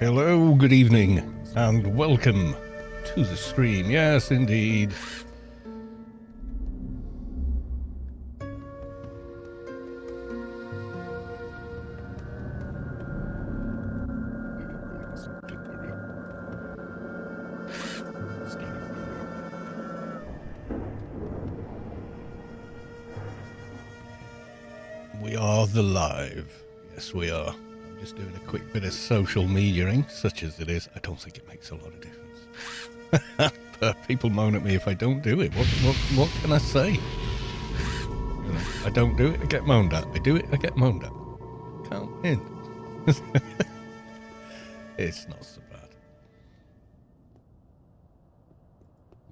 Hello, good evening, and welcome to the stream. Yes, indeed. We are the live. Yes, we are. I'm just doing a quick bit of social mediaing, such as it is. I don't think it makes a lot of difference. But people moan at me if I don't do it. What can I say? You know, I don't do it, I get moaned at. I do it, I get moaned at. Can't win. It's not so bad.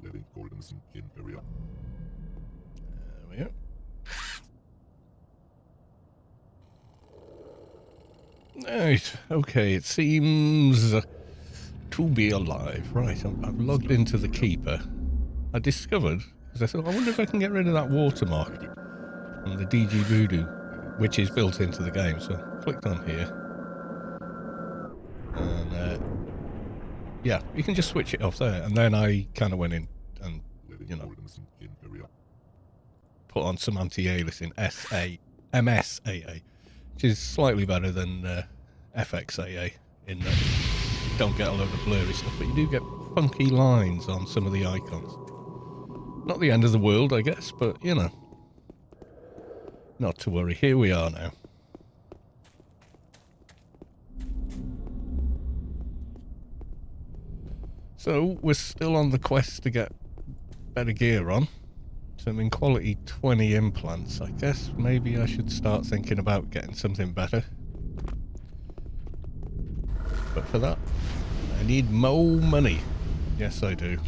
Living organism in area. There we go. Right, okay, it seems to be alive. Right, I've logged into the Keeper. I discovered, because I thought, I wonder if I can get rid of that watermark on the DG Voodoo, which is built into the game. So I clicked on here. And, yeah, you can just switch it off there. And then I kind of went in and, you know, put on some anti-aliasing MSAA, which is slightly better than FXAA in that you don't get a load of blurry stuff, but you do get funky lines on some of the icons. Not the end of the world, I guess, but, you know, not to worry. Here we are now. So, we're still on the quest to get better gear on. Some in quality 20 implants. I guess maybe I should start thinking about getting something better. But for that, I need more money. Yes, I do.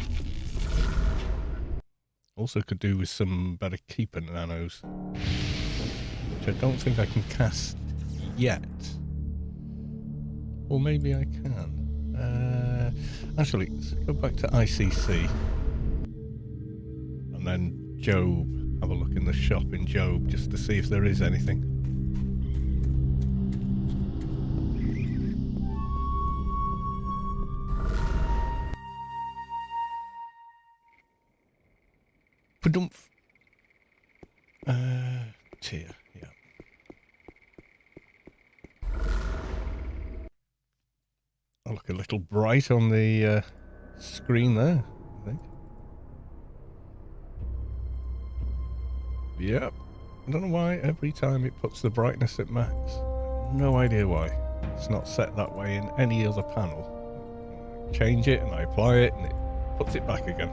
Also could do with some better keeper nanos, which I don't think I can cast yet. Or maybe I can. Actually, let's go back to ICC. And then Job. Have a look in the shop in Job just to see if there is anything. Padumph. Tier, yeah. I look a little bright on the screen there, I think. Yep. I don't know why every time it puts the brightness at max. No idea why. It's not set that way in any other panel. I change it and I apply it and it puts it back again.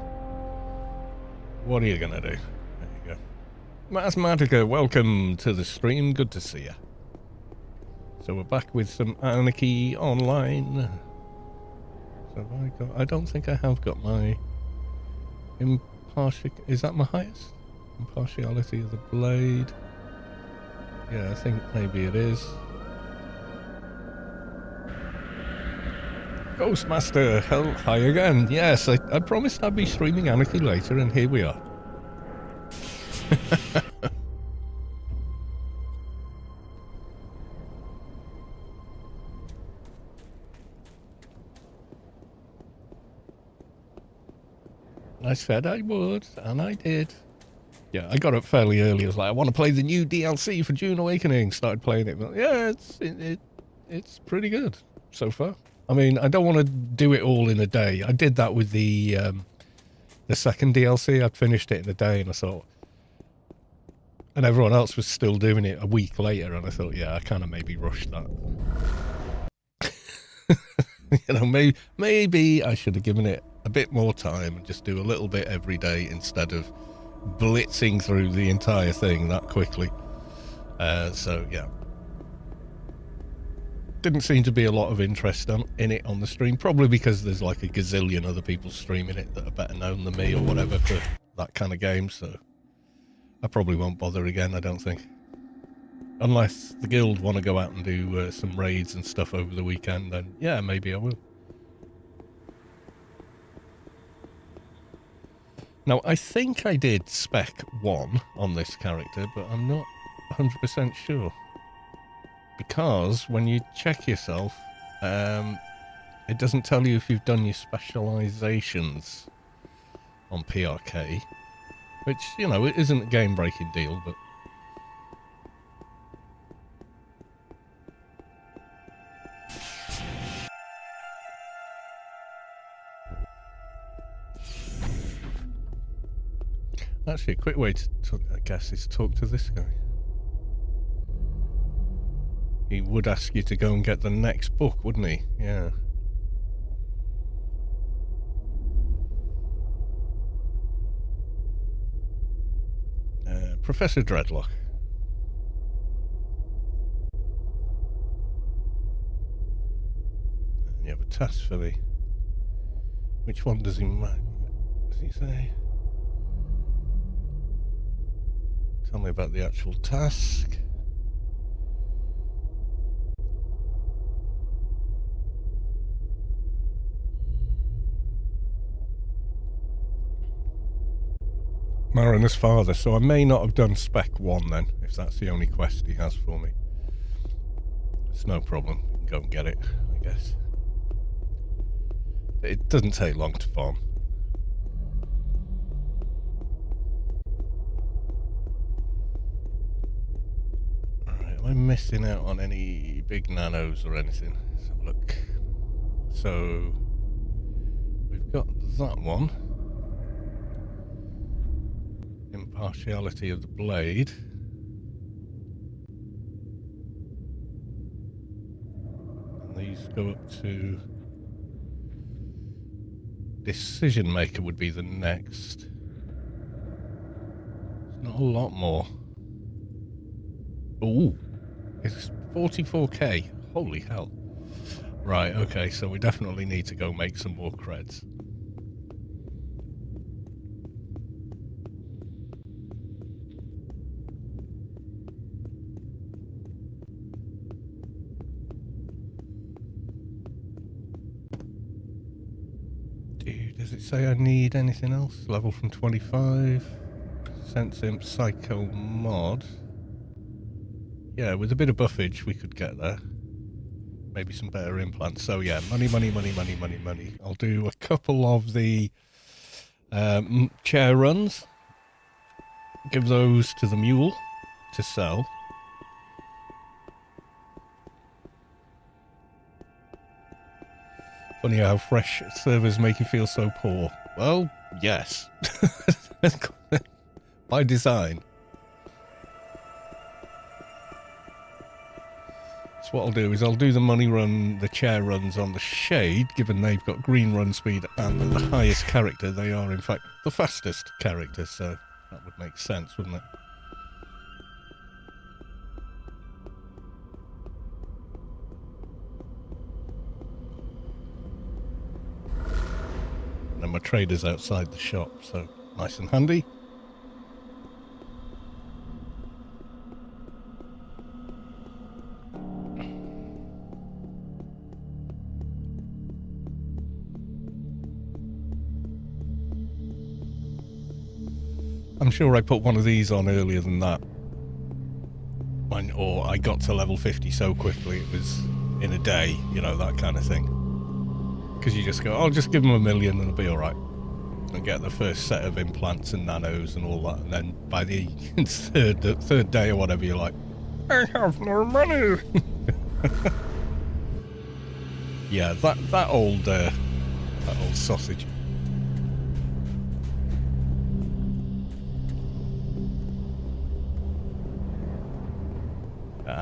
What are you gonna do? There you go. Mathematica, welcome to the stream. Good to see you. So we're back with some Anarchy online. So have I got... I don't think I have got my impartial... Is that my highest? Impartiality of the blade. Yeah, I think maybe it is. Ghostmaster, hell, hi again. Yes, I promised I'd be streaming Anarchy later, and here we are. I said I would, and I did. Yeah, I got up fairly early. I was like, I want to play the new DLC for June Awakening. Started playing it. But yeah, it's pretty good so far. I mean, I don't want to do it all in a day. I did that with the second DLC. I'd finished it in a day, and I thought, and everyone else was still doing it a week later, and I thought, yeah, I kind of maybe rushed that. You know, maybe I should have given it a bit more time and just do a little bit every day instead of blitzing through the entire thing that quickly. So yeah, didn't seem to be a lot of interest in it on the stream, probably because there's like a gazillion other people streaming it that are better known than me or whatever for that kind of game. So I probably won't bother again, I don't think, unless the guild want to go out and do some raids and stuff over the weekend. Then yeah, maybe I will. Now, I think I did spec 1 on this character, but I'm not 100% sure. Because when you check yourself, It doesn't tell you if you've done your specializations on PRK, which, you know, it isn't a game-breaking deal, but... Actually, a quick way to talk, I guess, is talk to this guy. He would ask you to go and get the next book, wouldn't he? Yeah. Professor Dreadlock. And you have a task for me. Which one does he say? Tell me about the actual task. Marina's father, so I may not have done spec 1 then, if that's the only quest he has for me. It's no problem, you can go and get it, I guess. It doesn't take long to farm. Alright, am I missing out on any big nanos or anything? Let's have a look. So, we've got that one. Impartiality of the blade. And these go up to decision maker would be the next. It's not a lot more. Ooh, it's 44k. Holy hell. Right, okay, so we definitely need to go make some more creds. Does it say I need anything else? Level from 25. Sense Imp Psycho Mod. Yeah, with a bit of buffage we could get there. Maybe some better implants. So yeah, money, money, money, money, money, money. I'll do a couple of the chair runs. Give those to the mule to sell. Funny how fresh servers make you feel so poor. Well, yes. By design. So what I'll do is I'll do the money run, the chair runs on the Shade, given they've got green run speed and the highest character. They are, in fact, the fastest character, so that would make sense, wouldn't it? And my trader's outside the shop, so nice and handy. I'm sure I put one of these on earlier than that. Or I got to level 50 so quickly it was in a day, you know, that kind of thing. Because you just go, I'll just give them 1 million and it'll be alright. And get the first set of implants and nanos and all that. And then by the third day or whatever, you're like, I have no money. Yeah, that old sausage.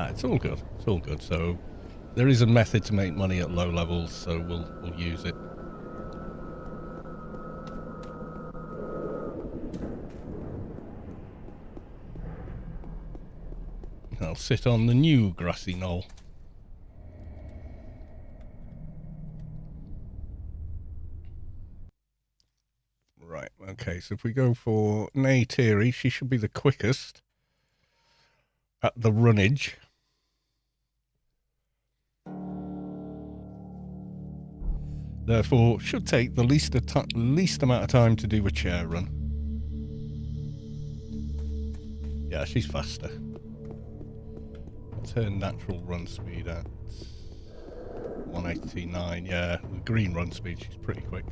It's all good. It's all good. So there is a method to make money at low levels, so we'll use it. I'll sit on the new grassy knoll. Right, okay, so if we go for Neytiri, she should be the quickest at the runnage. Therefore, should take the least amount of time to do a chair run. Yeah, she's faster. What's her natural run speed at? 189, yeah. The green run speed, she's pretty quick.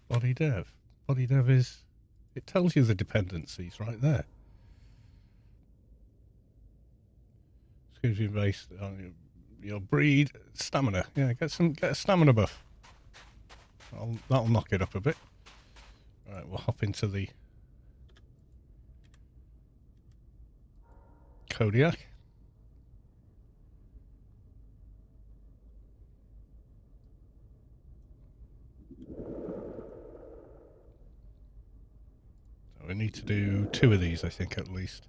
Body dev. Body dev is... It tells you the dependencies right there. Excuse me, based on your breed, stamina. Yeah, get a stamina buff. That'll knock it up a bit. Alright, we'll hop into the Kodiak. So we need to do 2 of these, I think, at least.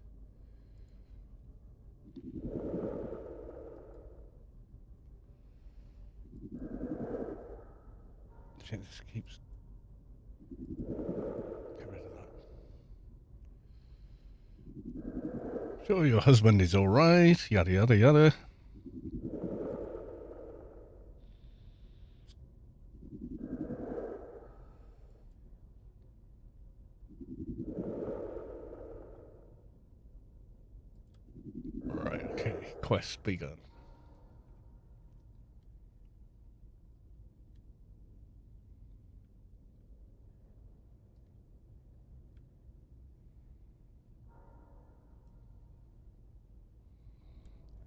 Shit, this keeps... Get rid of that. Sure, your husband is alright, yada yada yada. Right, okay, quest begun.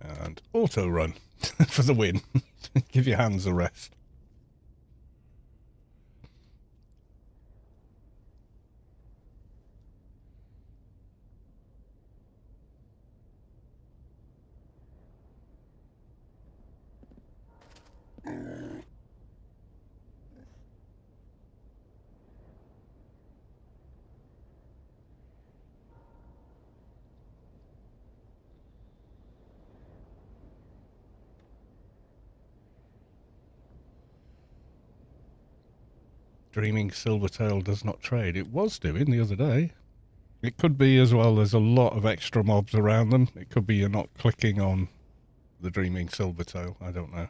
And auto run for the win. Give your hands a rest. Dreaming Silvertail does not trade. It was doing the other day. It could be as well, there's a lot of extra mobs around them. It could be you're not clicking on the Dreaming Silvertail. I don't know.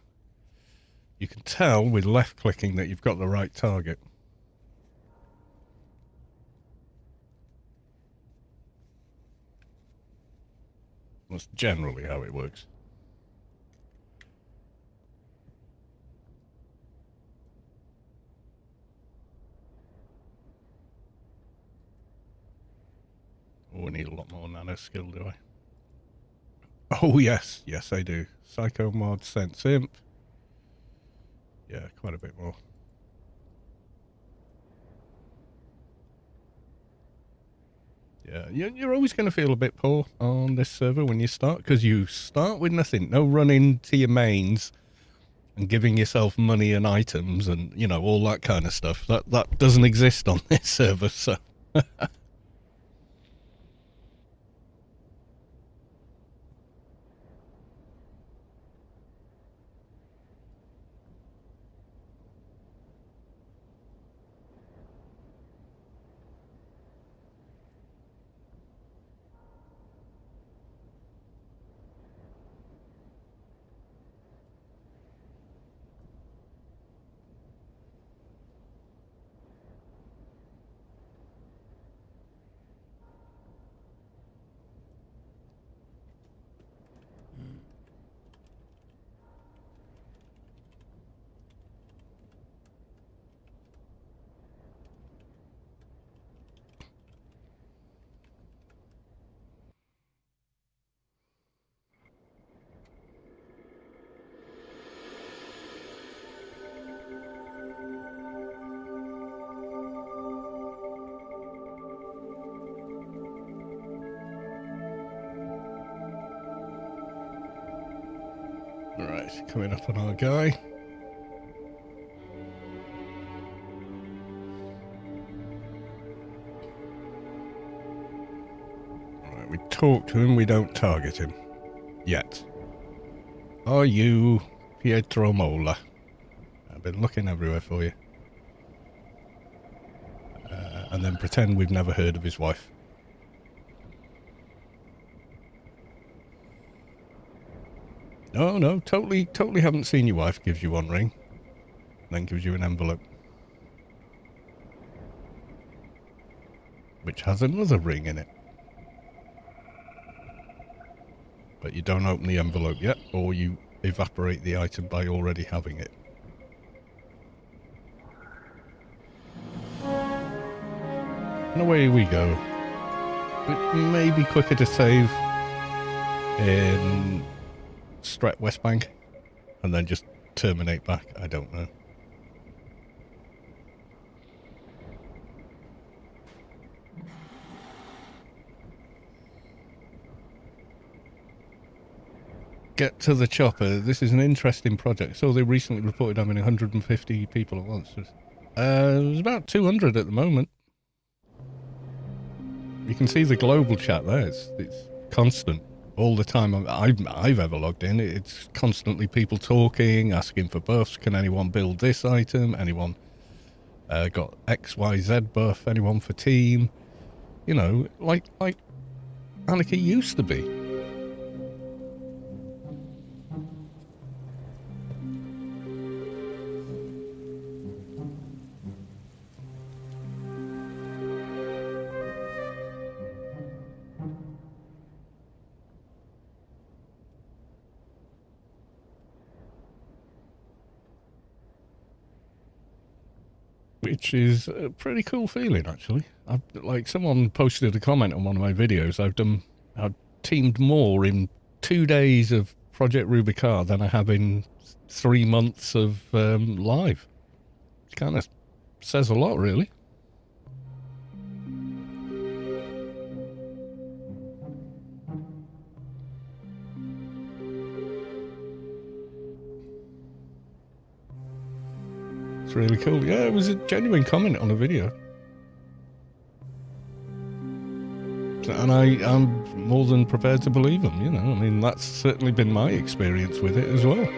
You can tell with left clicking that you've got the right target. That's generally how it works. Oh, I need a lot more nano skill, do I? Oh, yes. Yes, I do. Psycho mod, Sense Imp. Yeah, quite a bit more. Yeah, you're always going to feel a bit poor on this server when you start, because you start with nothing. No running to your mains and giving yourself money and items and, you know, all that kind of stuff. That doesn't exist on this server, so... Right, coming up on our guy. We talk to him, we don't target him. Yet. Are you Pietro Mola? I've been looking everywhere for you. And then pretend we've never heard of his wife. No, totally haven't seen your wife. Gives you one ring. Then gives you an envelope. Which has another ring in it. But you don't open the envelope yet, or you evaporate the item by already having it. And away we go. It may be quicker to save in Stret West Bank and then just terminate back. I don't know. Get to the chopper. This is an interesting project. So they recently reported having 150 people at once. There's about 200 at the moment. You can see the global chat there. It's constant all the time. I've ever logged in. It's constantly people talking, asking for buffs. Can anyone build this item? Anyone got XYZ buff? Anyone for team? You know, like Anarchy used to be. Which is a pretty cool feeling, actually. Like someone posted a comment on one of my videos. I've teamed more in 2 days of Project Rubi-Ka than I have in 3 months of live. It kind of says a lot, really. It's really cool. Yeah, it was a genuine comment on a video. And I'm more than prepared to believe them, you know. I mean, that's certainly been my experience with it as well.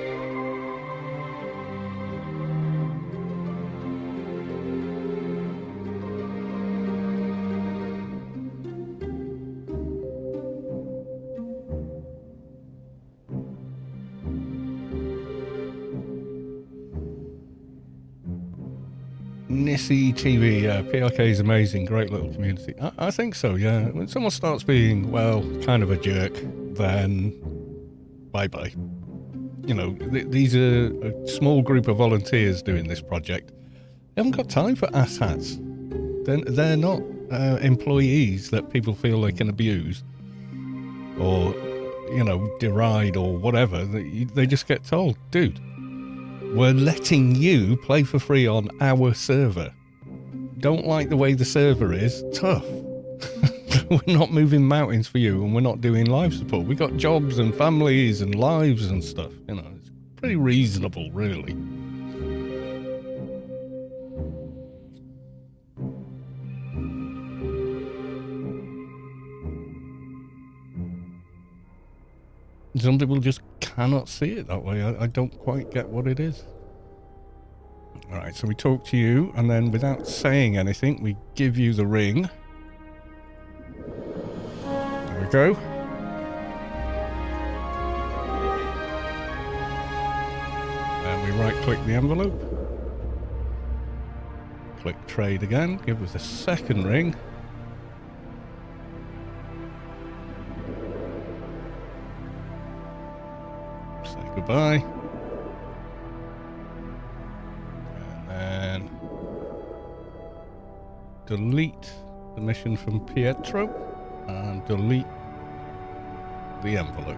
Nissy TV, yeah, PRK is amazing, great little community. I think so, yeah. When someone starts being, well, kind of a jerk, then bye-bye. You know, these are a small group of volunteers doing this project. They haven't got time for asshats. They're not employees that people feel they can abuse or, you know, deride or whatever. They just get told, dude, we're letting you play for free on our server. Don't like the way the server is? Tough. We're not moving mountains for you, and we're not doing live support. We got jobs and families and lives and stuff. You know, it's pretty reasonable, really. Some people just cannot see it that way. I don't quite get what it is. Alright, so we talk to you, and then without saying anything, we give you the ring. There we go. And we right-click the envelope. Click trade again, give us a second ring. Say goodbye. And then delete the mission from Pietro and delete the envelope.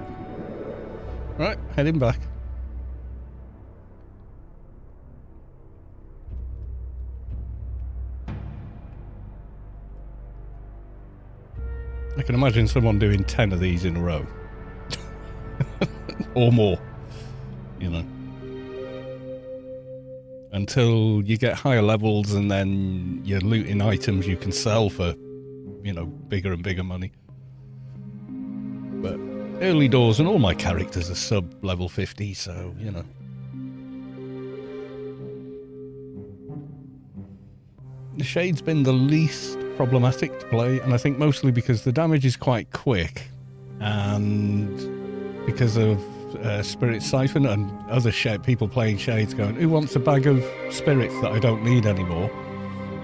Right, heading back. I can imagine someone doing 10 of these in a row. Or more, you know. Until you get higher levels and then you're looting items you can sell for, you know, bigger and bigger money. early doors and all my characters are sub level 50, so, you know. The Shade's been the least problematic to play, and I think mostly because the damage is quite quick, and because of Spirit Siphon and other people playing Shades going, who wants a bag of spirits that I don't need anymore?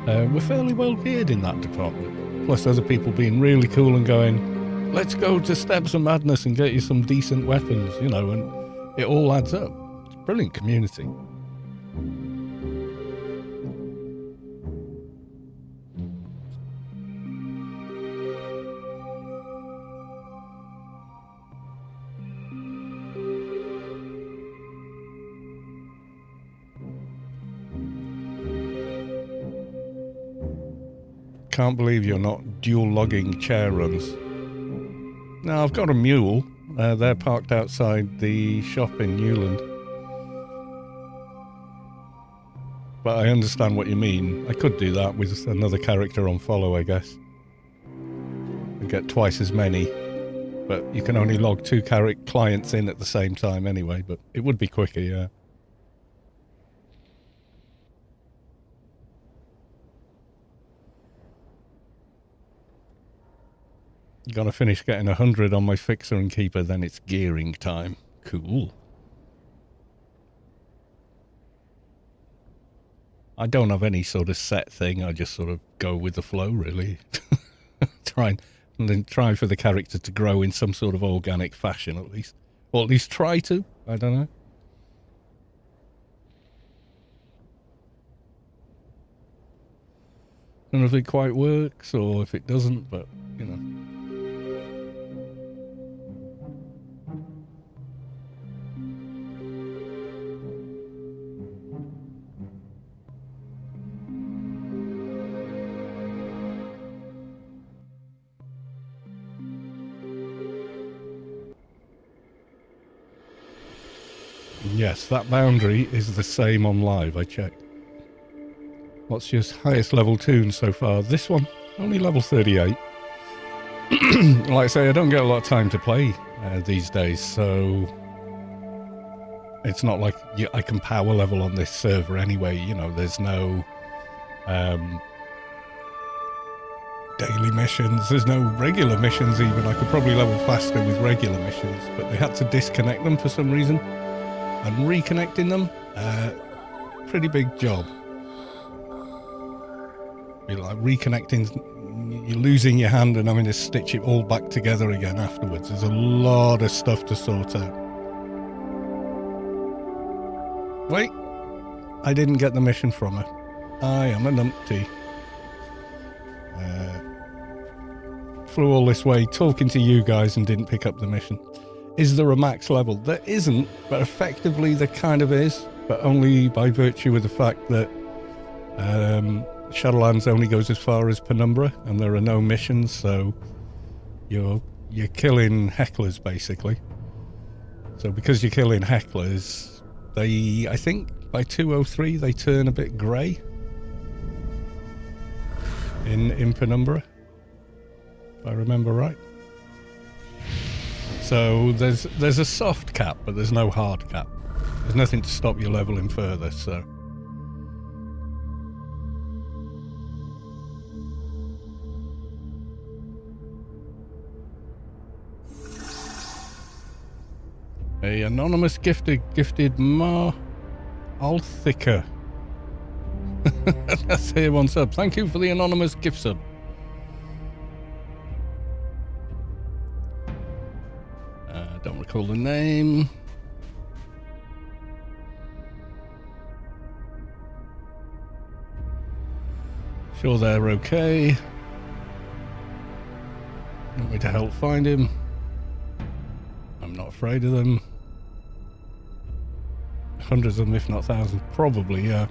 We're fairly well geared in that department. Plus other people being really cool and going, let's go to Steps of Madness and get you some decent weapons, you know, and it all adds up. It's a brilliant community. Can't believe you're not dual logging chair runs. Now, I've got a mule. They're parked outside the shop in Newland. But I understand what you mean. I could do that with another character on follow, I guess. And get twice as many. But you can only log 2 clients in at the same time anyway, but it would be quicker, yeah. Gotta finish getting 100 on my Fixer and Keeper, then it's gearing time. Cool. I don't have any sort of set thing, I just sort of go with the flow, really. Try for the character to grow in some sort of organic fashion, at least. Or at least try to, I don't know. I don't know if it quite works, or if it doesn't, but, you know. Yes, that boundary is the same on live, I checked. What's your highest level tune so far? This one, only level 38. Like I say, I don't get a lot of time to play these days, so it's not like I can power level on this server anyway, you know, there's no daily missions, there's no regular missions even. I could probably level faster with regular missions, but they had to disconnect them for some reason. And reconnecting them, pretty big job. You're like reconnecting, you're losing your hand and having to stitch it all back together again afterwards. There's a lot of stuff to sort out. Wait, I didn't get the mission from her. I am a numpty. Flew all this way talking to you guys and didn't pick up the mission. Is there a max level? There isn't, but effectively there kind of is, but only by virtue of the fact that Shadowlands only goes as far as Penumbra, and there are no missions, so you're killing hecklers basically. So because you're killing hecklers, I think by 203 they turn a bit grey in Penumbra, if I remember right. So there's a soft cap, but there's no hard cap. There's nothing to stop you leveling further, so. A anonymous gifted Ma Althicker. That's here one sub. Thank you for the anonymous gift sub. Don't recall the name. Sure they're okay. Want me to help find him? I'm not afraid of them. Hundreds of them, if not thousands. Probably, yeah.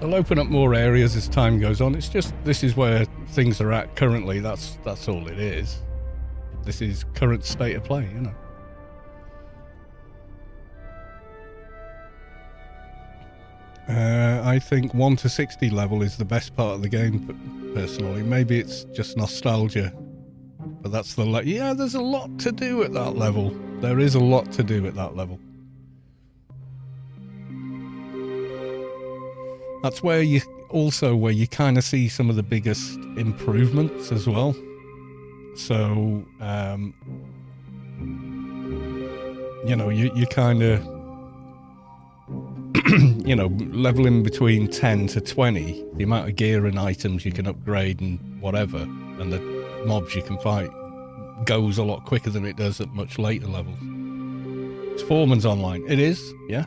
They'll open up more areas as time goes on. It's just, this is where things are at currently. That's all it is. This is current state of play, you know. I think 1 to 60 level is the best part of the game, but personally. Maybe it's just nostalgia. But that's the yeah, there's a lot to do at that level. There is a lot to do at that level. That's where you kind of see some of the biggest improvements as well. So, you know, you kind of, you know, leveling between 10 to 20, the amount of gear and items you can upgrade and whatever, and the mobs you can fight goes a lot quicker than it does at much later levels. It's Foreman's Online. It is, yeah.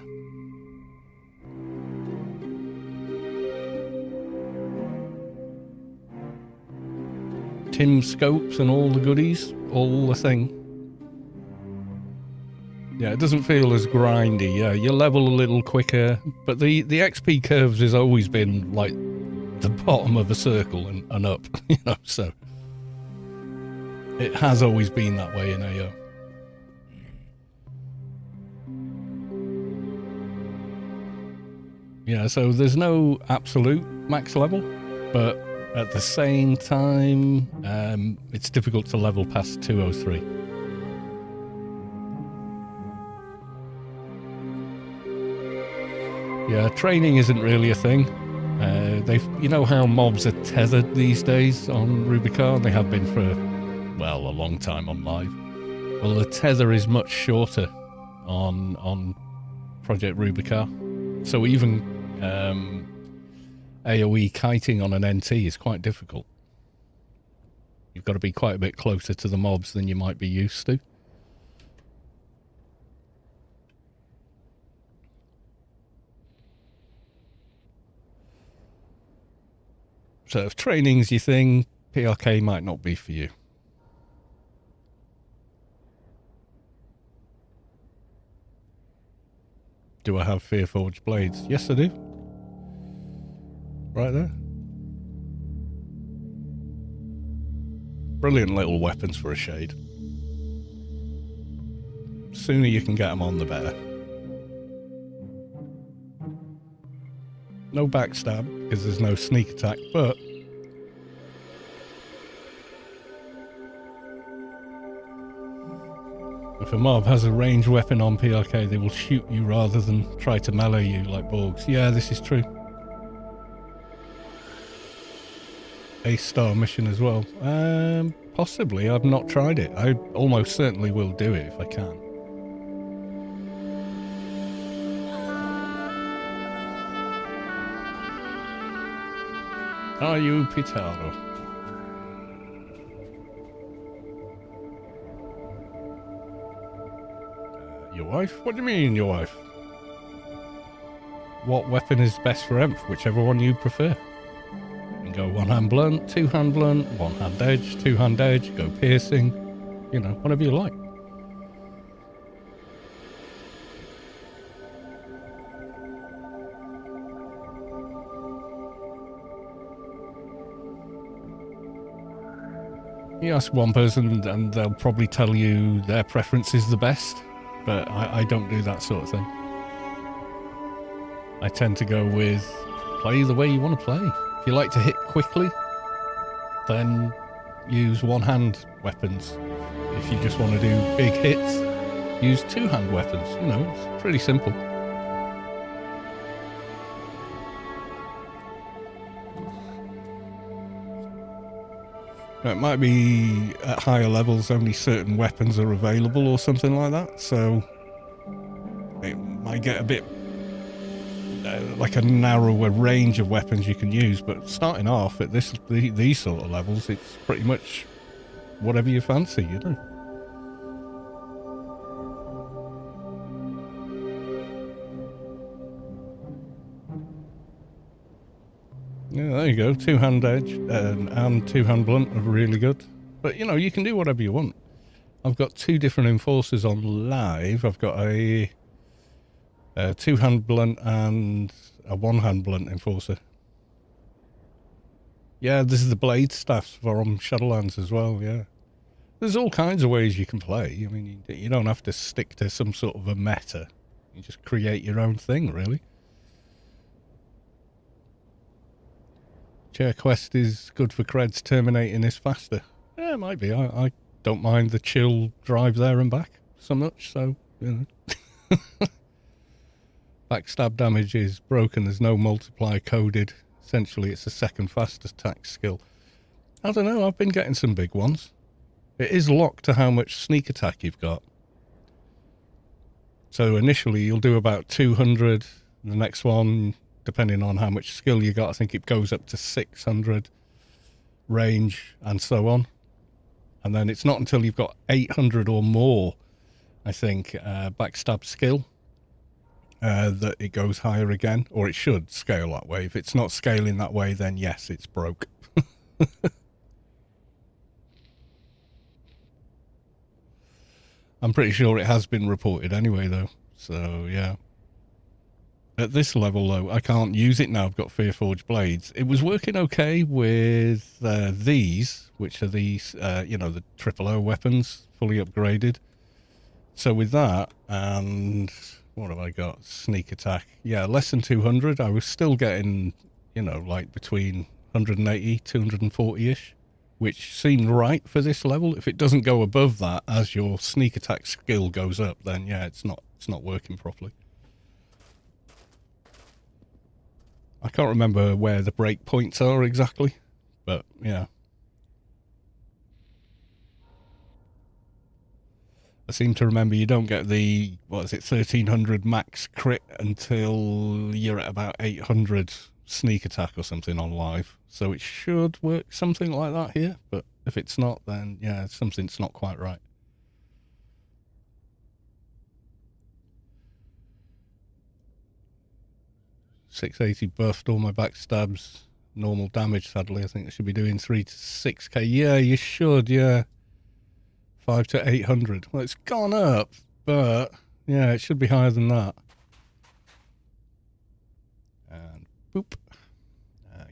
Tim scopes and all the goodies, all the thing. Yeah, it doesn't feel as grindy. Yeah, you level a little quicker, but the XP curves has always been like the bottom of a circle and up, you know, so it has always been that way in AO. Yeah, so there's no absolute max level, but at the same time, it's difficult to level past 203. Yeah, training isn't really a thing. You know how mobs are tethered these days on Rubi-Ka? They have been for, well, a long time on live. Well, the tether is much shorter on Project Rubi-Ka. So even AoE kiting on an NT is quite difficult. You've got to be quite a bit closer to the mobs than you might be used to. So if training's your thing, PRK might not be for you. Do I have Fearforged blades? Yes, I do. Right there. Brilliant little weapons for a shade. Sooner you can get them on, the better. No backstab, because there's no sneak attack, but if a mob has a ranged weapon on PRK, they will shoot you rather than try to melee you like Borgs. Yeah, this is true. A-star mission as well. Possibly. I've not tried it. I almost certainly will do it if I can. Are you Pitaro? Your wife? What do you mean, your wife? What weapon is best for Emph? Whichever one you prefer. You can go one-hand blunt, two-hand blunt, one-hand edge, two-hand edge, go piercing. You know, whatever you like. You ask one person and they'll probably tell you their preference is the best, but I don't do that sort of thing. I tend to go with play the way you want to play. If you like to hit quickly, then use one-hand weapons. If you just want to do big hits, use two-hand weapons. You know, it's pretty simple. It might be at higher levels only certain weapons are available or something like that, so it might get a bit like a narrower range of weapons you can use, but starting off at these sort of levels, it's pretty much whatever you fancy, you know. Yeah, there you go. Two-hand edge and two-hand blunt are really good. But, you know, you can do whatever you want. I've got two different enforcers on live. I've got a two-hand blunt and a one-hand blunt enforcer. Yeah, this is the blade staffs from Shadowlands as well, yeah. There's all kinds of ways you can play. I mean, you don't have to stick to some sort of a meta. You just create your own thing, really. Chair Quest is good for creds, terminating is faster. Yeah, it might be. I don't mind the chill drive there and back so much, so, you know. Backstab damage is broken, there's no multiplier coded. Essentially, it's a second fast attack skill. I don't know, I've been getting some big ones. It is locked to how much sneak attack you've got. So initially, you'll do about 200. The next one, depending on how much skill you got, I think it goes up to 600 range and so on. And then it's not until you've got 800 or more, I think, backstab skill, that it goes higher again, or it should scale that way. If it's not scaling that way, then yes, it's broke. I'm pretty sure it has been reported anyway, though. So, yeah. At this level, though, I can't use it now. I've got Fearforged Blades. It was working okay with these, which are these, you know, the O weapons, fully upgraded. So with that, and what have I got? Sneak attack. Yeah, less than 200. I was still getting, you know, like between 180, 240-ish. Which seemed right for this level. If it doesn't go above that as your sneak attack skill goes up, then yeah, it's not working properly. I can't remember where the break points are exactly, but yeah. I seem to remember you don't get the, what is it, 1300 max crit until you're at about 800 sneak attack or something on live. So it should work something like that here, but if it's not, then yeah, something's not quite right. .680 buffed all my backstabs, normal damage. Sadly, I think I should be doing 3 to 6k. Yeah, you should. Yeah, 5 to 800. Well, it's gone up, but yeah, it should be higher than that. And boop.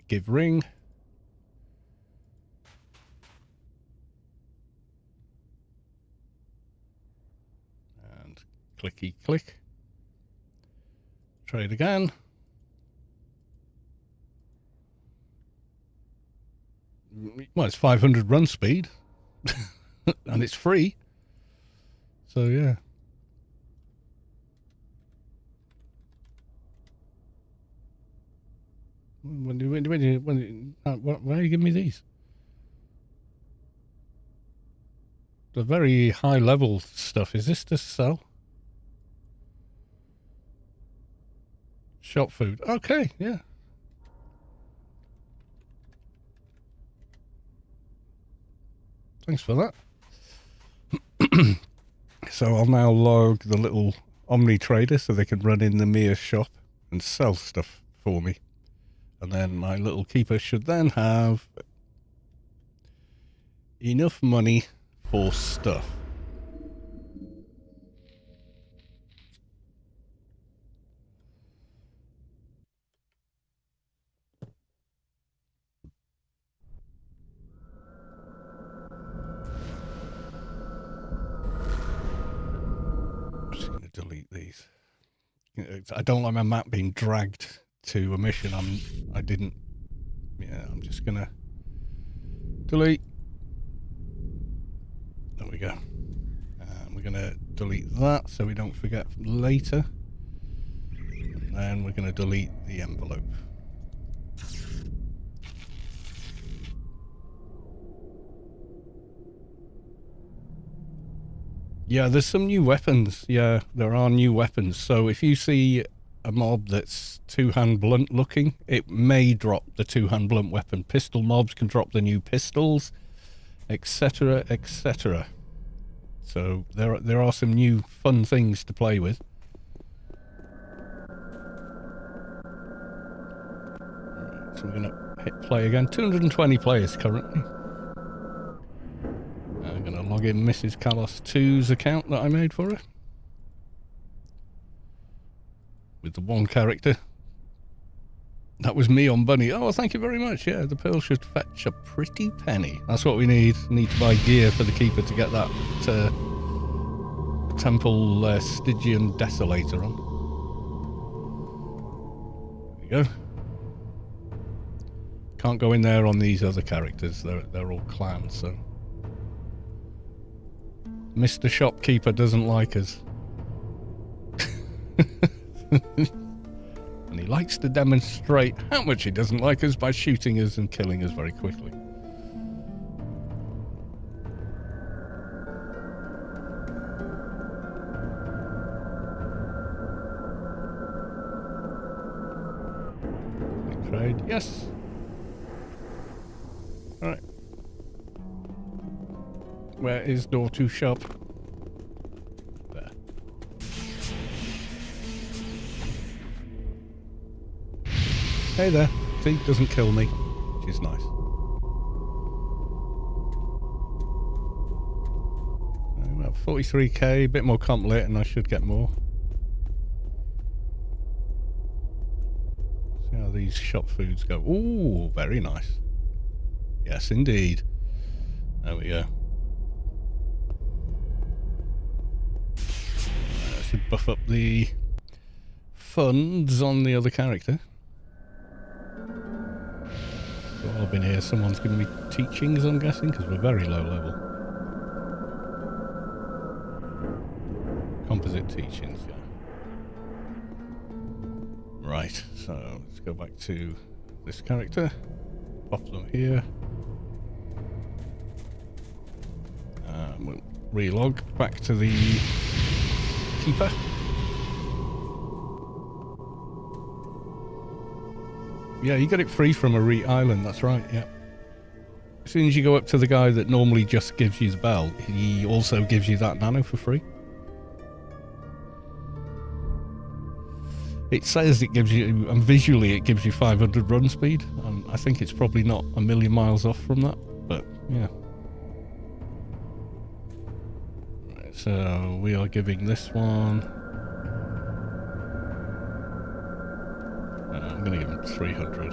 Give ring. And clicky click. Trade again. Well, it's 500 run speed. And it's free. So, yeah. Why are you giving me these? The very high level stuff. Is this to sell? Shop food. Okay, yeah. Thanks for that. So I'll now log the little Omni Trader so they can run in the Mia shop and sell stuff for me. And then my little keeper should then have enough money for stuff. I'm just going to delete these. I don't like my map being dragged to a mission I didn't. Yeah, I'm just going to delete. There we go. We're going to delete that so we don't forget later. And then we're going to delete the envelope. Yeah, there's some new weapons. Yeah, there are new weapons. So if you see a mob that's two-hand blunt looking, it may drop the two-hand blunt weapon. Pistol mobs can drop the new pistols, etc., etc. So there are some new fun things to play with. Right, so we're going to hit play again. 220 players currently. I'm going to log in Mrs. Kalos 2's account that I made for her. With the one character. That was me on Bunny. Oh, thank you very much. Yeah, the pearl should fetch a pretty penny. That's what we need. Need to buy gear for the keeper to get that Temple Stygian Desolator on. There we go. Can't go in there on these other characters. They're all clans, so... Mr. Shopkeeper doesn't like us. And he likes to demonstrate how much he doesn't like us by shooting us and killing us very quickly. Trade, yes. Alright. Where is door to shop? There. Hey there. See, doesn't kill me, which is nice. About 43k, a bit more comp lit, and I should get more. See how these shop foods go. Ooh, very nice. Yes, indeed. There we go. I should buff up the funds on the other character. So while I've been here, someone's giving me teachings, I'm guessing, because we're very low level. Composite teachings, yeah. Right, so let's go back to this character. Pop them here. We'll relog back to the keeper. Yeah, you get it free from a island, that's right, yeah. As soon as you go up to the guy that normally just gives you the bell, he also gives you that nano for free. It says it gives you, and visually it gives you 500 run speed. I think it's probably not a million miles off from that, but yeah. Right, so we are giving this one. I'm going to give him 300.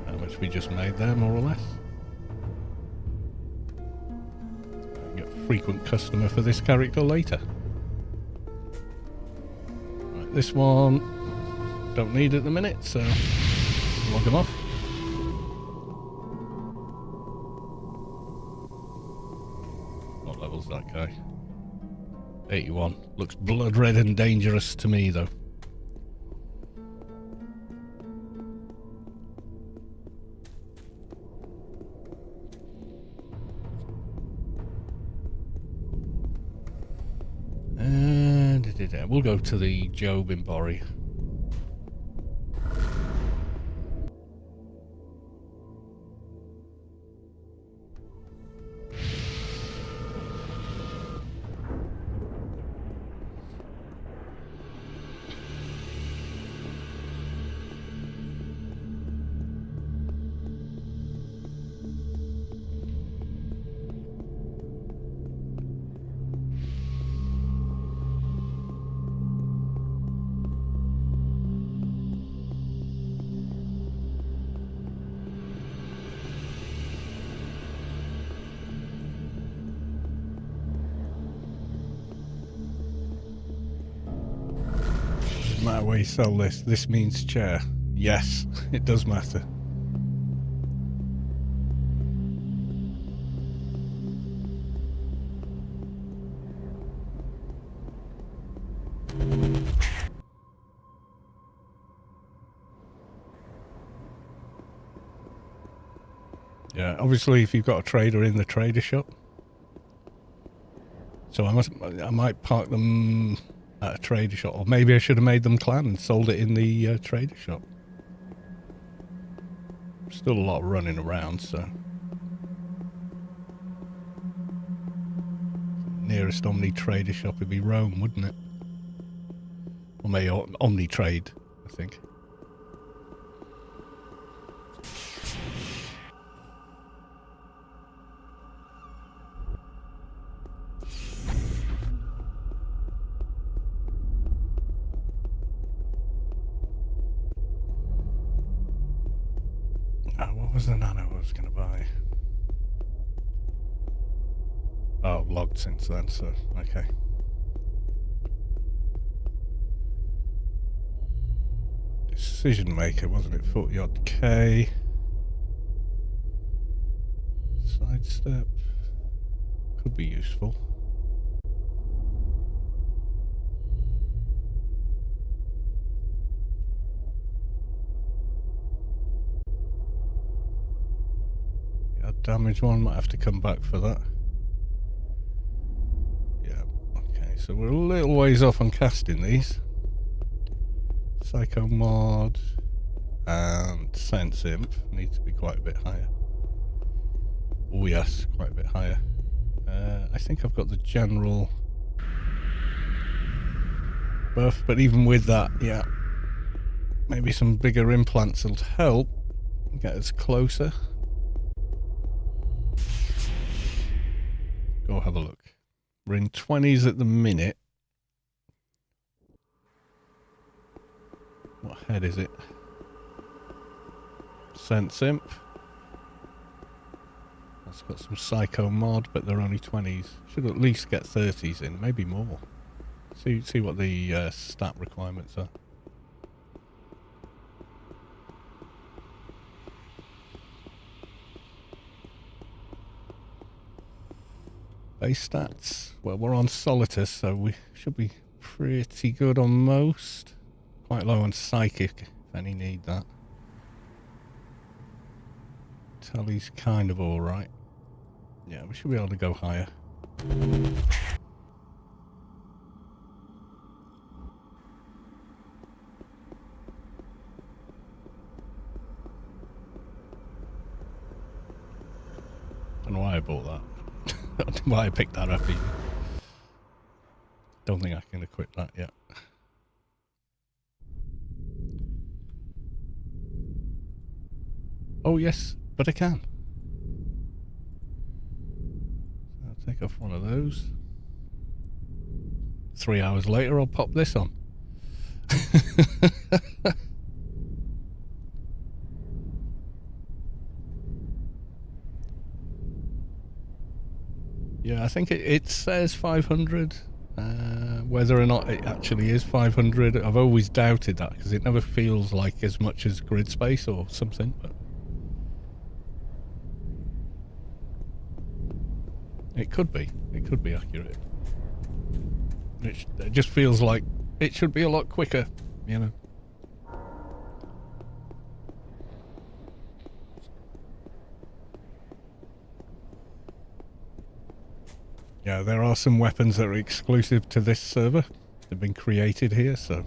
How much we just made there, more or less. Get a frequent customer for this character later. This one, don't need at the minute, so log them off. What level's that guy? 81. Looks blood red and dangerous to me, though. We'll go to the Job in Borry. Doesn't matter where you sell this. This means chair. Yes, it does matter. Yeah, obviously if you've got a trader in the trader shop. So I might park them at a trader shop, or maybe I should have made them clan and sold it in the trader shop. Still a lot of running around, so. Nearest Omni trader shop would be Rome, wouldn't it? Or maybe Omni Trade, I think. What was the nano I was going to buy? Oh, logged since then, so, okay. Decision maker, wasn't it? 40 odd K. So Sidestep could be useful. Yeah, damage one, might have to come back for that. Yeah, okay, so we're a little ways off on casting these. Psycho Mod and Sense Imp need to be quite a bit higher. Oh yes, quite a bit higher. I think I've got the general buff, but even with that, yeah, maybe some bigger implants will help get us closer. Go have a look. We're in 20s at the minute. What head is it? Sense Imp. That's got some Psycho Mod, but they're only 20s. Should at least get 30s in, maybe more. See what the stat requirements are. Base stats. Well, we're on Solitus, so we should be pretty good on most. Quite low on Psychic, if any need that. Tally's kind of alright. Yeah, we should be able to go higher. Don't know why I bought that. I don't know why I picked that up even. Don't think I can equip that yet. Oh yes, but I can. I'll take off one of those. 3 hours later, I'll pop this on. Yeah, I think it says 500. Whether or not it actually is 500, I've always doubted that because it never feels like as much as grid space or something. But it could be. It could be accurate. It just feels like it should be a lot quicker, you know. Yeah, there are some weapons that are exclusive to this server. They've been created here, so...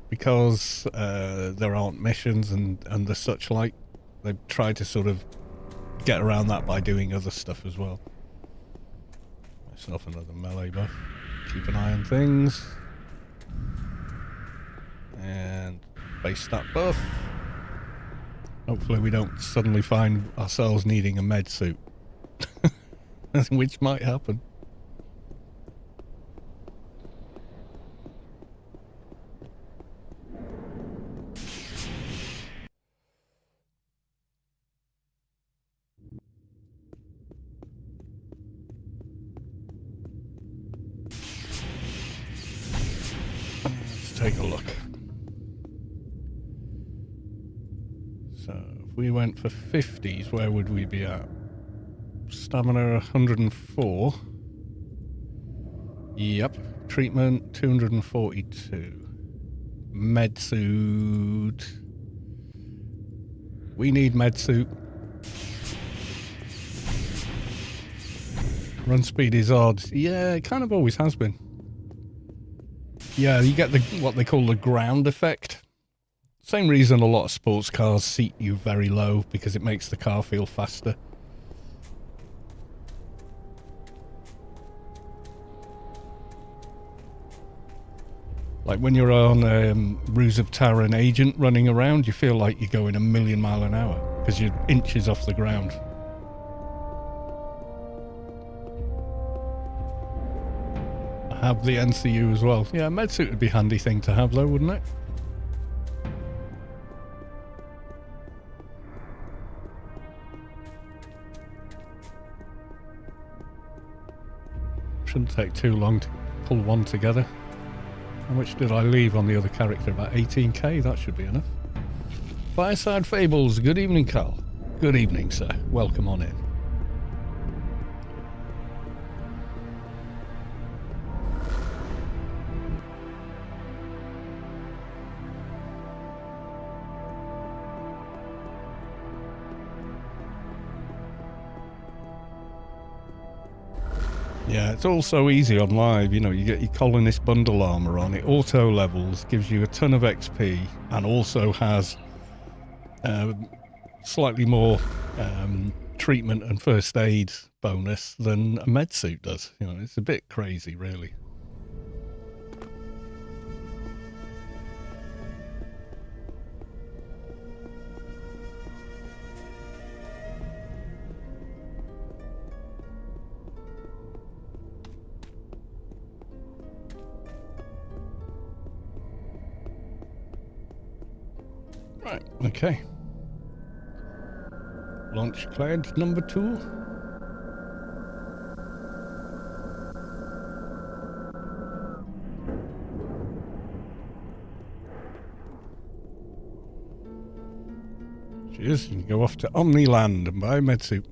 Because there aren't missions and the such like, they've tried to sort of get around that by doing other stuff as well. Myself another melee buff. Keep an eye on things. And base stat buff. Hopefully we don't suddenly find ourselves needing a med suit. Which might happen. Let's take a look. So, if we went for 50s, where would we be at? Stamina 104. Yep. Treatment 242. Med suit. We need med suit. Run speed is odd. Yeah, it kind of always has been. Yeah, you get what they call the ground effect. Same reason a lot of sports cars seat you very low, because it makes the car feel faster. Like when you're on Ruse of Terror Agent running around, you feel like you're going 1,000,000 miles an hour, because you're inches off the ground. I have the NCU as well. Yeah, med suit would be a handy thing to have though, wouldn't it? Shouldn't take too long to pull one together. How much did I leave on the other character? About 18k? That should be enough. Fireside Fables. Good evening, Carl. Good evening, sir. Welcome on in. Yeah, it's all so easy on live. You know, you get your colonist bundle armor on, it auto levels, gives you a ton of XP, and also has slightly more treatment and first aid bonus than a med suit does. You know, it's a bit crazy, really. Right, okay. Launch client number 2. Cheers, you can go off to Omniland and buy a medsuit.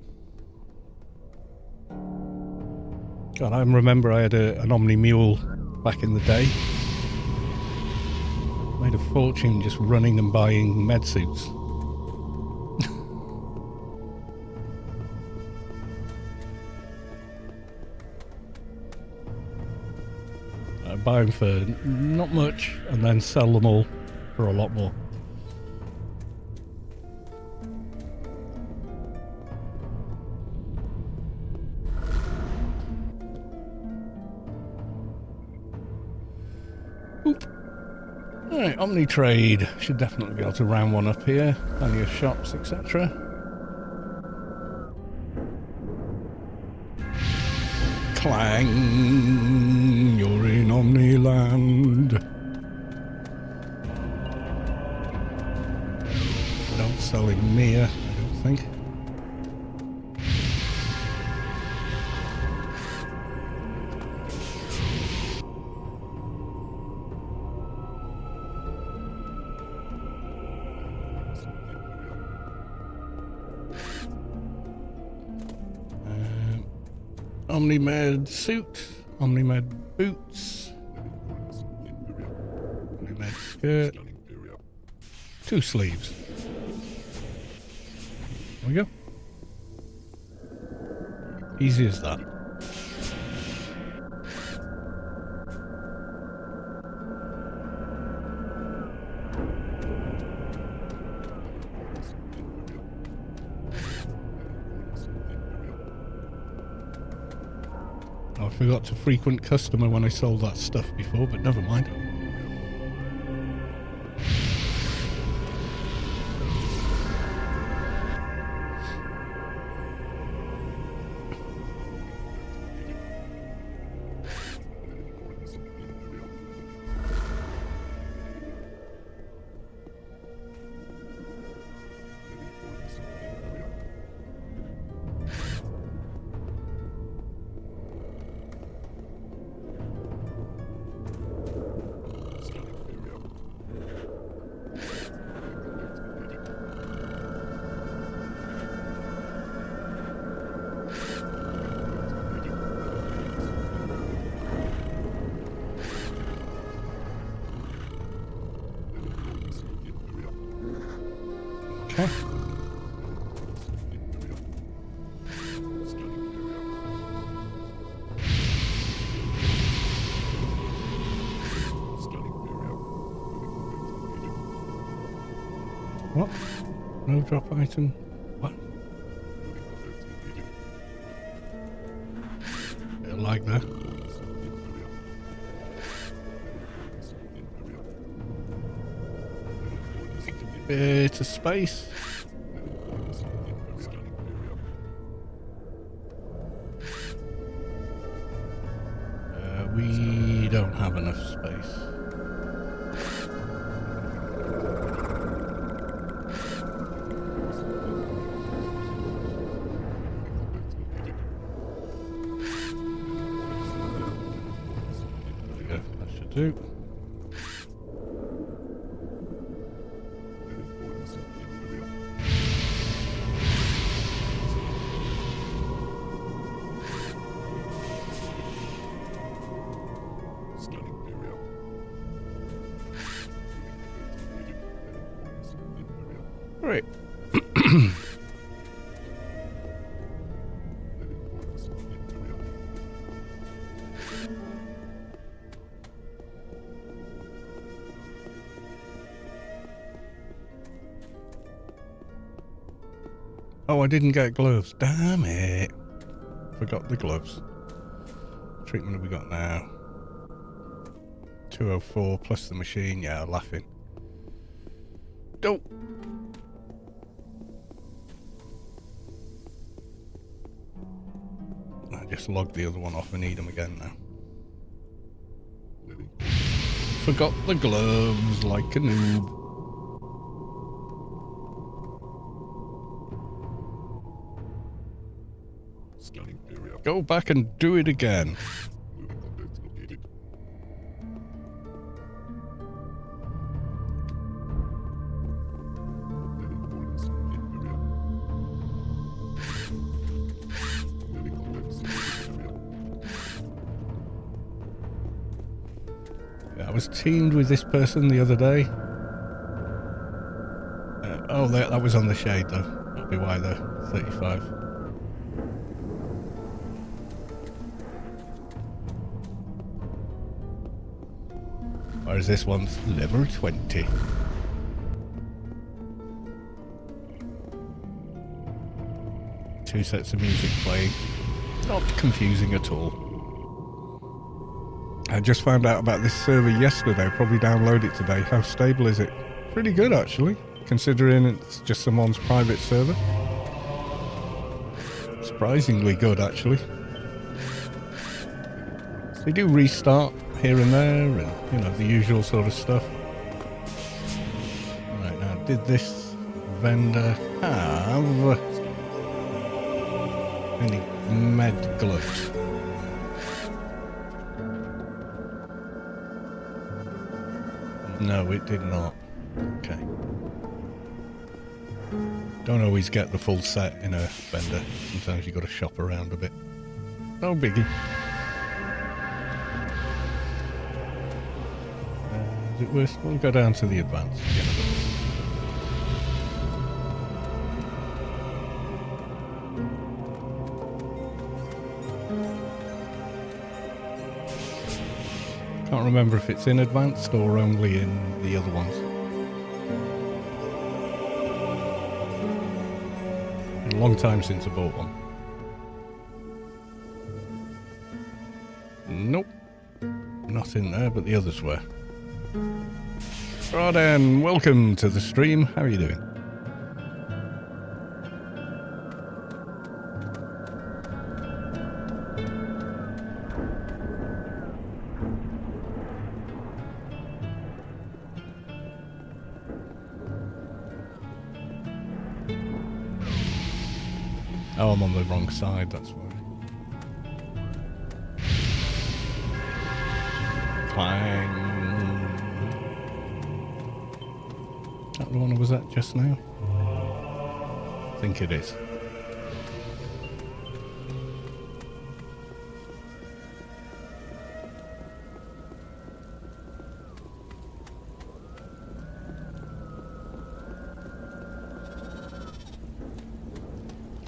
God, I remember I had an Omni Mule back in the day. Made a fortune just running and buying medsuits. I buy them for not much and then sell them all for a lot more. Alright, Omni Trade. Should definitely be able to round one up here. Plenty of shops, etc. Clang! You're in Omniland. Don't sell him Mia, I don't think. Omni-Med suit, Omni-Med boots, Omni-Med skirt, 2 sleeves. There we go. Easy as that. I forgot to frequent customer when I sold that stuff before, but never mind. Okay. What? No drop item? What? Bit like that. Bit of space. We don't have enough space. There we go. That should do. Right. Oh, I didn't get gloves. Damn it. Forgot the gloves. Treatment have we got now? 204 plus the machine. Yeah, laughing. Don't. I just logged the other one off. I need them again now. Forgot the gloves like a noob. Scanning area. Go back and do it again. Moving contents located. Living coordinates in area. Living contents in area. Yeah, I was teamed with this person the other day. Oh, that was on the shade though. That'd be why though. 35. Whereas this one's level 20. Two sets of music playing. Not confusing at all. I just found out about this server yesterday. Probably download it today. How stable is it? Pretty good actually, considering it's just someone's private server. Surprisingly good actually. They do restart here and there, and you know, the usual sort of stuff. Right, now did this vendor have any med gloves? No, it did not. Okay. Don't always get the full set in a vendor. Sometimes you got to shop around a bit. No biggie. Is it worth? We'll go down to the advanced again. Can't remember if it's in advanced or only in the other ones. A long time since I bought one. Nope. Not in there, but the others were. Right then, welcome to the stream. How are you doing? Oh, I'm on the wrong side, that's why. Clang. Is that the one I was at just now? I think it is.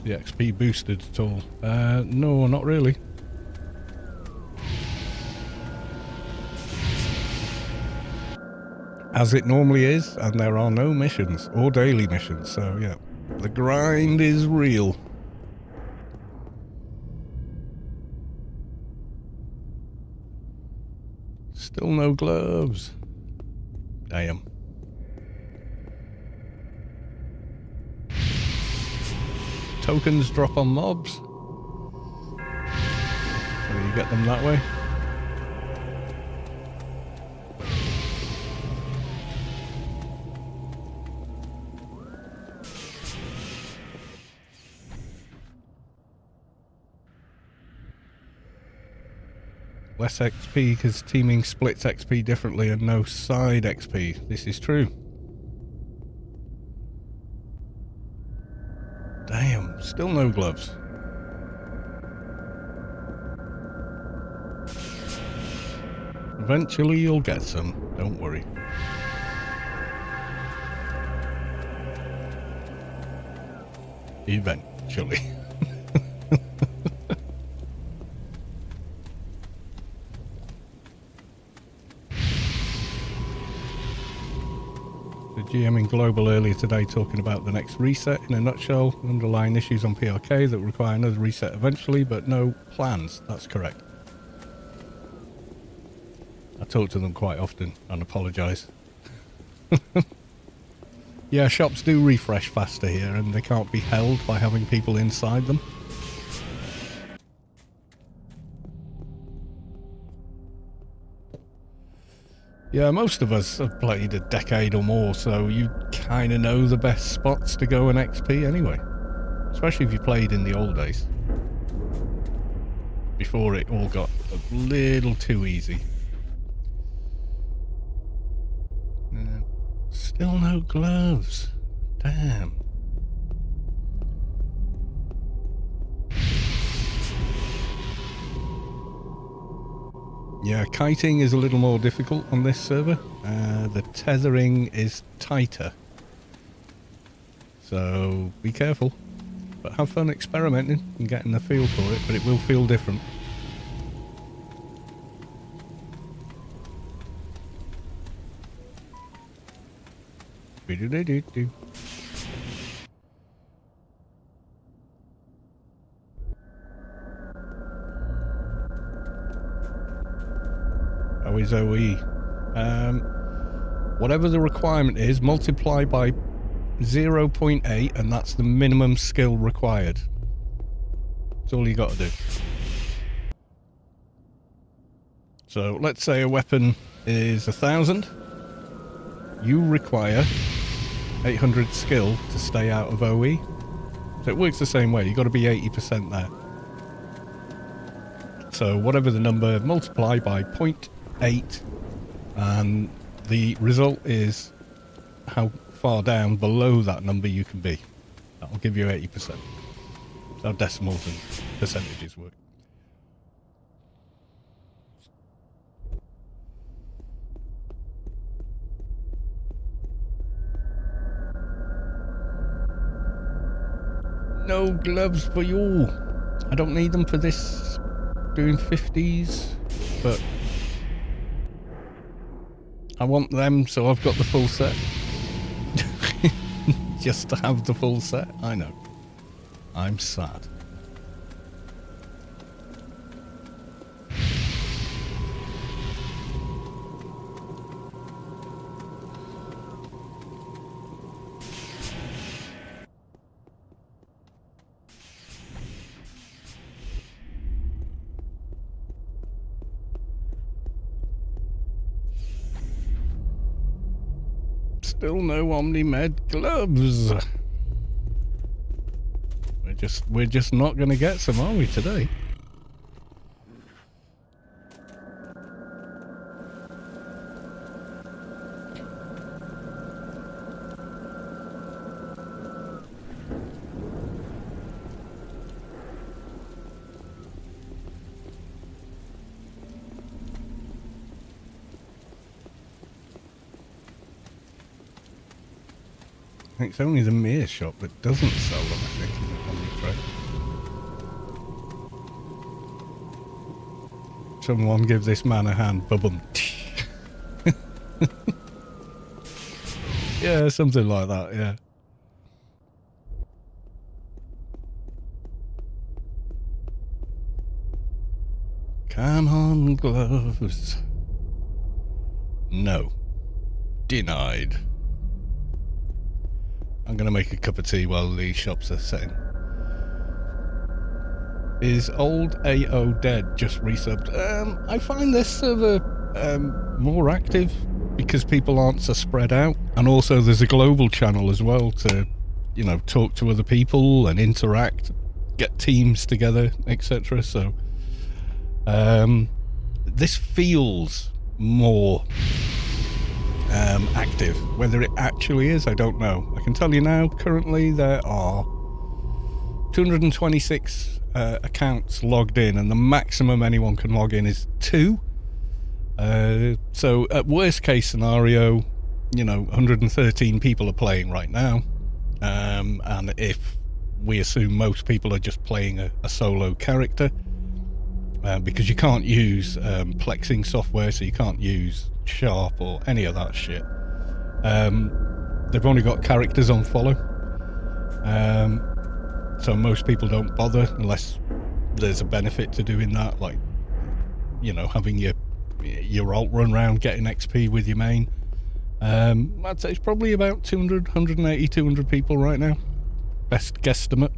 The XP boosted at all? No, not really. As it normally is, and there are no missions or daily missions, so yeah, the grind is real. Still no gloves. Damn. Tokens drop on mobs. So you get them that way. Less XP because teaming splits XP differently and no side XP. This is true. Damn, still no gloves. Eventually you'll get some, don't worry. Eventually. The GM in Global earlier today talking about the next reset. In a nutshell, underlying issues on PRK that require another reset eventually, but no plans. That's correct. I talk to them quite often and apologise. Yeah, shops do refresh faster here and they can't be held by having people inside them. Yeah, most of us have played a decade or more, so you kind of know the best spots to go and XP anyway. Especially if you played in the old days. Before it all got a little too easy. Still no gloves. Damn. Yeah, kiting is a little more difficult on this server. The tethering is tighter. So be careful. But have fun experimenting and getting the feel for it, but it will feel different. Do-do-do-do-do. How is OE? Whatever the requirement is, multiply by 0.8 and that's the minimum skill required. That's all you got to do. So let's say a weapon is 1,000. You require 800 skill to stay out of OE. So it works the same way. You've got to be 80% there. So whatever the number, multiply by 0.8 and the result is how far down below that number you can be. That will give you 80%. That's how decimals and percentages work. No gloves for you. I don't need them for this doing 50s, but I want them so I've got the full set. Just to have the full set. I know. I'm sad. Still no Omni-Med gloves. We're just not going to get some, are we, today? It's only the Mere shop that doesn't sell them, I think, in the Omni trade. Someone give this man a hand, bubum. Yeah, something like that, yeah. Come on, gloves. No. Denied. I'm going to make a cup of tea while the shops are setting. Is old AO dead? Just resubbed. I find this server more active because people aren't so spread out. And also there's a global channel as well to, you know, talk to other people and interact, get teams together, etc. So this feels more active. Whether it actually is, I don't know. I can tell you now, currently there are 226 accounts logged in, and the maximum anyone can log in is 2. So at worst case scenario, 113 people are playing right now, and if we assume most people are just playing a solo character, because you can't use plexing software, so you can't use Sharp or any of that shit. They've only got characters on follow, so most people don't bother unless there's a benefit to doing that, like having your alt run round, getting XP with your main. I'd say it's probably about 200, 180, 200 people right now. Best guesstimate.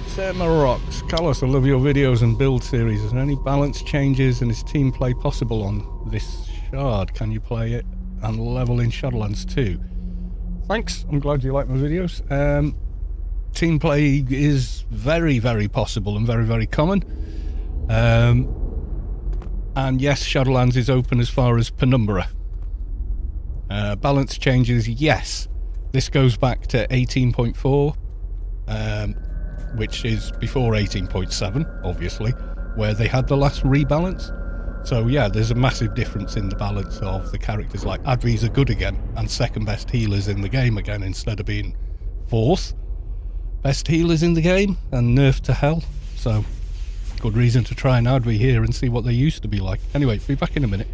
Sarah Rocks. Carlos, I love your videos and build series. Is there any balance changes and is team play possible on this shard? Can you play it and level in Shadowlands too? Thanks, I'm glad you like my videos. Team play is very, very possible and very, very common. And yes, Shadowlands is open as far as Penumbra. Balance changes, yes. This goes back to 18.4, which is before 18.7, obviously, where they had the last rebalance. So yeah, there's a massive difference in the balance of the characters. Like Advi's are good again, and second best healers in the game again, instead of being fourth best healers in the game, and nerfed to hell. So good reason to try an Advi here and see what they used to be like. Anyway, be back in a minute.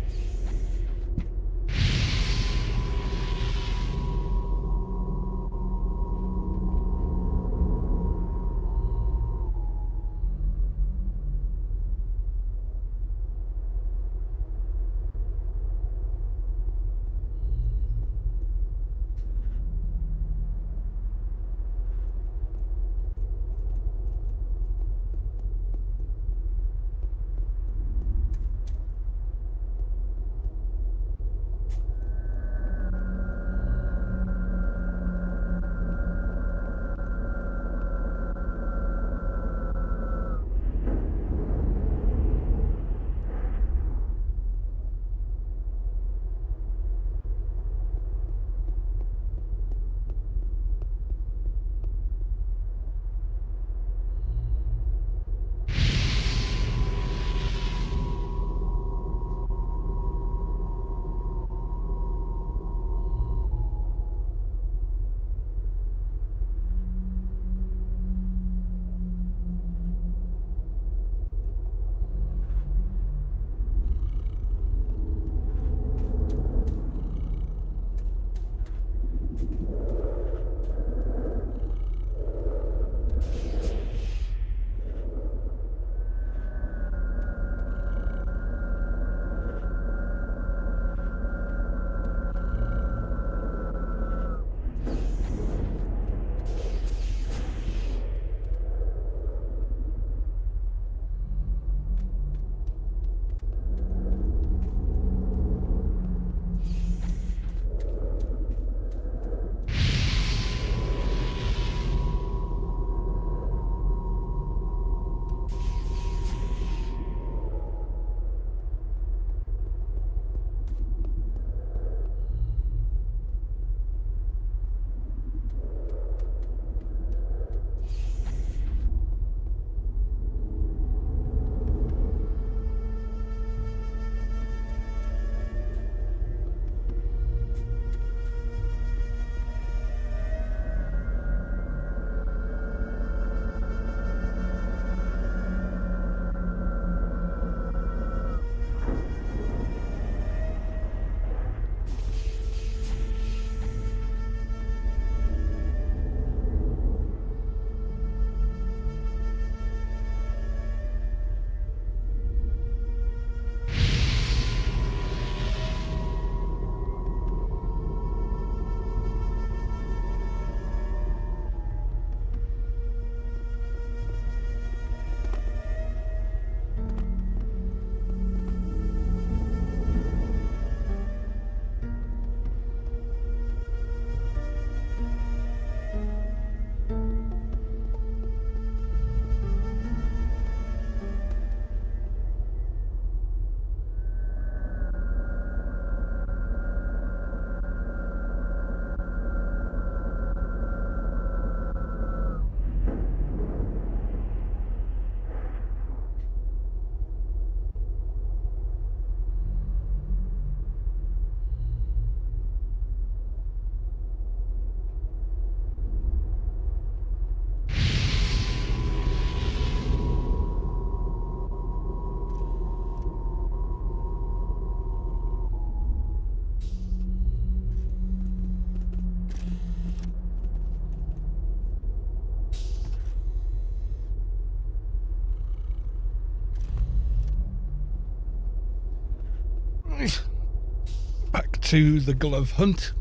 Back to the glove hunt.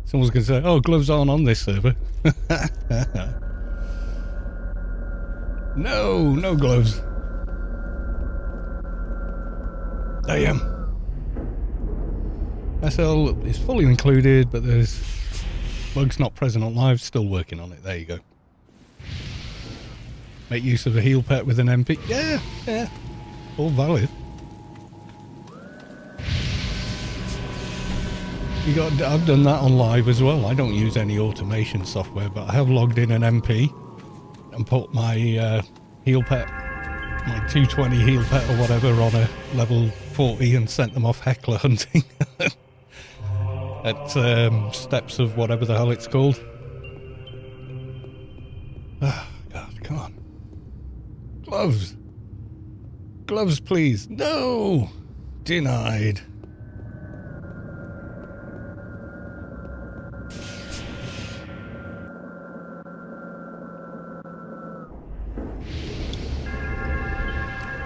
Someone's going to say, oh, gloves aren't on this server. No gloves. Damn. SL is fully included, but there's bugs not present on live. Still working on it. There you go. Make use of a heal pet with an MP. Yeah. All valid. I've done that on live as well. I don't use any automation software, but I have logged in an MP and put my heal pet, my 220 heal pet or whatever, on a level 40 and sent them off heckler hunting at steps of whatever the hell it's called. Oh, God, come on. Gloves, please. No! Denied.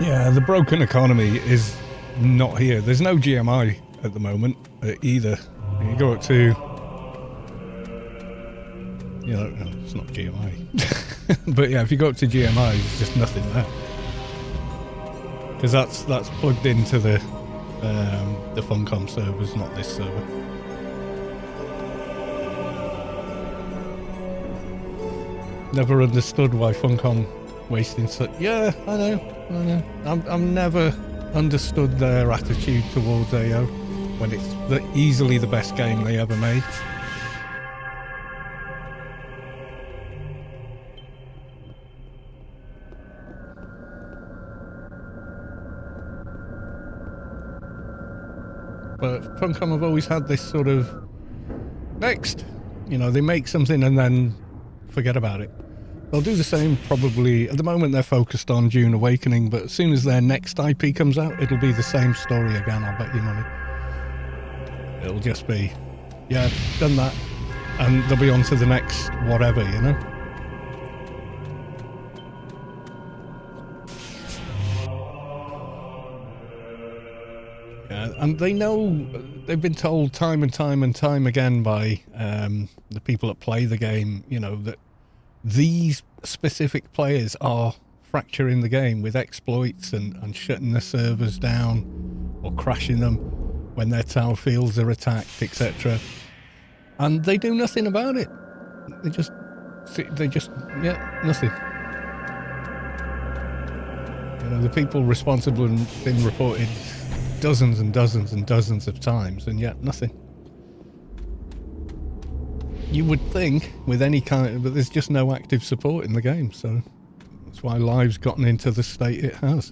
Yeah, the broken economy is not here. There's no GMI at the moment either. You go up to... Yeah, no, it's not GMI. But yeah, if you go up to GMI, there's just nothing there. Because that's plugged into the Funcom servers, not this server. Never understood why Funcom wasting such... Yeah, I know. I've never understood their attitude towards AO when it's easily the best game they ever made. But Funcom have always had this sort of next, they make something and then forget about it. They'll do the same probably. At the moment they're focused on Dune Awakening, but as soon as their next IP comes out, it'll be the same story again, I'll bet you money. It'll just be, yeah, done that, and they'll be on to the next whatever, Yeah, and they know, they've been told time and time again by the people that play the game, that these specific players are fracturing the game with exploits and shutting the servers down or crashing them when their tower fields are attacked, etc. And they do nothing about it. They just, nothing. The people responsible have been reported dozens and dozens and dozens of times, and yet nothing. You would think with any kind, but there's just no active support in the game, so that's why Live's gotten into the state it has.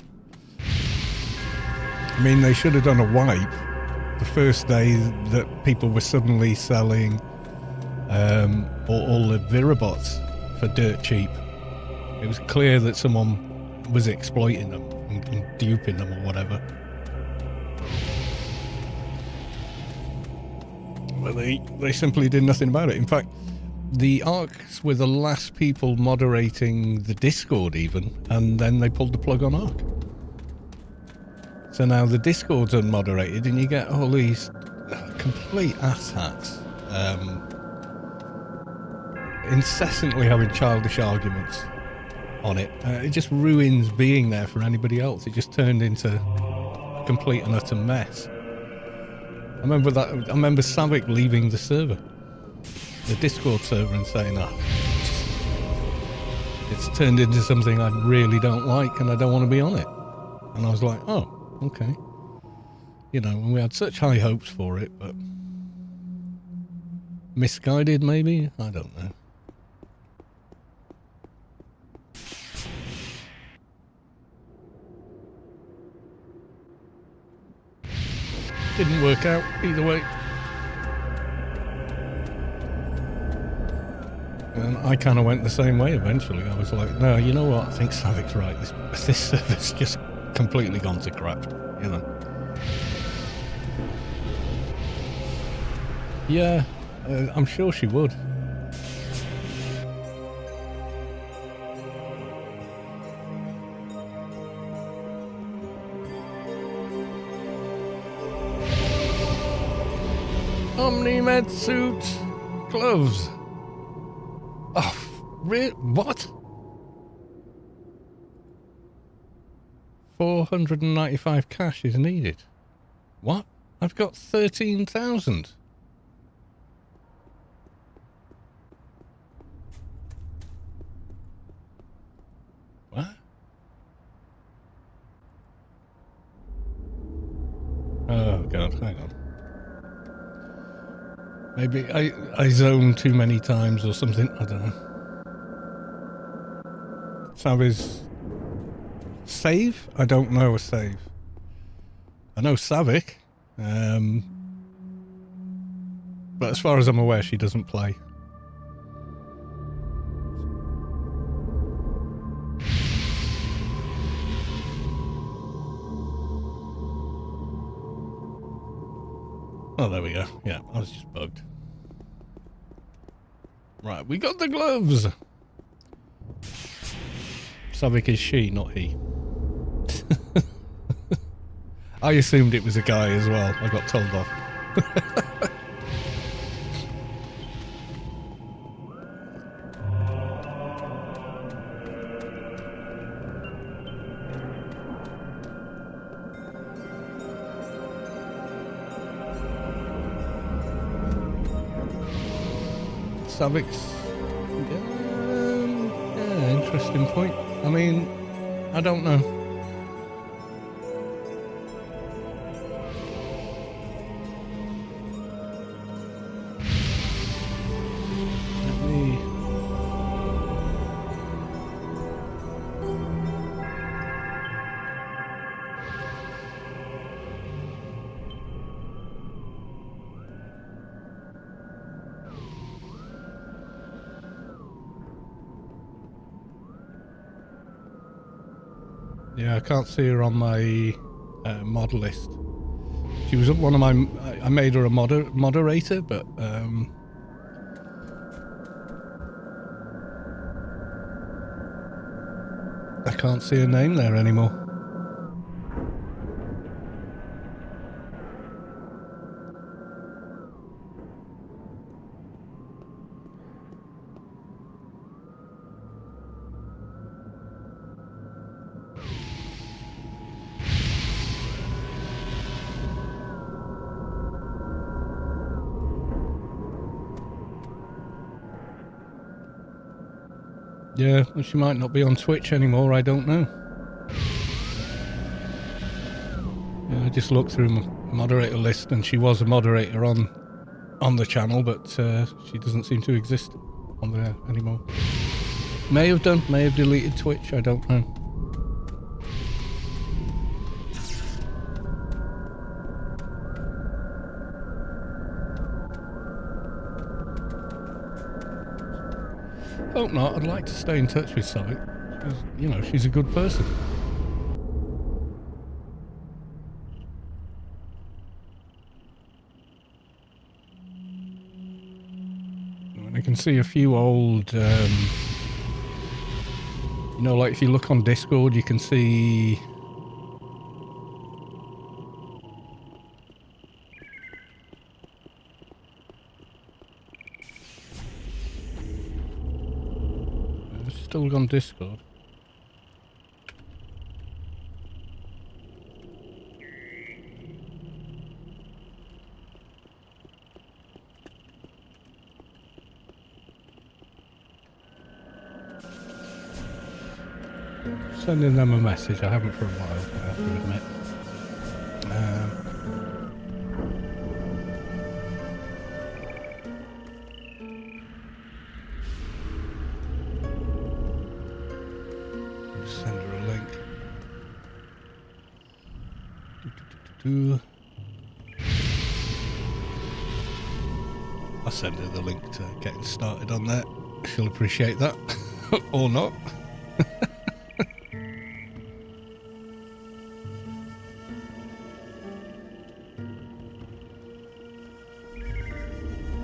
I mean, they should have done a wipe the first day that people were suddenly selling all the Virabots for dirt cheap. It was clear that someone was exploiting them and duping them or whatever. But they simply did nothing about it. In fact, the Arcs were the last people moderating the Discord even, and then they pulled the plug on Arc. So now the Discord's unmoderated and you get all these complete asshats incessantly having childish arguments on it. It just ruins being there for anybody else. It just turned into a complete and utter mess. I remember Savick leaving the server, the Discord server, and saying, it's turned into something I really don't like and I don't want to be on it. And I was like, oh, okay. And we had such high hopes for it, but misguided maybe? I don't know. Didn't work out either way. And I kind of went the same way eventually. I was like, no, you know what? I think Savik's right. This server's just completely gone to crap, Yeah, I'm sure she would. Omni-med suit. Gloves. Oh, what? 495 cash is needed. What? I've got 13,000. What? Oh god, hang on. Maybe I zoned too many times or something. I don't know. Savvy's save? I don't know a save. I know Savick. But as far as I'm aware, she doesn't play. Oh, there we go. Yeah, I was just bugged. Right, we got the gloves. Savick is she, not he. I assumed it was a guy as well. I got told off. Savick's... yeah, interesting point. I mean, I don't know. Let me... Yeah, I can't see her on my mod list. She was one of my... I made her a moderator, but... I can't see her name there anymore. Yeah, well, she might not be on Twitch anymore, I don't know. Yeah, I just looked through my moderator list and she was a moderator on the channel, but she doesn't seem to exist on there anymore. May have done, may have deleted Twitch, I don't know. Hope not. I'd like to stay in touch with Savick. You know, she's a good person. And I can see a few old, you know, like if you look on Discord, you can see... Still on Discord. Sending them a message. I haven't for a while, I have to admit. Send her a link. I'll send her the link to getting started on that. She'll appreciate that. Or not.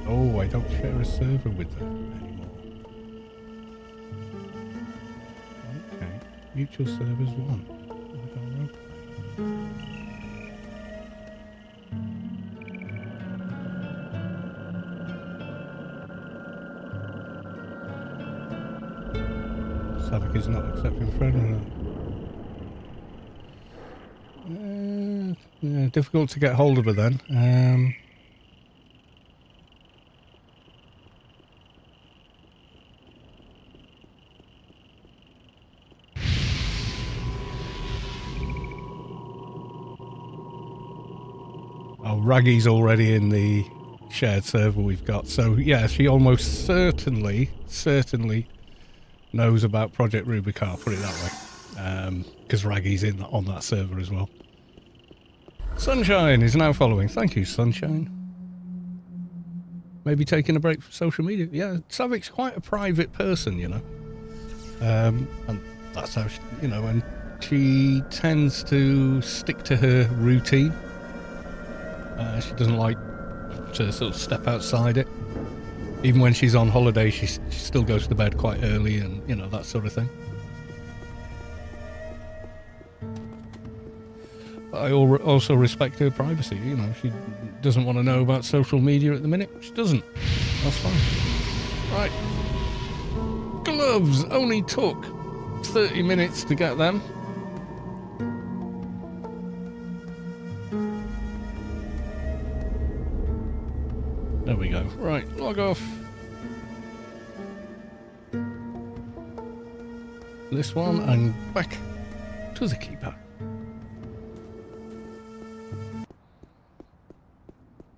Oh, I don't share a server with her anymore. Okay. Mutual servers 1. Havoc is not accepting friend. Yeah, difficult to get hold of her then. Oh, Raggy's already in the shared server we've got. So, yeah, she almost certainly knows about Project Rubi-Ka, put it that way. Because Raggy's on that server as well. Sunshine is now following. Thank you, Sunshine. Maybe taking a break from social media. Yeah, Savic's quite a private person, you know. And that's how she, you know, and she tends to stick to her routine. She doesn't like to sort of step outside it. Even when she's on holiday, she still goes to bed quite early and, you know, that sort of thing. I also respect her privacy, you know. She doesn't want to know about social media at the minute. She doesn't. That's fine. Right. Gloves only took 30 minutes to get them. There we go. Right, log off. This one and back to the keeper.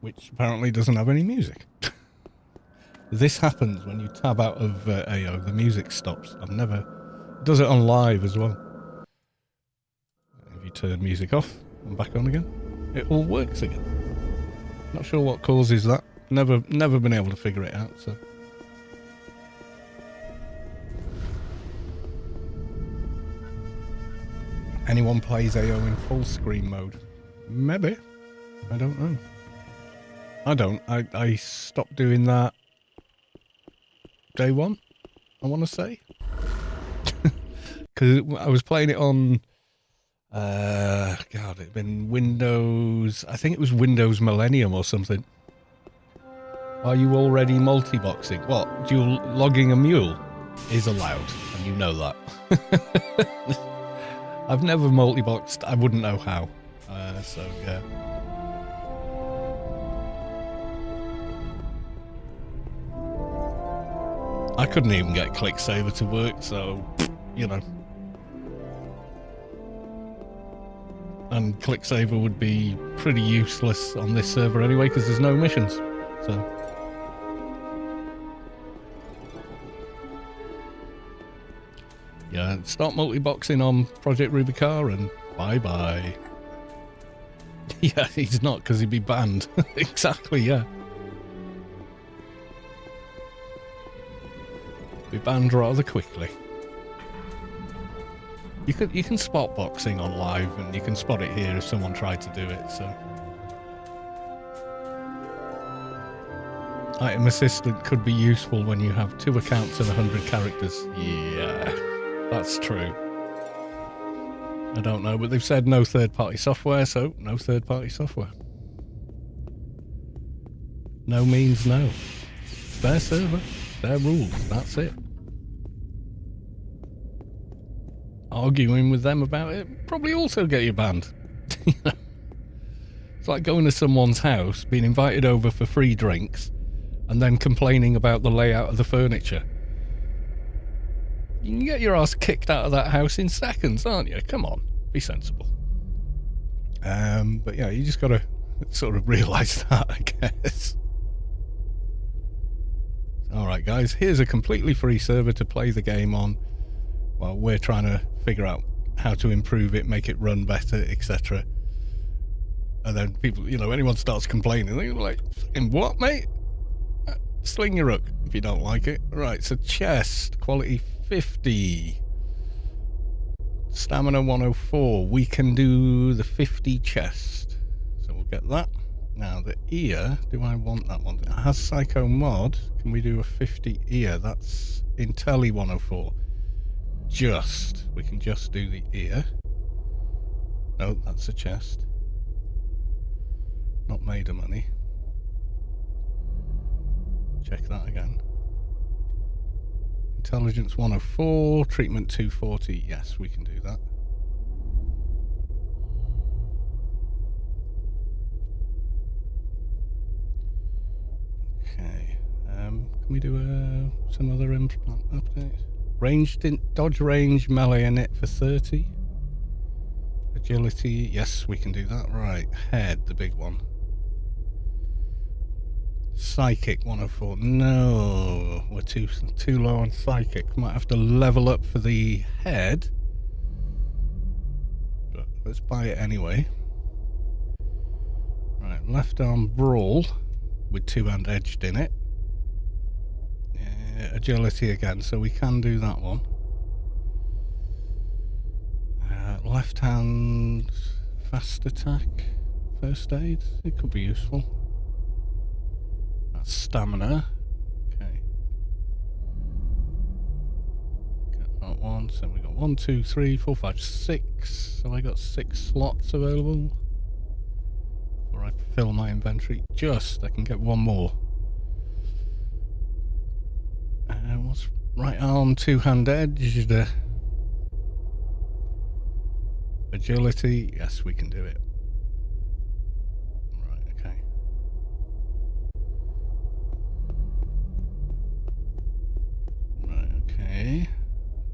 Which apparently doesn't have any music. This happens when you tab out of AO, the music stops. I've never... It does it on live as well. If you turn music off and back on again, it all works again. Not sure what causes that. Never been able to figure it out, so... Anyone plays AO in full screen mode? Maybe. I don't know. I don't. I stopped doing that day one, I want to say. Because I was playing it on... God, it'd been Windows... I think it was Windows Millennium or something. Are you already multi-boxing? What? Dual logging a mule is allowed, and you know that. I've never multi-boxed. I wouldn't know how. So, yeah. I couldn't even get ClickSaver to work, so, you know. And ClickSaver would be pretty useless on this server anyway, because there's no missions. So... yeah, start multi-boxing on Project Rubi-Ka and bye-bye. Yeah, he's not, because he'd be banned. Exactly, yeah. Be banned rather quickly. You can spot boxing on live, and you can spot it here if someone tried to do it, so... Item assistant could be useful when you have 2 accounts and 100 characters. Yeah. That's true. I don't know, but they've said no third-party software, so no third-party software. No means no. It's their server, their rules, that's it. Arguing with them about it probably also get you banned. It's like going to someone's house, being invited over for free drinks, and then complaining about the layout of the furniture. You can get your ass kicked out of that house in seconds, aren't you? Come on, be sensible. But yeah, you just gotta sort of realise that, I guess. Alright guys, here's a completely free server to play the game on while we're trying to figure out how to improve it, make it run better, etc. And then people, you know, anyone starts complaining, they're like, in what, mate? Sling your hook if you don't like it. Right, so chest, quality 50. Stamina 104. We can do the 50 chest. So we'll get that. Now the ear, do I want that one? It has Psycho Mod. Can we do a 50 ear? That's Intelli 104. We can just do the ear. No, that's a chest. Not made of money. Check that again. Intelligence 104, treatment 240. Yes, we can do that. Okay. Can we do some other implant updates? Dodge range, melee in it for 30. Agility, yes, we can do that. Right, head, the big one. Psychic 104. No, we're too low on psychic. Might have to level up for the head. But let's buy it anyway. Right, left arm brawl with 2-hand edged in it. Agility again, so we can do that one. Left hand fast attack, first aid. It could be useful. That's stamina. Okay. Get that one. So we got 1, 2, 3, 4, 5, 6. So I got 6 slots available. Before I fill my inventory, I can get one more. What's right arm 2-hand edged? Agility, yes, we can do it. Right, okay. Right, okay.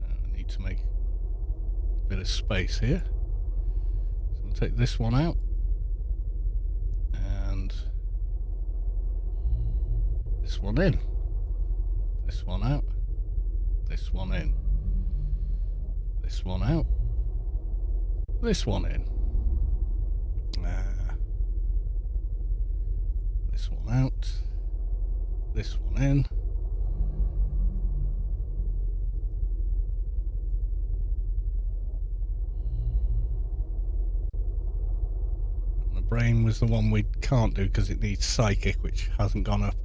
I need to make a bit of space here. So I'll take this one out. And this one in. This one out. This one in. This one out. This one in. This one out. This one in. And the brain was the one we can't do because it needs psychic, which hasn't gone up.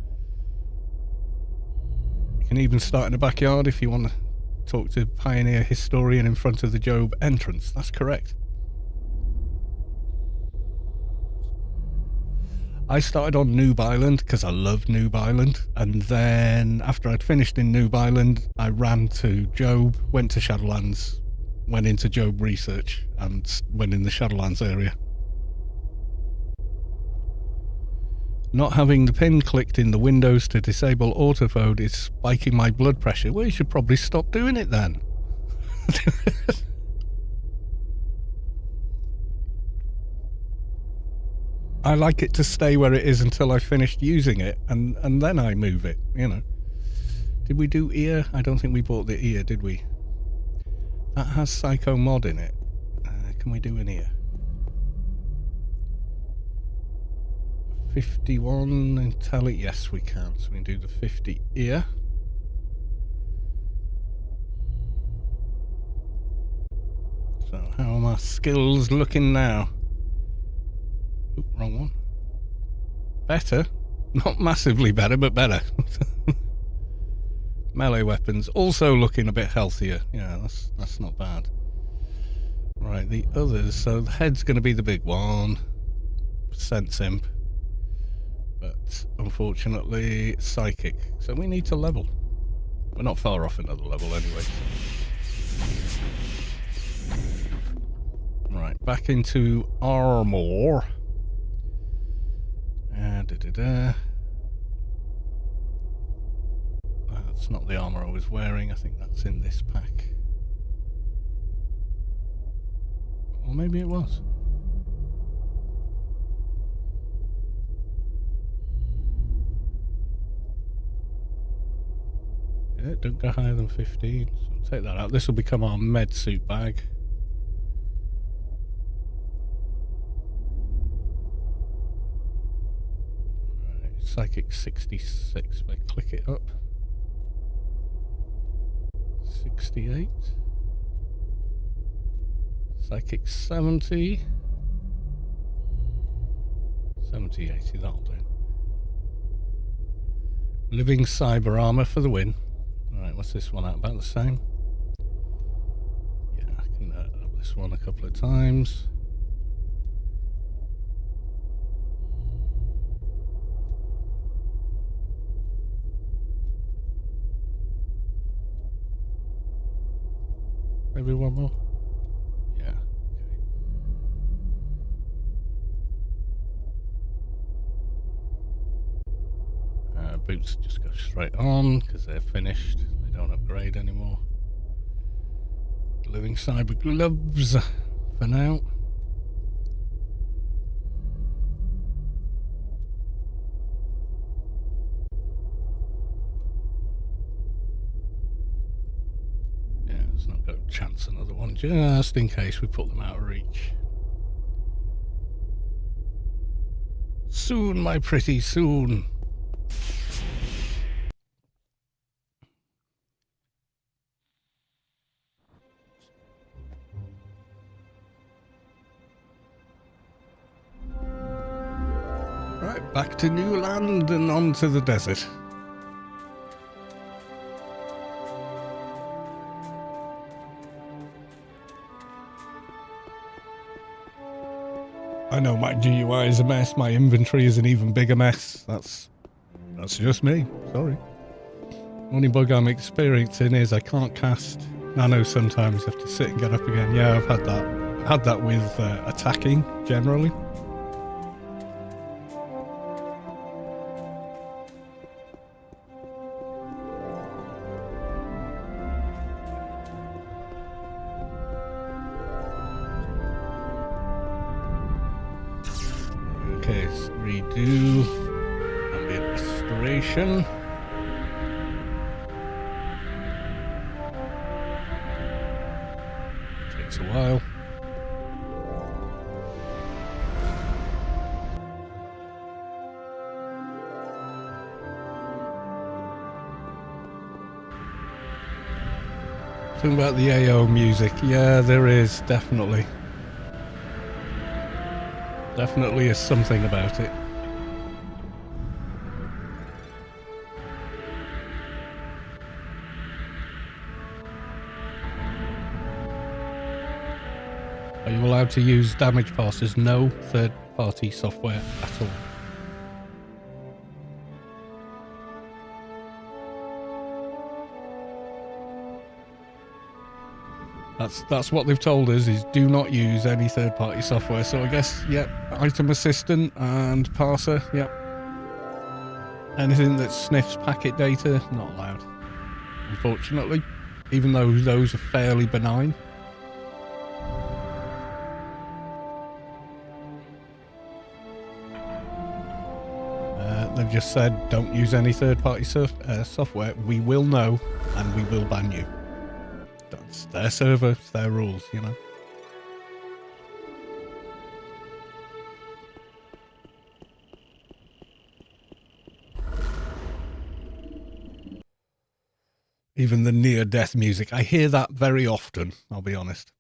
You can even start in the backyard if you want to talk to Pioneer Historian in front of the Job entrance. That's correct. I started on Noob Island because I love Noob Island, and then after I'd finished in Noob Island, I ran to Job, went to Shadowlands, went into Job Research, and went in the Shadowlands area. Not having the pin clicked in the Windows to disable autofode is spiking my blood pressure. Well, you should probably stop doing it then. I like it to stay where it is until I finished using it, and then I move it, you know. Did we do ear? I don't think we bought the ear, did we? That has Psycho Mod in it. Can we do an ear? 51 Intelli, yes we can. So we can do the 50 ear. So how are my skills looking now? Oop, wrong one. Better. Not massively better, but better. Melee weapons also looking a bit healthier. Yeah, that's not bad. Right, the others. So the head's going to be the big one. Sense Imp. But unfortunately, psychic. So we need to level. We're not far off another level anyway. Right, back into armor. That's not the armor I was wearing. I think that's in this pack. Or maybe it was. Yeah, don't go higher than 15. So we'll take that out. This will become our med suit bag. Right, Psychic 66. If I click it up. 68. Psychic 70. 70, 80, that'll do. Living cyber armor for the win. Alright, what's this one at? About the same? Yeah, I can up this one a couple of times. Maybe one more? Yeah. Okay. Boots just go straight on because they're finished. They don't upgrade anymore. Living cyber gloves for now. Yeah, let's not go chance another one just in case we put them out of reach. Soon, my pretty, soon. Right, back to new land and onto the desert. I know my GUI is a mess, my inventory is an even bigger mess. That's just me, sorry. Only bug I'm experiencing is I can't cast nano sometimes, I have to sit and get up again. Yeah, I've had that. I've had that with attacking, generally. Okay, so redo ambient restoration. Takes a while. Something about the AO music. Yeah, there is, definitely. Definitely is something about it. Are you allowed to use damage passes? No third-party software at all. That's what they've told us, is do not use any third-party software. So I guess, yep, item assistant and parser, yep. Anything that sniffs packet data, not allowed, unfortunately, even though those are fairly benign. They've just said don't use any third-party software. We will know and we will ban you. That's their server, it's their rules, you know. Even the near-death music, I hear that very often, I'll be honest.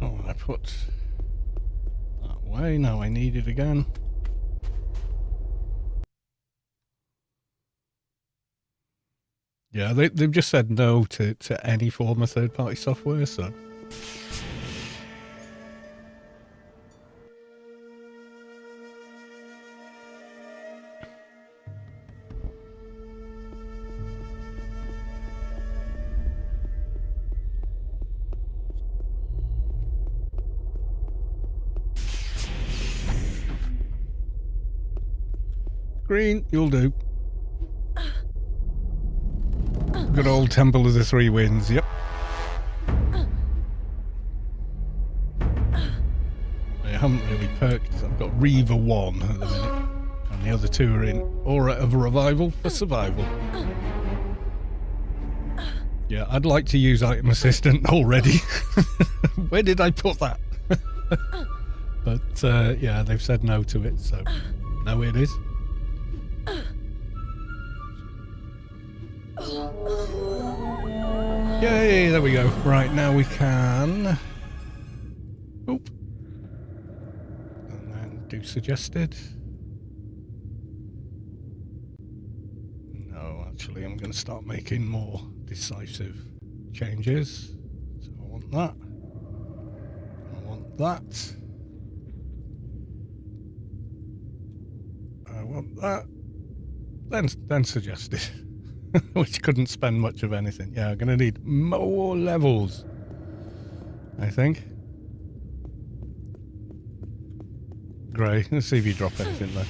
Oh, I put that way, now I need it again. Yeah, they've just said no to any form of third-party software, so... Green, you'll do. Good old Temple of the Three Winds, yep. I haven't really perked, I've got Reaver 1 at the minute, and the other two are in Aura of Revival for survival. Yeah, I'd like to use Item Assistant already. Where did I put that? But yeah, they've said no to it, so no it is. Yay, there we go. Right, now we can... Oop. And then do suggested. No, actually, I'm going to start making more decisive changes. want that. I want that. I want that. Then suggested. Which couldn't spend much of anything. Yeah, I'm going to need more levels, I think. Great. Let's see if you drop anything there.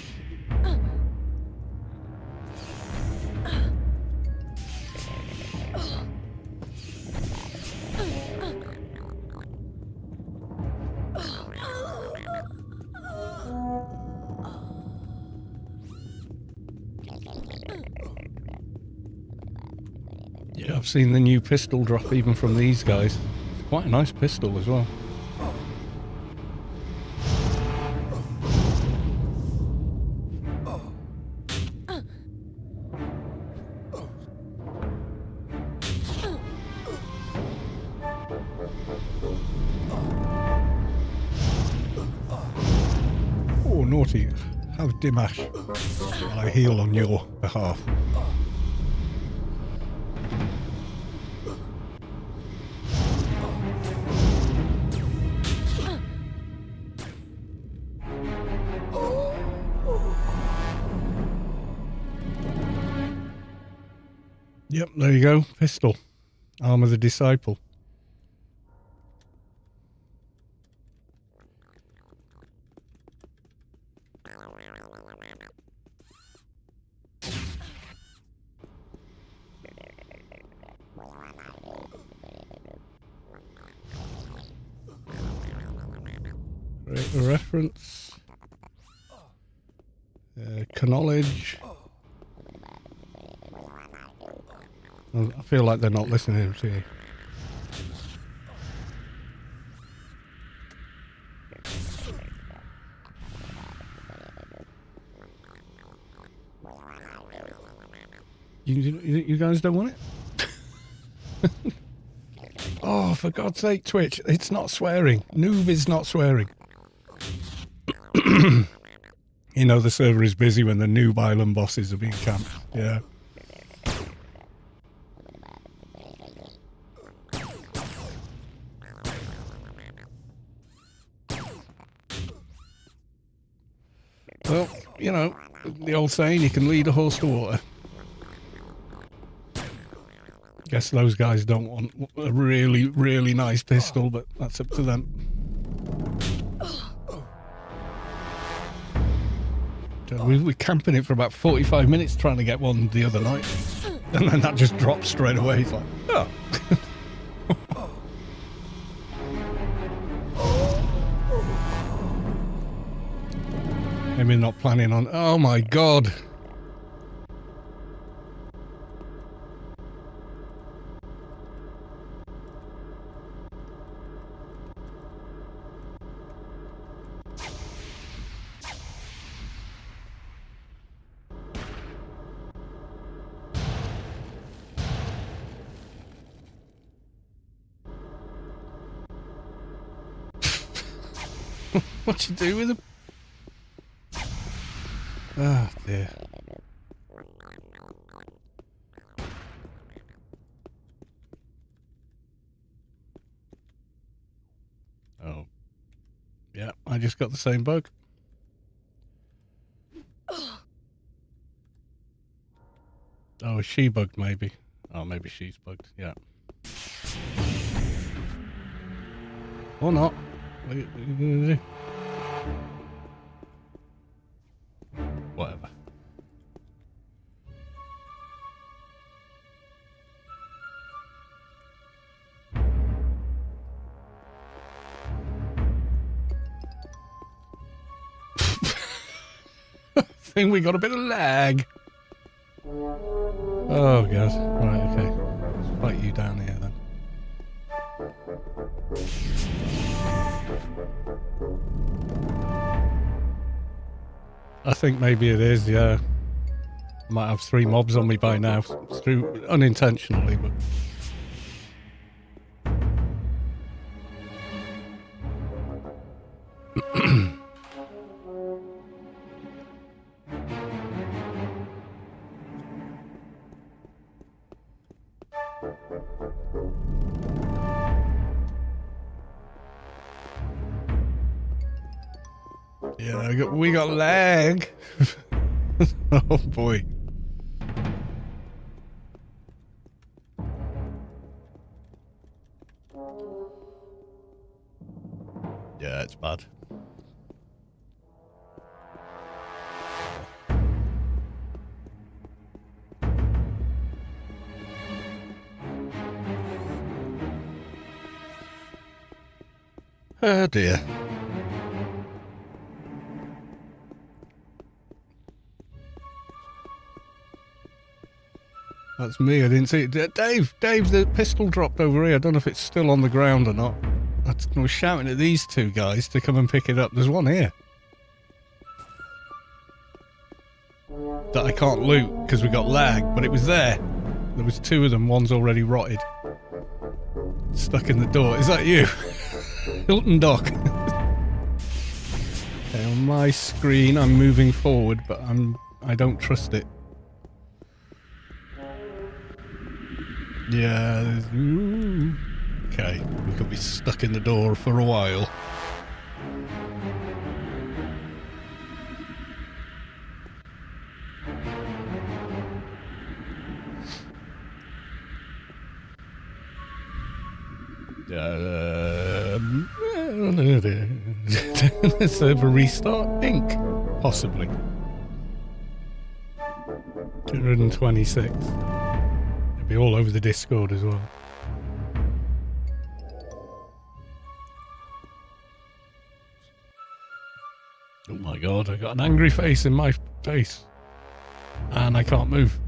Yeah, I've seen the new pistol drop even from these guys. It's quite a nice pistol as well. Oh, naughty. Have Dimash while I heal on your behalf. Yep, there you go. Pistol. Arm of the Disciple. Create a reference. Knowledge. I feel like they're not listening to you. You guys don't want it? Oh, for God's sake, Twitch, it's not swearing. Noob is not swearing. You know the server is busy when the noob island bosses are being camped. Yeah. Well, you know, the old saying, you can lead a horse to water. Guess those guys don't want a really, really nice pistol, but that's up to them. We were camping it for about 45 minutes trying to get one the other night. And then that just dropped straight away. It's like, oh. Maybe not planning on... Oh my God. What you do with them? Oh dear. Oh. Yeah, I just got the same bug. Oh, is she bugged maybe? Oh, maybe she's bugged, yeah. Or not. What are you gonna do? Whatever. I think we got a bit of lag. Oh god. Right, okay. Let's fight you down here then. I think maybe it is, yeah. Might have 3 mobs on me by now, through unintentionally, but... Yeah, we got lag. Oh boy. Yeah, it's bad. Oh dear. That's me, I didn't see it. Dave, the pistol dropped over here. I don't know if it's still on the ground or not. I was shouting at these two guys to come and pick it up. There's one here that I can't loot because we got lag, but it was there. There was two of them. One's already rotted. Stuck in the door. Is that you? Hilton Dock. Okay, on my screen I'm moving forward, but I don't trust it. Yeah. Ooh. Okay, we could be stuck in the door for a while. Server restart? Ink. Possibly. 226. It'll be all over the Discord as well. Oh my god, I got an angry face in my face. And I can't move.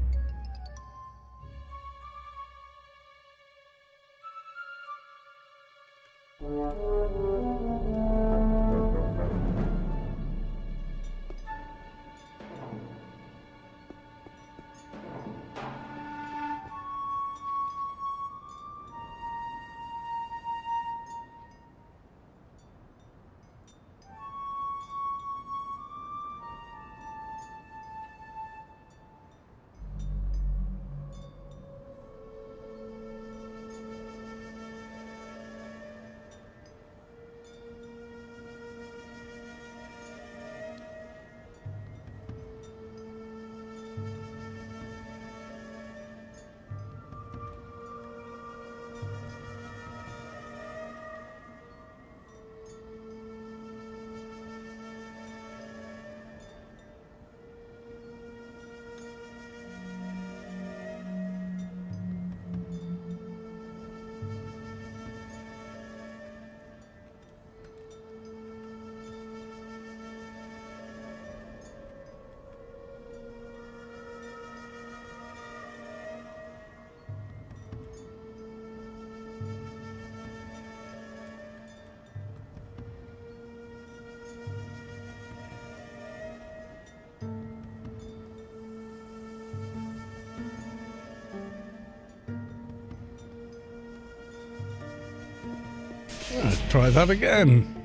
Let's try that again.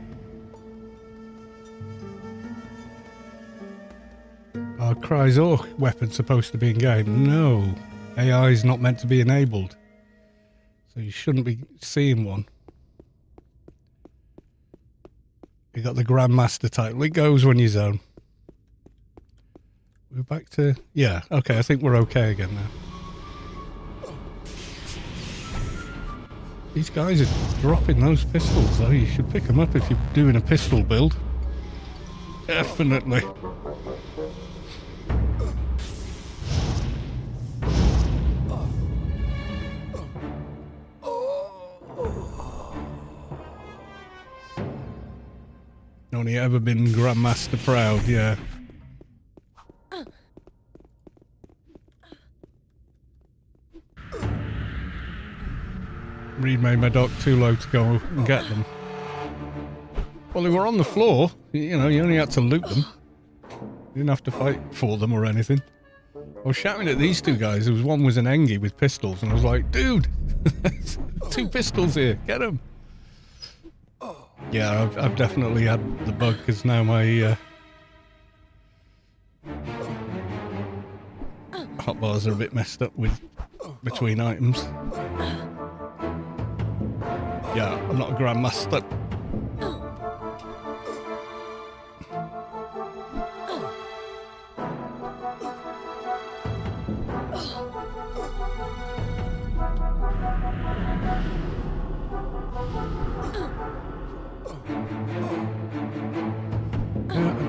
Are Cryzor weapons supposed to be in game? No. AI is not meant to be enabled. So you shouldn't be seeing one. You got the Grandmaster title. It goes when you zone. We're back to... Yeah, okay, I think we're okay again now. These guys are dropping those pistols, though. You should pick them up if you're doing a pistol build. Definitely. Only ever been Grandmaster proud, yeah. Reed made my dock too low to go and get them. Well, they were on the floor. You know, you only had to loot them. You didn't have to fight for them or anything. I was shouting at these two guys. There was one was an Engie with pistols, and I was like, dude, two pistols here, get them. Yeah, I've definitely had the bug, because now my hotbars are a bit messed up with between items. Yeah, I'm not a Grandmaster.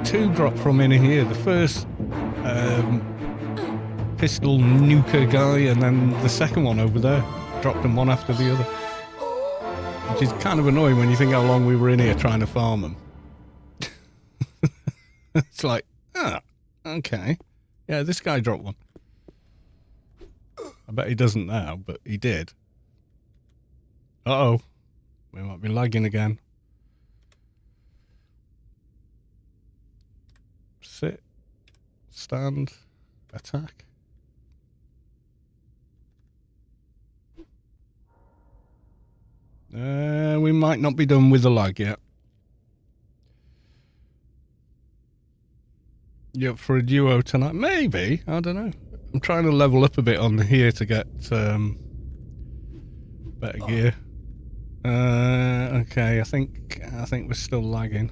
Two dropped from in here. The first pistol nuker guy, and then the second one over there. Dropped them one after the other. Which is kind of annoying when you think how long we were in here trying to farm them. It's like, okay. Yeah, this guy dropped one. I bet he doesn't now, but he did. Uh-oh. We might be lagging again. Sit. Stand. Attack. We might not be done with the lag yet. You up for a duo tonight? Maybe. I don't know. I'm trying to level up a bit on here to get better gear. Okay, I think we're still lagging.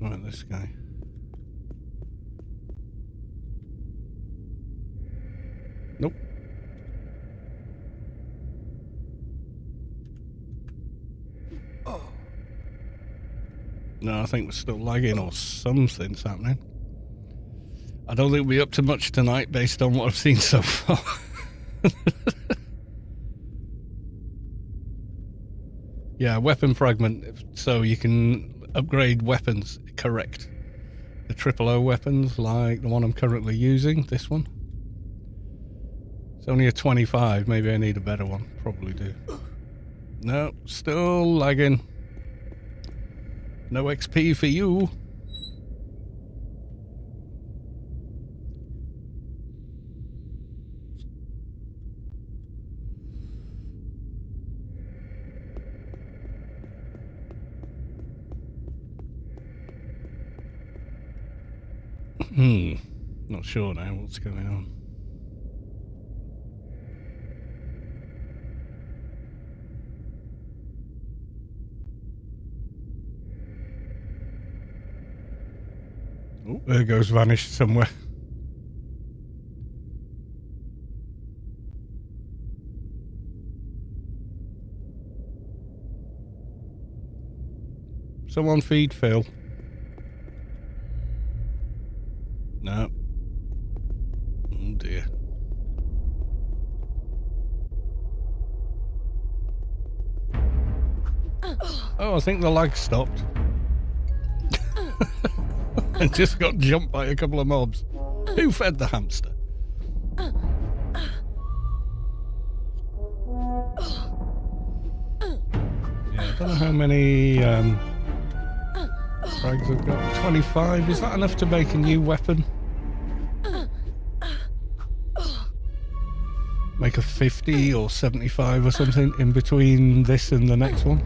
Right, this guy. Nope. No, I think we're still lagging or something's happening. I don't think we'll be up to much tonight based on what I've seen so far. Yeah, weapon fragment, so you can upgrade weapons, correct. The 000 weapons, like the one I'm currently using, this one. It's only a 25, maybe I need a better one, probably do. No, still lagging. No XP for you. Not sure now what's going on. Oh, there goes vanished somewhere. Someone feed Phil. No. Oh dear. Oh, I think the lag stopped. And just got jumped by a couple of mobs. Who fed the hamster? Yeah, I don't know how many frags I've got. 25. Is that enough to make a new weapon? Make a 50 or 75 or something in between this and the next one?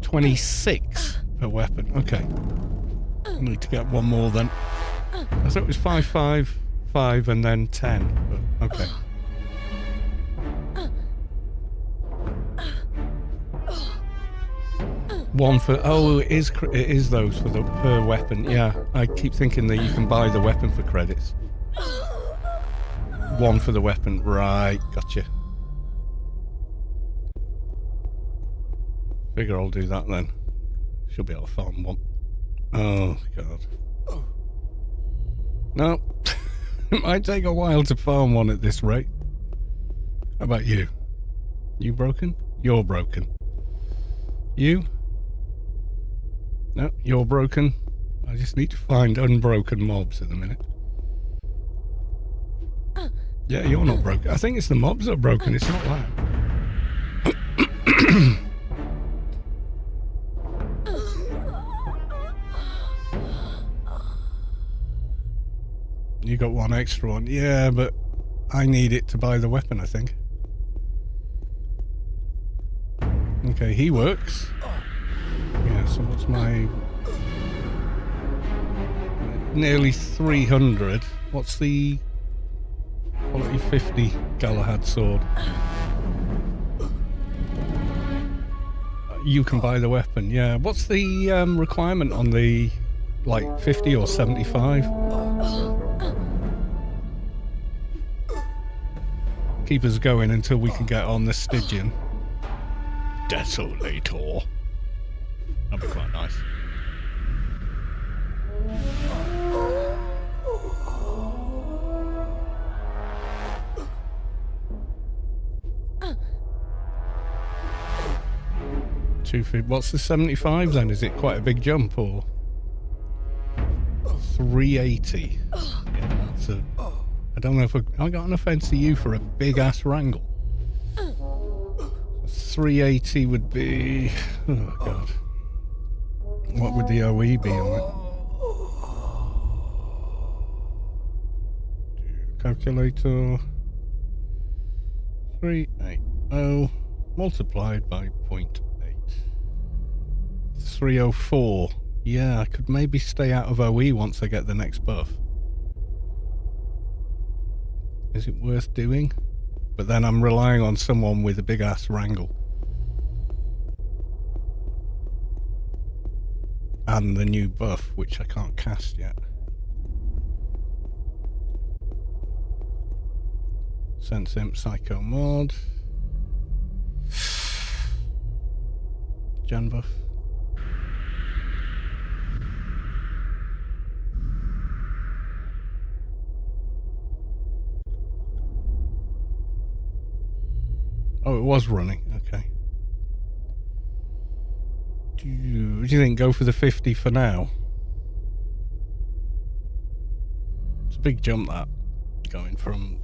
$26 per weapon. Okay. I need to get one more then. I thought it was 5, 5, 5 and then 10. But okay. One for... Oh, it is those for the per weapon. Yeah, I keep thinking that you can buy the weapon for credits. One for the weapon. Right, gotcha. Figure I'll do that then. Should be able to farm one. Oh, God. No. It might take a while to farm one at this rate. How about you? You broken? You're broken. You? No, you're broken. I just need to find unbroken mobs at the minute. Yeah, you're not broken. I think it's the mobs that are broken. It's not that. You got one extra one. Yeah, but I need it to buy the weapon, I think. Okay, he works. Yeah, so what's my... Nearly 300. What's the quality 50 Galahad sword? You can buy the weapon, yeah. What's the requirement on the, like, 50 or 75? Keep us going until we can get on the Stygian. Desolator. That'd be quite nice. What's the 75 then? Is it quite a big jump or 380? Yeah, that's a. I don't know if I got an offence to you for a big ass wrangle. 380 would be. Oh god. What would the OE be on it? Calculator. 380 multiplied by 0.8. 304. Yeah, I could maybe stay out of OE once I get the next buff. Is it worth doing? But then I'm relying on someone with a big ass wrangle. And the new buff, which I can't cast yet. Sense Imp Psycho Mod. Gen buff. Oh, it was running. Okay. Do you think go for the 50 for now? It's a big jump, that. Going from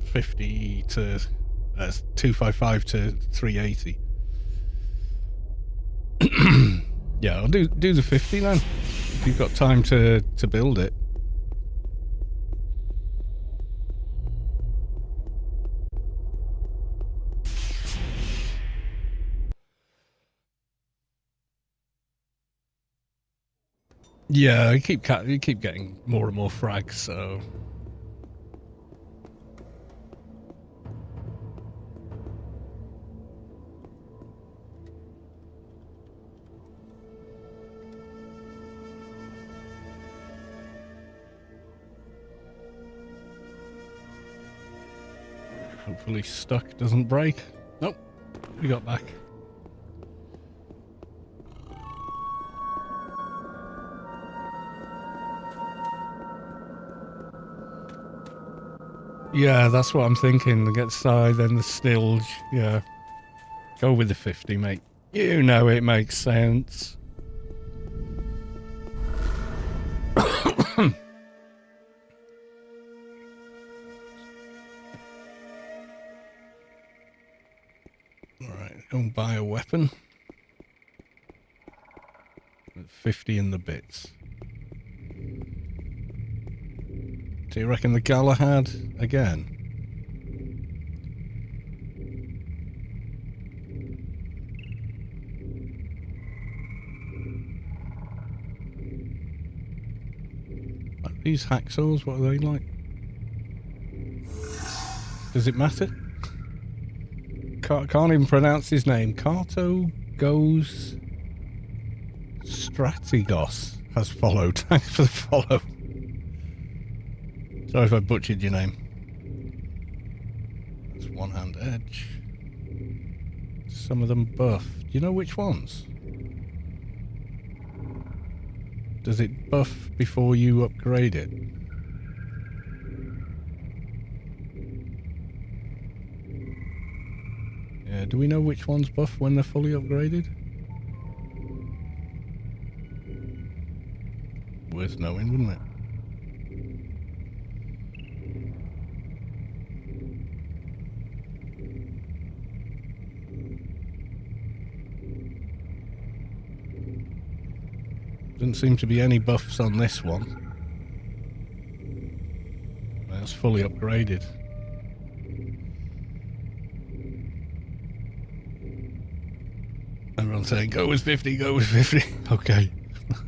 50 to 255 to 380. Yeah, I'll do the 50 then. If you've got time to build it. Yeah, you keep getting more and more frags, so hopefully stuck doesn't break. Nope, we got back. Yeah, that's what I'm thinking. Get side, then the stilge. Yeah. Go with the 50, mate. You know it makes sense. Alright, go and buy a weapon. 50 in the bits. Do you reckon the Galahad again? Like these hacksaws, what are they like? Does it matter? Can't even pronounce his name. Kato Goes Stratigos has followed. Thanks for the follow. Sorry if I butchered your name. That's one hand edge. Some of them buff. Do you know which ones? Does it buff before you upgrade it? Yeah, do we know which ones buff when they're fully upgraded? Worth knowing, wouldn't it? Doesn't seem to be any buffs on this one. That's fully upgraded. Everyone's saying, go with 50, go with 50. Okay.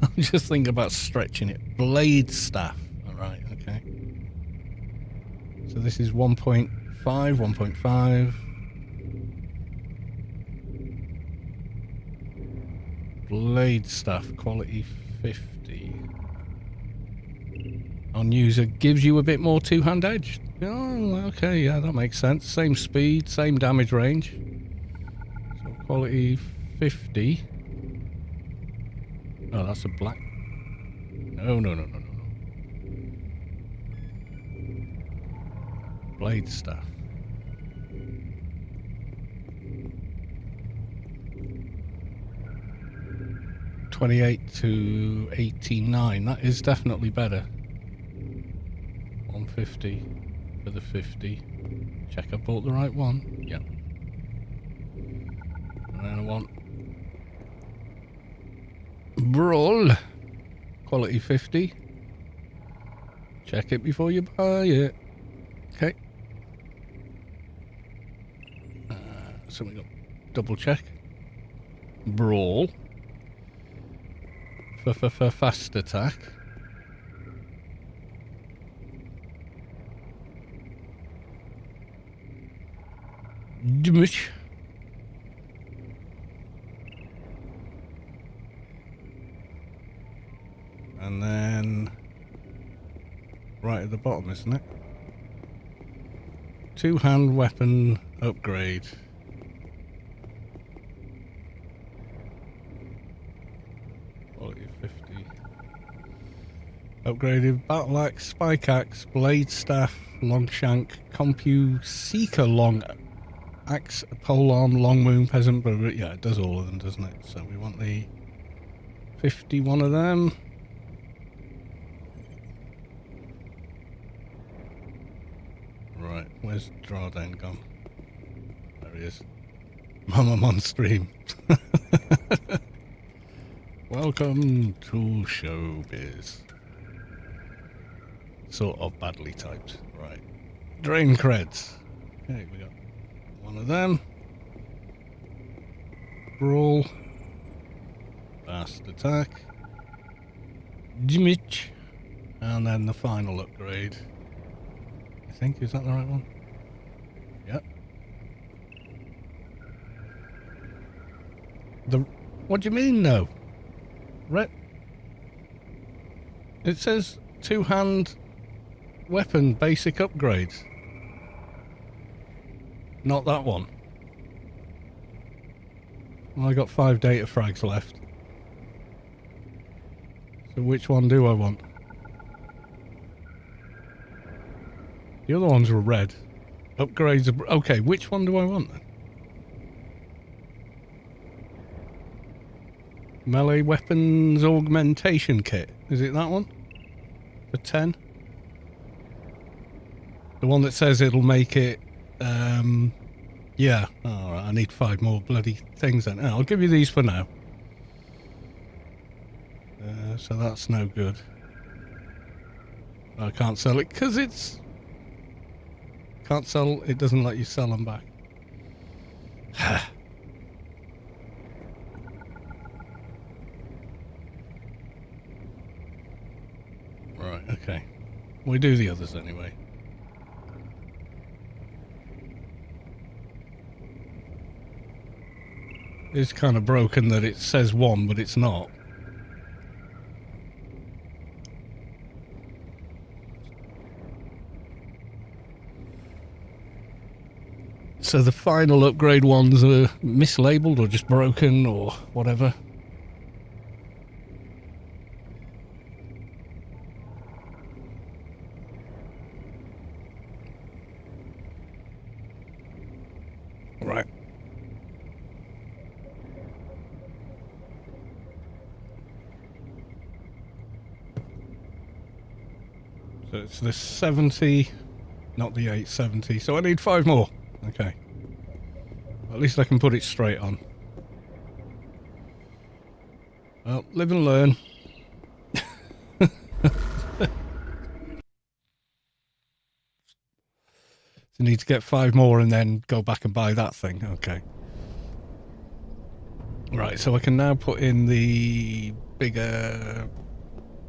I'm just thinking about stretching it. Blade staff. Alright, okay. So this is 1.5, 1.5. Blade staff, quality 50. On user gives you a bit more two-hand edge. Oh, okay, yeah, that makes sense. Same speed, same damage range. So quality 50. Oh, that's a black. No. Blade staff. $28 to $89. That is definitely better. 150 for the 50. Check I bought the right one. Yep. And then I want Brawl. Quality 50. Check it before you buy it. Okay. So we got double check. Brawl. For fast attack. Damage. And then right at the bottom, isn't it? Two-hand weapon upgrade. Quality 50. Upgraded battle axe, spike axe, blade staff, long shank, compu seeker long axe, pole arm, long moon, peasant. But yeah, it does all of them, doesn't it? So we want the 51 of them. Right, where's Drawden gone? There he is. I'm on stream. Welcome to showbiz. Sort of badly typed. Right. Drain creds. Okay, we got one of them. Brawl. Fast attack. Damage. And then the final upgrade. I think, is that the right one? Yep. What do you mean, no? It says two-hand weapon basic upgrades. Not that one. Well, I got 5 data frags left. So which one do I want? The other ones were red. Upgrades are... Okay, which one do I want then? Melee weapons augmentation kit. Is it that one? For 10? The one that says it'll make it... yeah. Alright, I need 5 more bloody things then. I'll give you these for now. So that's no good. I can't sell it because it's... Can't sell... It doesn't let you sell them back. Right, okay. We do the others anyway. It's kind of broken that it says 1, but it's not. So the final upgrade ones are mislabeled or just broken or whatever. Right. So it's the 70, not the 870. So I need 5 more. Okay. At least I can put it straight on. Well, live and learn. You need to get 5 more and then go back and buy that thing. Okay. Right, so I can now put in the bigger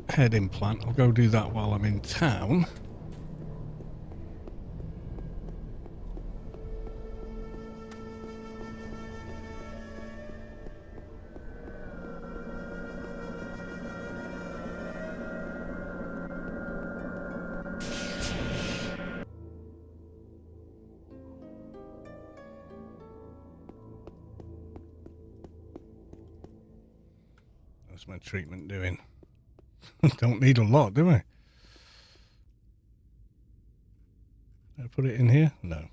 head implant. I'll go do that while I'm in town. How's my treatment doing? Don't need a lot, do I? Did I put it in here? No.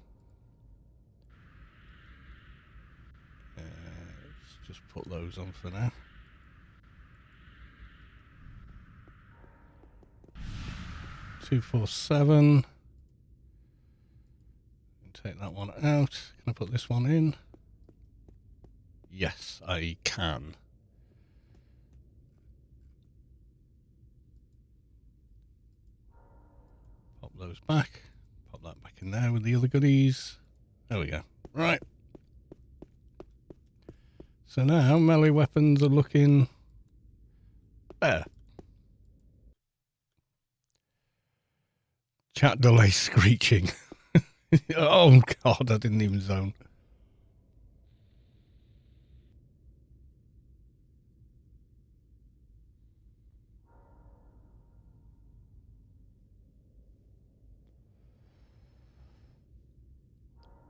Let's just put those on for now. $247. Take that one out. Can I put this one in? Yes, I can. Pop those back. Pop that back in there with the other goodies. There we go. Right. So now melee weapons are looking better. Chat delay screeching. Oh god, I didn't even zone.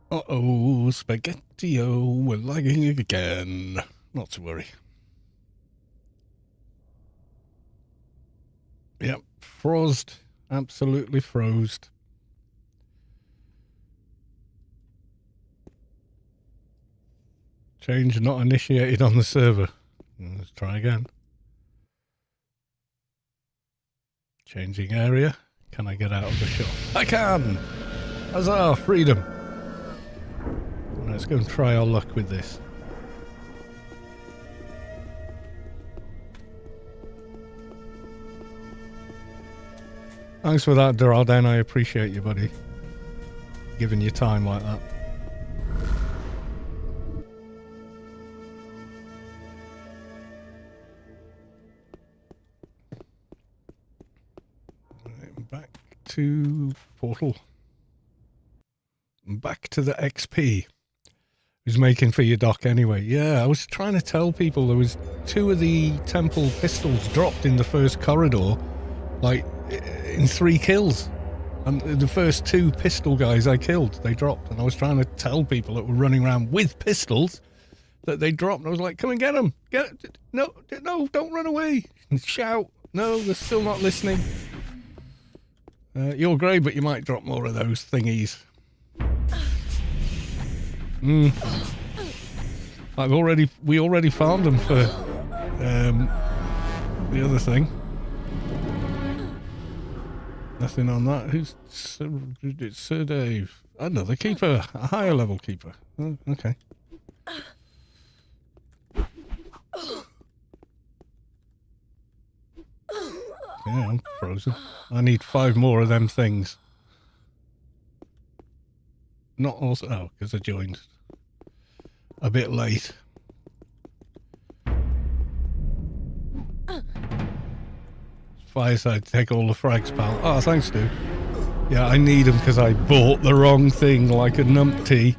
Uh-oh, Spaghetti-O, we're lagging again. Not to worry. Yep, frozed. Absolutely frozed. Change not initiated on the server. Let's try again. Changing area. Can I get out of the shop? I can! Huzzah, freedom! Let's go and try our luck with this. Thanks for that, Duralden. I appreciate you, buddy. Giving you time like that. Right, back to Portal. Back to the XP. Who's making for your dock anyway? Yeah, I was trying to tell people there was 2 of the temple pistols dropped in the first corridor, like in 3 kills. And the first 2 pistol guys I killed, they dropped. And I was trying to tell people that were running around with pistols that they dropped. And I was like, come and get them. No, don't run away. And shout. No, they're still not listening. You're great, but you might drop more of those thingies. Like we already farmed them for the other thing. Nothing on that. It's Sir Dave. Another keeper, a higher level keeper. Oh, okay. Yeah, I'm frozen. I need 5 more of them things. Not also... Oh, because I joined a bit late. Fireside, take all the frags, pal. Oh, thanks, dude. Yeah, I need them because I bought the wrong thing like a numpty.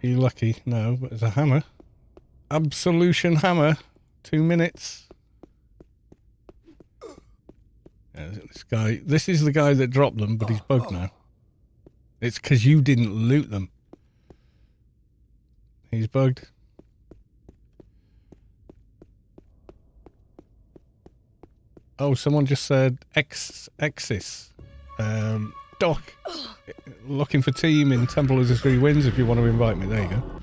Are you lucky? No, but it's a hammer. Absolution hammer. 2 minutes. Yeah, this guy. This is the guy that dropped them, but he's bugged now. It's because you didn't loot them. He's bugged. Oh, someone just said Xis. Doc. Looking for team in Temple of the 3 Winds if you want to invite me. There you go.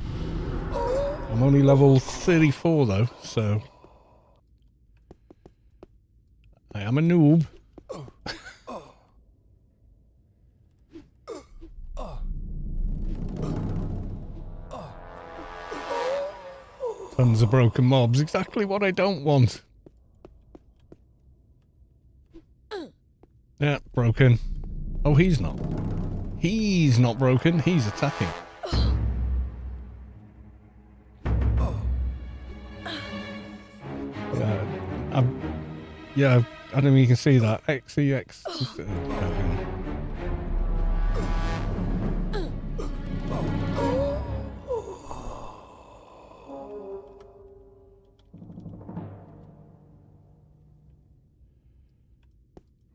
I'm only level 34 though, so... I am a noob. Tons of broken mobs. Exactly what I don't want. Yeah, broken. Oh, he's not. He's not broken. He's attacking. Yeah, I don't know if you can see that. XEX.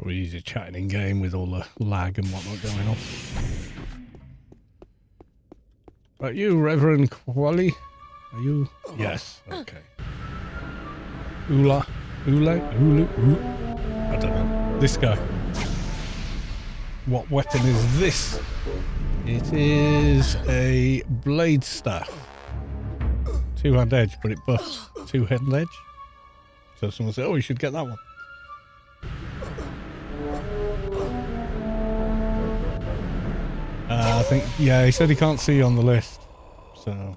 Or easy chatting in game with all the lag and whatnot going on. Right, you, Reverend Quali? Are you? Yes. Okay. Ula. I don't know. This guy. What weapon is this? It is a blade staff. Two-hand edge, but it buffs two-hand edge. So someone said, oh, you should get that one. I think, yeah, he said he can't see on the list. So...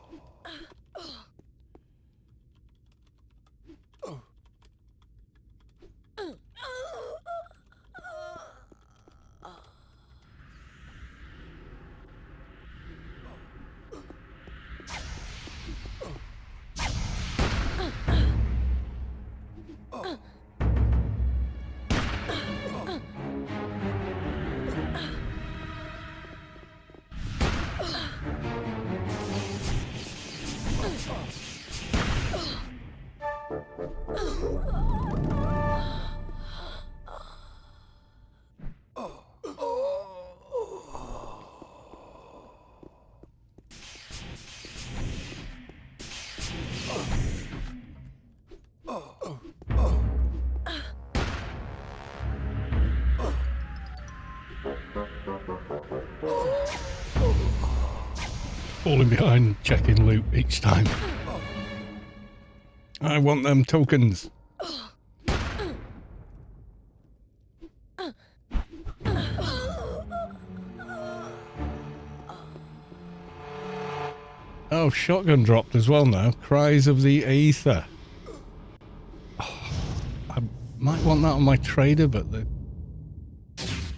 falling behind, checking loot each time. I want them tokens. Oh, shotgun dropped as well now. Cries of the Aether. Oh, I might want that on my trader, but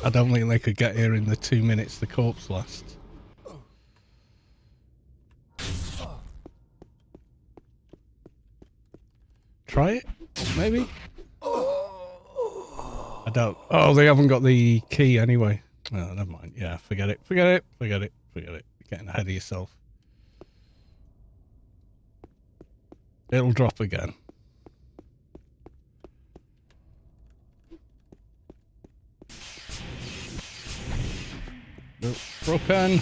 I don't think they could get here in the 2 minutes the corpse lasts. Try it, maybe? I don't. Oh, they haven't got the key anyway. Oh, never mind. Yeah, forget it. Forget it. Forget it. Forget it. You're getting ahead of yourself. It'll drop again. Nope. Broken.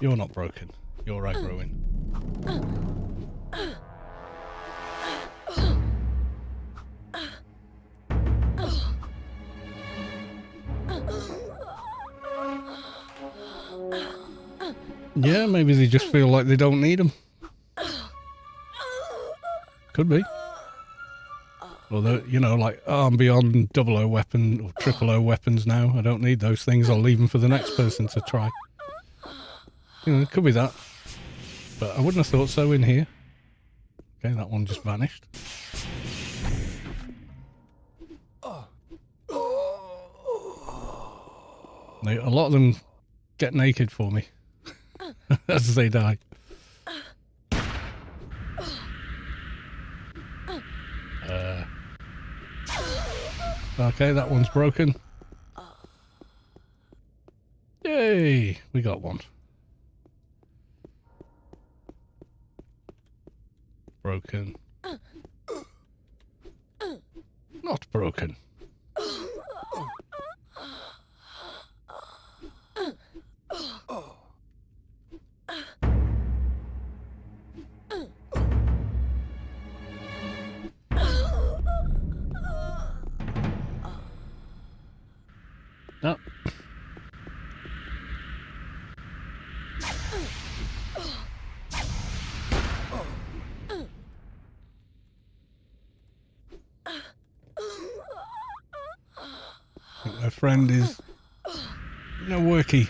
You're not broken. You're aggroing. Yeah, maybe they just feel like they don't need them. Could be. Or, you know, like, oh, I'm beyond 00 weapon or 000 weapons now. I don't need those things. I'll leave them for the next person to try. You know, it could be that. But I wouldn't have thought so in here. Okay, that one just vanished. A lot of them get naked for me as they die. Okay, that one's broken. Yay, we got one. Broken. Not broken. No. I think my friend is no worky.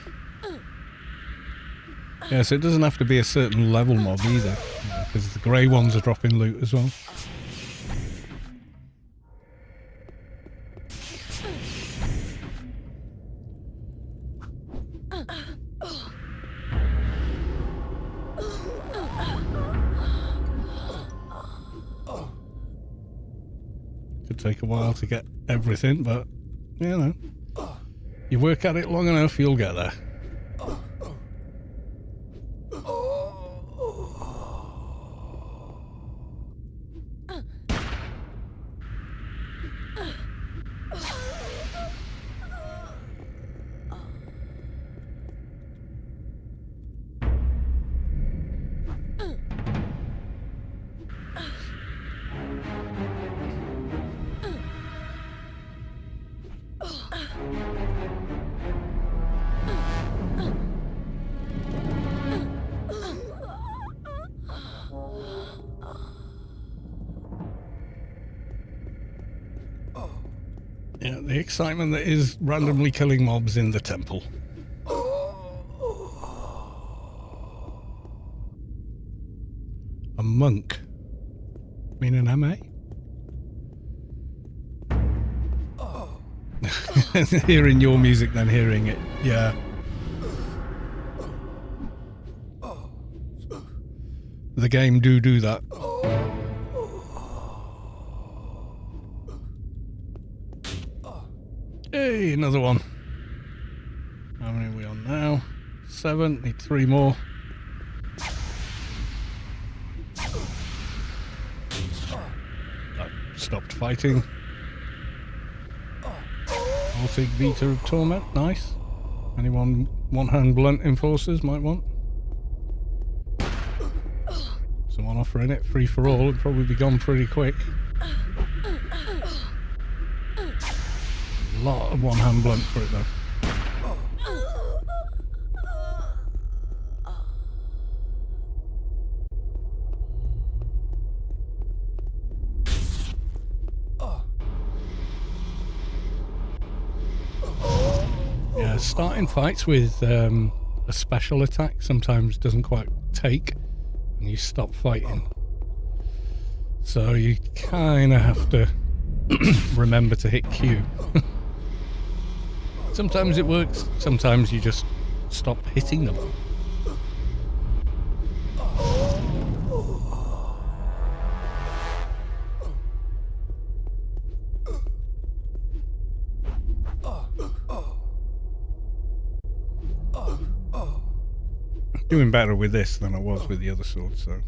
Yeah, so it doesn't have to be a certain level mob either, because the grey ones are dropping loot as well. Could take a while to get everything, but you know, you work at it long enough, you'll get there. Yeah, the excitement that is randomly killing mobs in the temple. A monk? Mean an MA? Hearing your music than hearing it, yeah. The game do that. Hey, another one. How many are we on now? 7, need 3 more. That stopped fighting. Baltic Beta of Torment, nice. Anyone one-hand blunt enforcers might want? Someone offering it free for all, it'd probably be gone pretty quick. A lot of one-hand blunt for it though. Yeah, starting fights with a special attack sometimes doesn't quite take and you stop fighting. So you kind of have to remember to hit Q. Sometimes it works, sometimes you just stop hitting them. Doing better with this than I was with the other sword, so.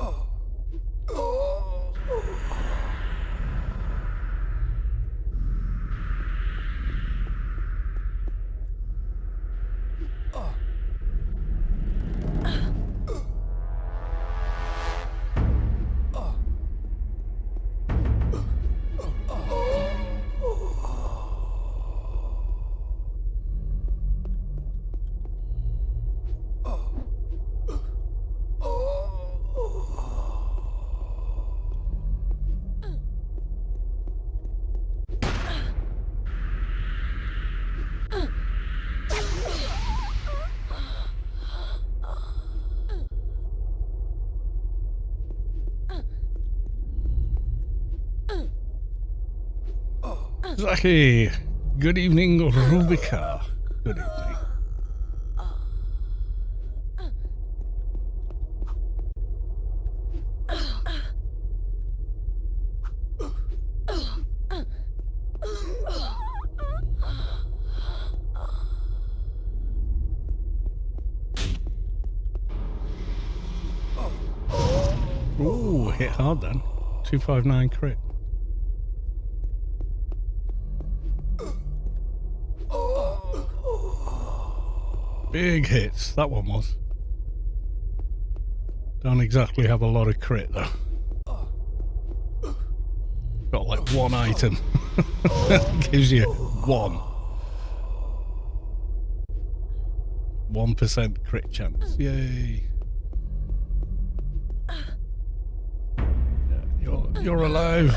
Zaki, good evening, Rubi-Ka. Good evening. Ooh, hit hard then. 259 crit. Big hits, that one was. Don't exactly have a lot of crit though. Got like one item. Gives you 1% crit chance. Yay. Yeah, you're alive.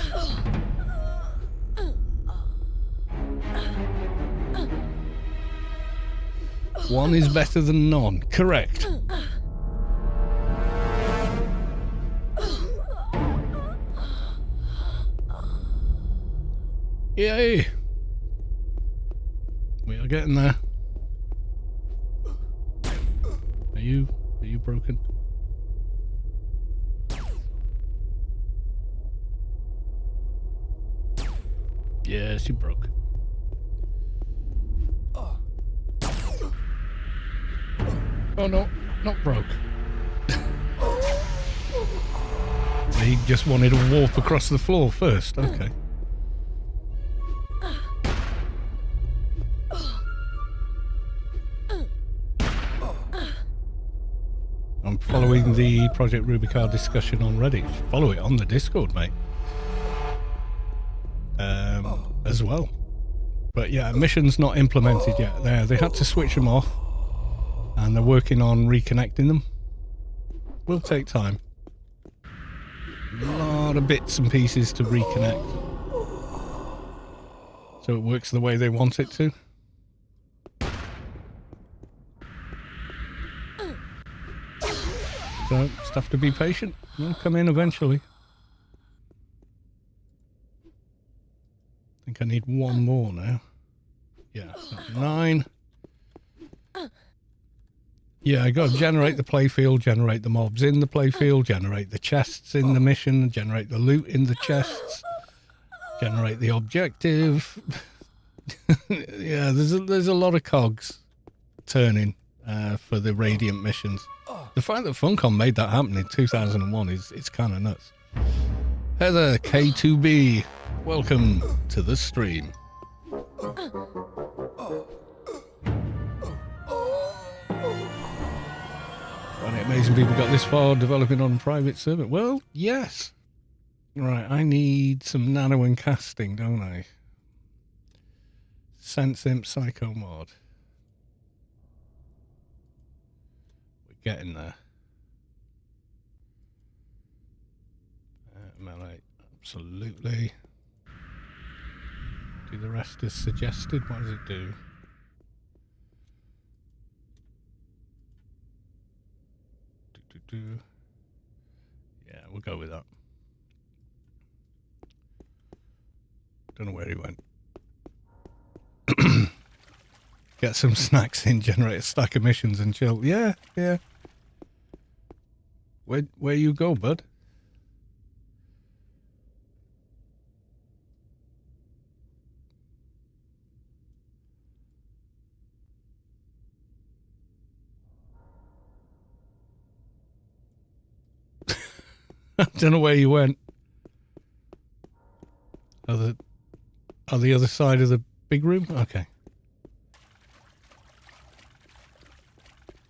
One is better than none. Correct. Yay! We are getting there. Are you broken? Yeah, she broke. Oh no, not broke. He just wanted to warp across the floor first. Okay. I'm following the Project Rubi-Ka discussion on Reddit. Follow it on the Discord, mate. As well. But yeah, missions not implemented yet. They had to switch them off, and they're working on reconnecting them. Will take time. A lot of bits and pieces to reconnect, so it works the way they want it to. So just have to be patient. They'll come in eventually. I think I need one more now. Yeah, 9. Yeah, I got to generate the playfield, generate the mobs in the playfield, generate the chests in the mission, generate the loot in the chests, generate the objective. Yeah, there's a lot of cogs turning for the Radiant missions. The fact that Funcom made that happen in 2001 is kind of nuts. Heather K2B, welcome to the stream. Funny, amazing people got this far developing on private server. Well, yes. Right, I need some nano and casting, don't I? Sense Imp Psycho mod. We're getting there. Melee, absolutely. Do the rest as suggested. What does it do? Yeah, we'll go with that. Don't know where he went. Get some snacks in, generate a stack of missions and chill. Yeah, yeah. Where you go, bud? I don't know where you went. On the other side of the big room? Okay.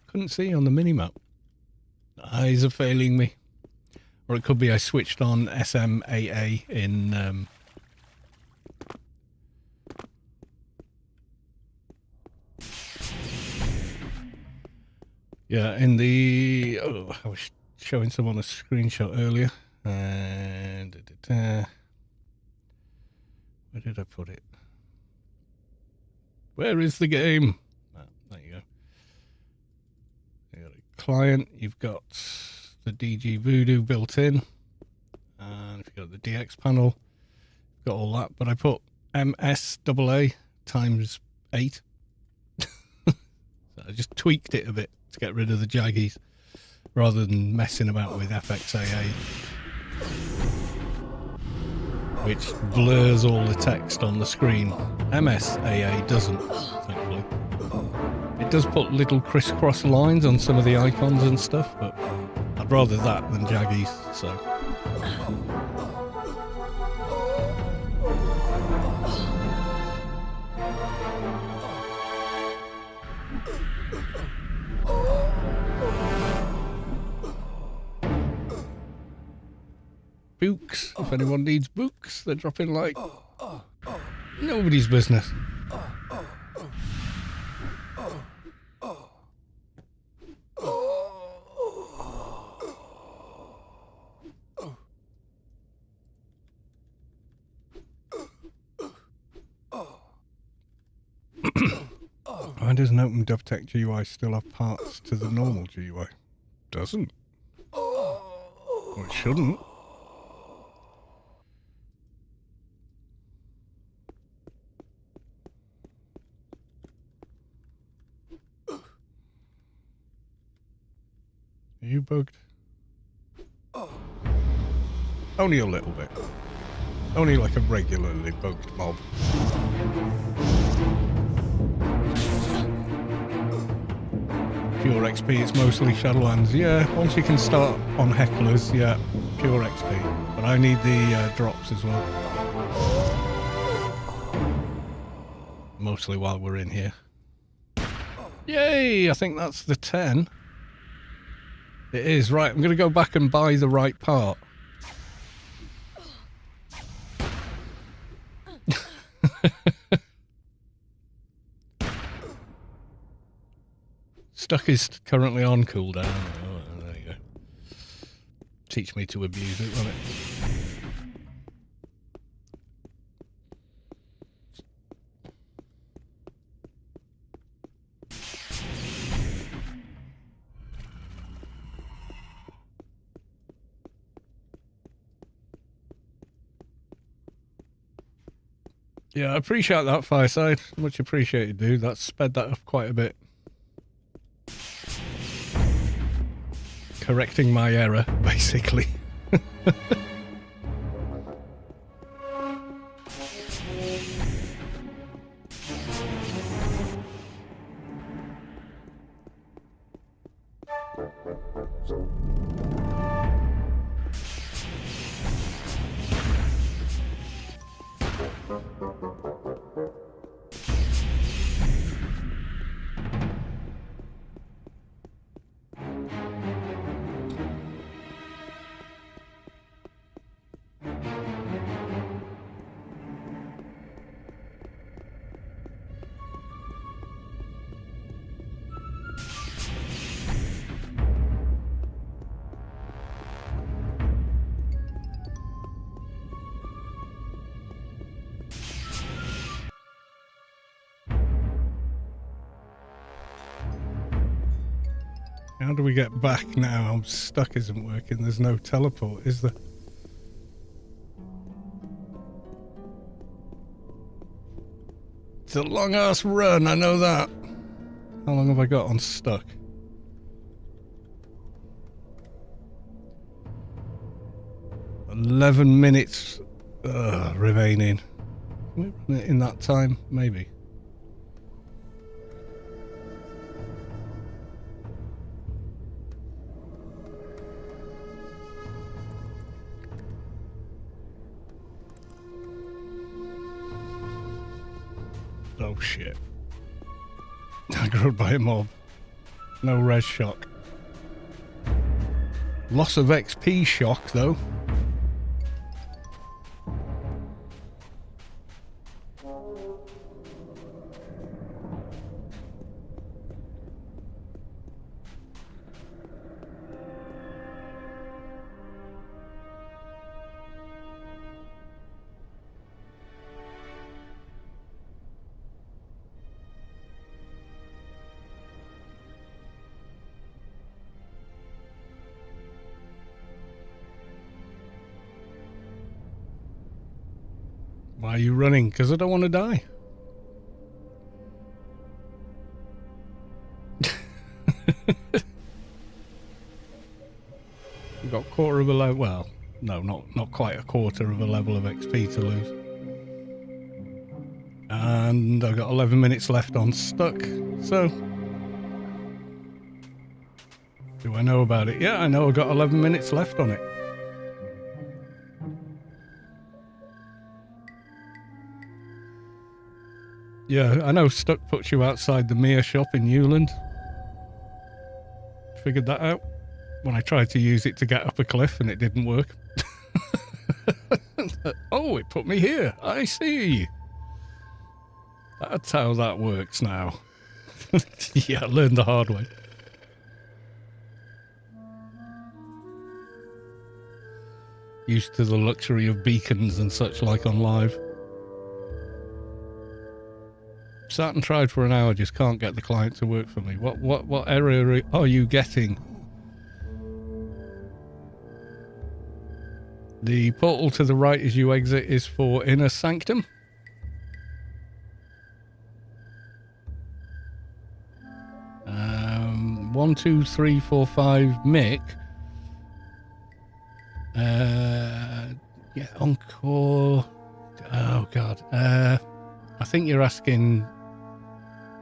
Couldn't see on the minimap. Eyes are failing me. Or it could be I switched on SMAA in... yeah, in the... Oh, I was showing someone a screenshot earlier. And... where did I put it? Where is the game? Oh, there you go. You got a client, you've got the DG Voodoo built in, and if you've got the DX panel, you've got all that. But I put MSAA times 8. So I just tweaked it a bit to get rid of the jaggies rather than messing about with FXAA, which blurs all the text on the screen. MSAA doesn't, thankfully. It does put little crisscross lines on some of the icons and stuff, but I'd rather that than jaggies, so. Books, if anyone needs books, they're dropping like nobody's business. Why doesn't Open DevTech GUI still have parts to the normal GUI? Doesn't. Well, it shouldn't. Are you bugged? Only a little bit. Only like a regularly bugged mob. Pure XP, it's mostly Shadowlands. Yeah, once you can start on hecklers, yeah, pure XP. But I need the drops as well. Mostly while we're in here. Yay! I think that's the 10. It is, right. I'm going to go back and buy the right part. Stuck is currently on cooldown. Oh, there you go. Teach me to abuse it, won't it? Yeah, I appreciate that, Fireside. Much appreciated, dude. That's sped that up quite a bit. Correcting my error, basically. How do we get back now? I'm stuck, isn't working. There's no teleport, is there? It's a long ass run, I know that. How long have I got on stuck? "11 minutes remaining. Can we run it in that time? Maybe. Oh shit. Aggroed by a mob. No res shock. Loss of XP shock though. Why are you running? Because I don't want to die. We've got a quarter of a level. Well, no, not quite a quarter of a level of XP to lose. And I've got 11 minutes left on stuck. So, do I know about it? Yeah, I know I've got 11 minutes left on it. Yeah, I know stuck puts you outside the Mere shop in Newland. Figured that out when I tried to use it to get up a cliff and it didn't work. Oh, it put me here. I see. That's how that works now. Yeah, I learned the hard way. Used to the luxury of beacons and such like on live. Sat and tried for an hour, just can't get the client to work for me. What error are you getting? The portal to the right as you exit is for Inner Sanctum. One, two, three, four, five, Mick. Yeah, Encore. Oh, God. I think you're asking,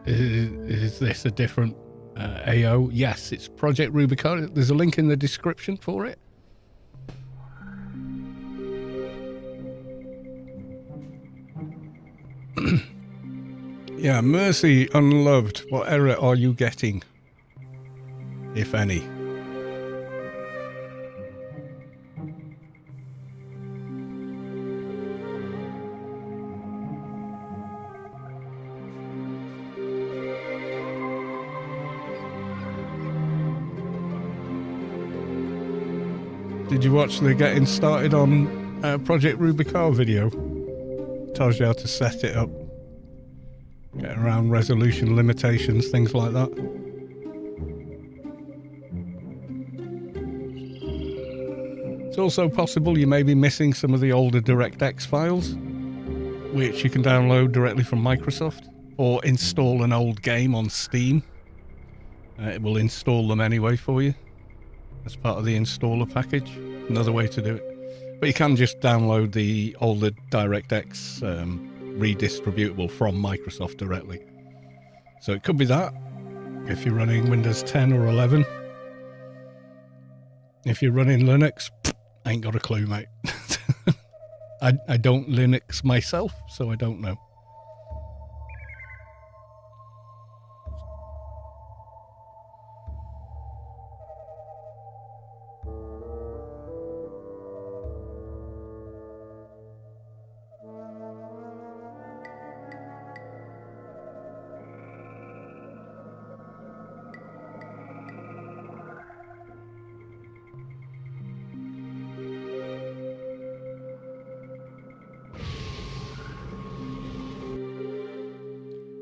is this a different AO? Yes, it's Project Rubi-Ka. There's a link in the description for it. Yeah, Mercy Unloved. What error are you getting? If any. Did you watch the getting started on Project Rubi-Ka video? Tells you how to set it up. Get around resolution limitations, things like that. It's also possible you may be missing some of the older DirectX files, which you can download directly from Microsoft, or install an old game on Steam. It will install them anyway for you as part of the installer package. Another way to do it. But you can just download the older DirectX redistributable from Microsoft directly. So it could be that if you're running Windows 10 or 11. If you're running Linux, I ain't got a clue, mate. I don't Linux myself, so I don't know.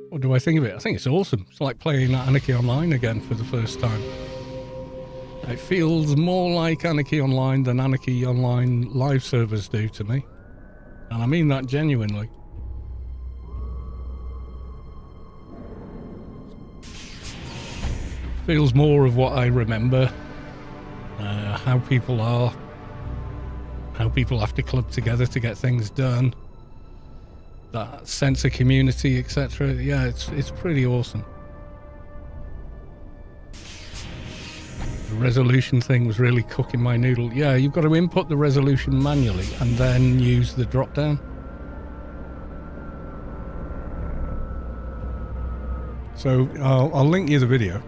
What do I think of it? I think it's awesome. It's like playing Anarchy Online again for the first time. It feels more like Anarchy Online than Anarchy Online live servers do to me. And I mean that genuinely. Feels more of what I remember. How people are. How people have to club together to get things done. That sense of community, etc. Yeah, it's pretty awesome. The resolution thing was really cooking my noodle. Yeah, you've got to input the resolution manually and then use the drop down. So I'll link you the video.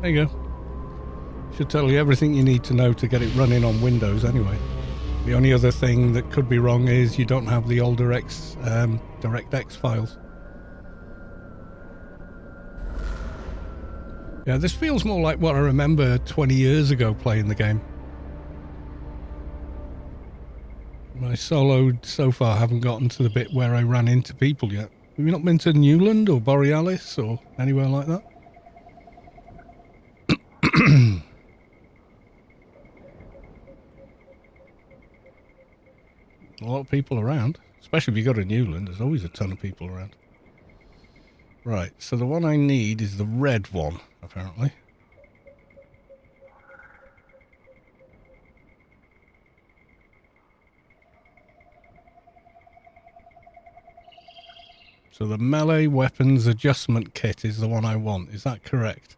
There you go. Should tell you everything you need to know to get it running on Windows anyway. The only other thing that could be wrong is you don't have the older DirectX files. Yeah, this feels more like what I remember 20 years ago playing the game. I soloed so far, haven't gotten to the bit where I ran into people yet. Have you not been to Newland or Borealis or anywhere like that? A lot of people around, especially if you go to Newland. There's always a ton of people around. Right, so the one I need is the red one, apparently. So the melee weapons adjustment kit is the one I want. Is that correct?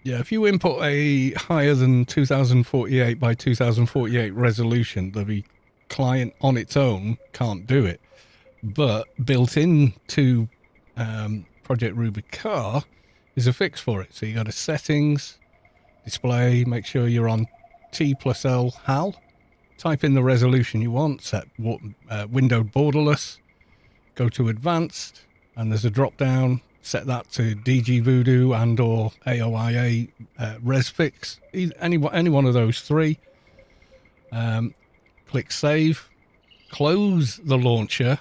Yeah, if you input a higher than 2048 by 2048 resolution, the client on its own can't do it. But built into Project Rubi-Ka is a fix for it. So you go to settings, display, make sure you're on T+L HAL, type in the resolution you want, set windowed borderless, go to advanced, and there's a drop down. Set that to DG Voodoo and or AOIA ResFix, any one of those three. Click save, close the launcher,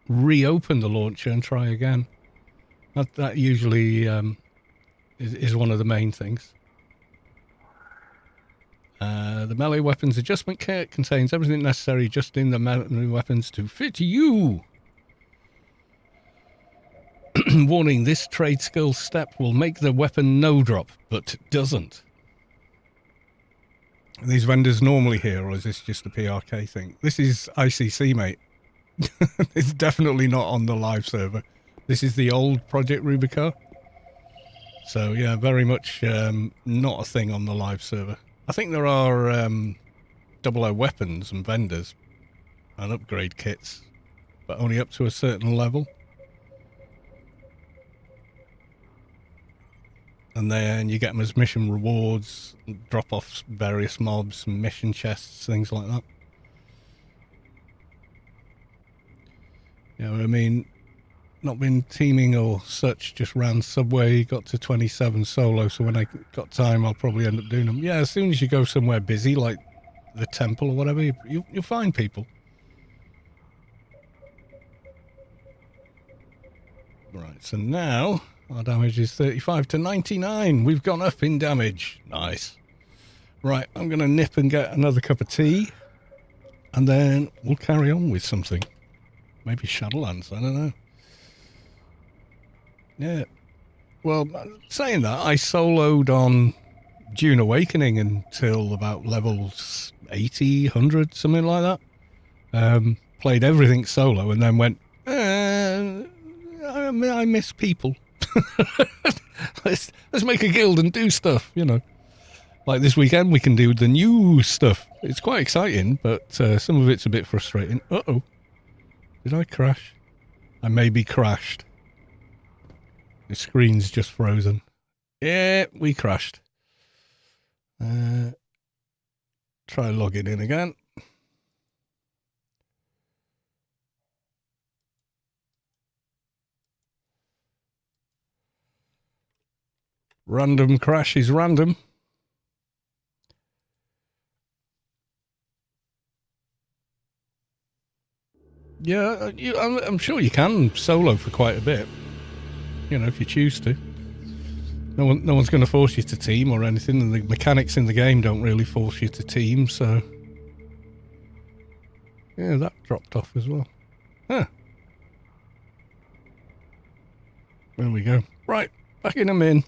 reopen the launcher and try again. That usually is one of the main things. The melee weapons adjustment kit contains everything necessary just in the melee weapons to fit you. Warning, this trade skill step will make the weapon no drop, but doesn't. Are these vendors normally here, or is this just a PRK thing? This is ICC, mate. It's definitely not on the live server. This is the old Project Rubi-Ka. So yeah, very much not a thing on the live server. I think there are 00 weapons and vendors and upgrade kits, but only up to a certain level. And then you get them as mission rewards, drop off various mobs, mission chests, things like that. Yeah, I mean, not been teaming or such, just ran Subway, got to 27 solo, so when I got time I'll probably end up doing them. Yeah, as soon as you go somewhere busy, like the temple or whatever, you'll find people. Right, so now our damage is 35 to 99. We've gone up in damage. Nice. Right, I'm going to nip and get another cup of tea, and then we'll carry on with something. Maybe Shadowlands, I don't know. Yeah. Well, saying that, I soloed on Dune Awakening until about levels 80, 100, something like that. Played everything solo and then went, I miss people. let's make a guild and do stuff, you know. Like this weekend we can do the new stuff. It's quite exciting, but some of it's a bit frustrating. Uh-oh. Did I crash? I maybe crashed. The screen's just frozen. Yeah, we crashed. Try logging in again. Random crash is random. Yeah, I'm sure you can solo for quite a bit. You know, if you choose to. No one's going to force you to team or anything, and the mechanics in the game don't really force you to team, so... Yeah, that dropped off as well. Huh. There we go. Right, back in a min.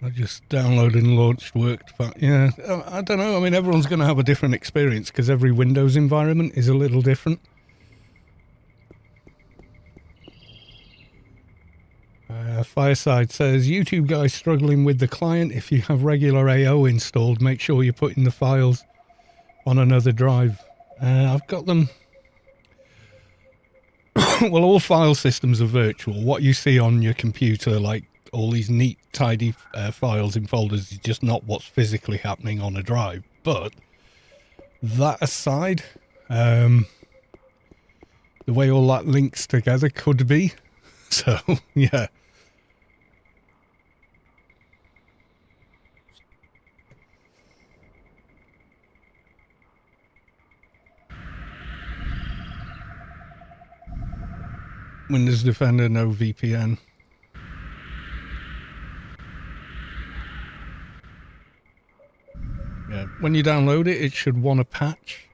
I just downloaded and launched worked, but yeah, I don't know. I mean, everyone's going to have a different experience because every Windows environment is a little different. Fireside says, YouTube guy struggling with the client. If you have regular AO installed, make sure you're putting the files on another drive. I've got them. Well, all file systems are virtual. What you see on your computer, like all these neat, tidy files in folders, is just not what's physically happening on a drive. But that aside, the way all that links together could be. So, yeah. Windows Defender, no VPN. Yeah, when you download it, it should want a patch.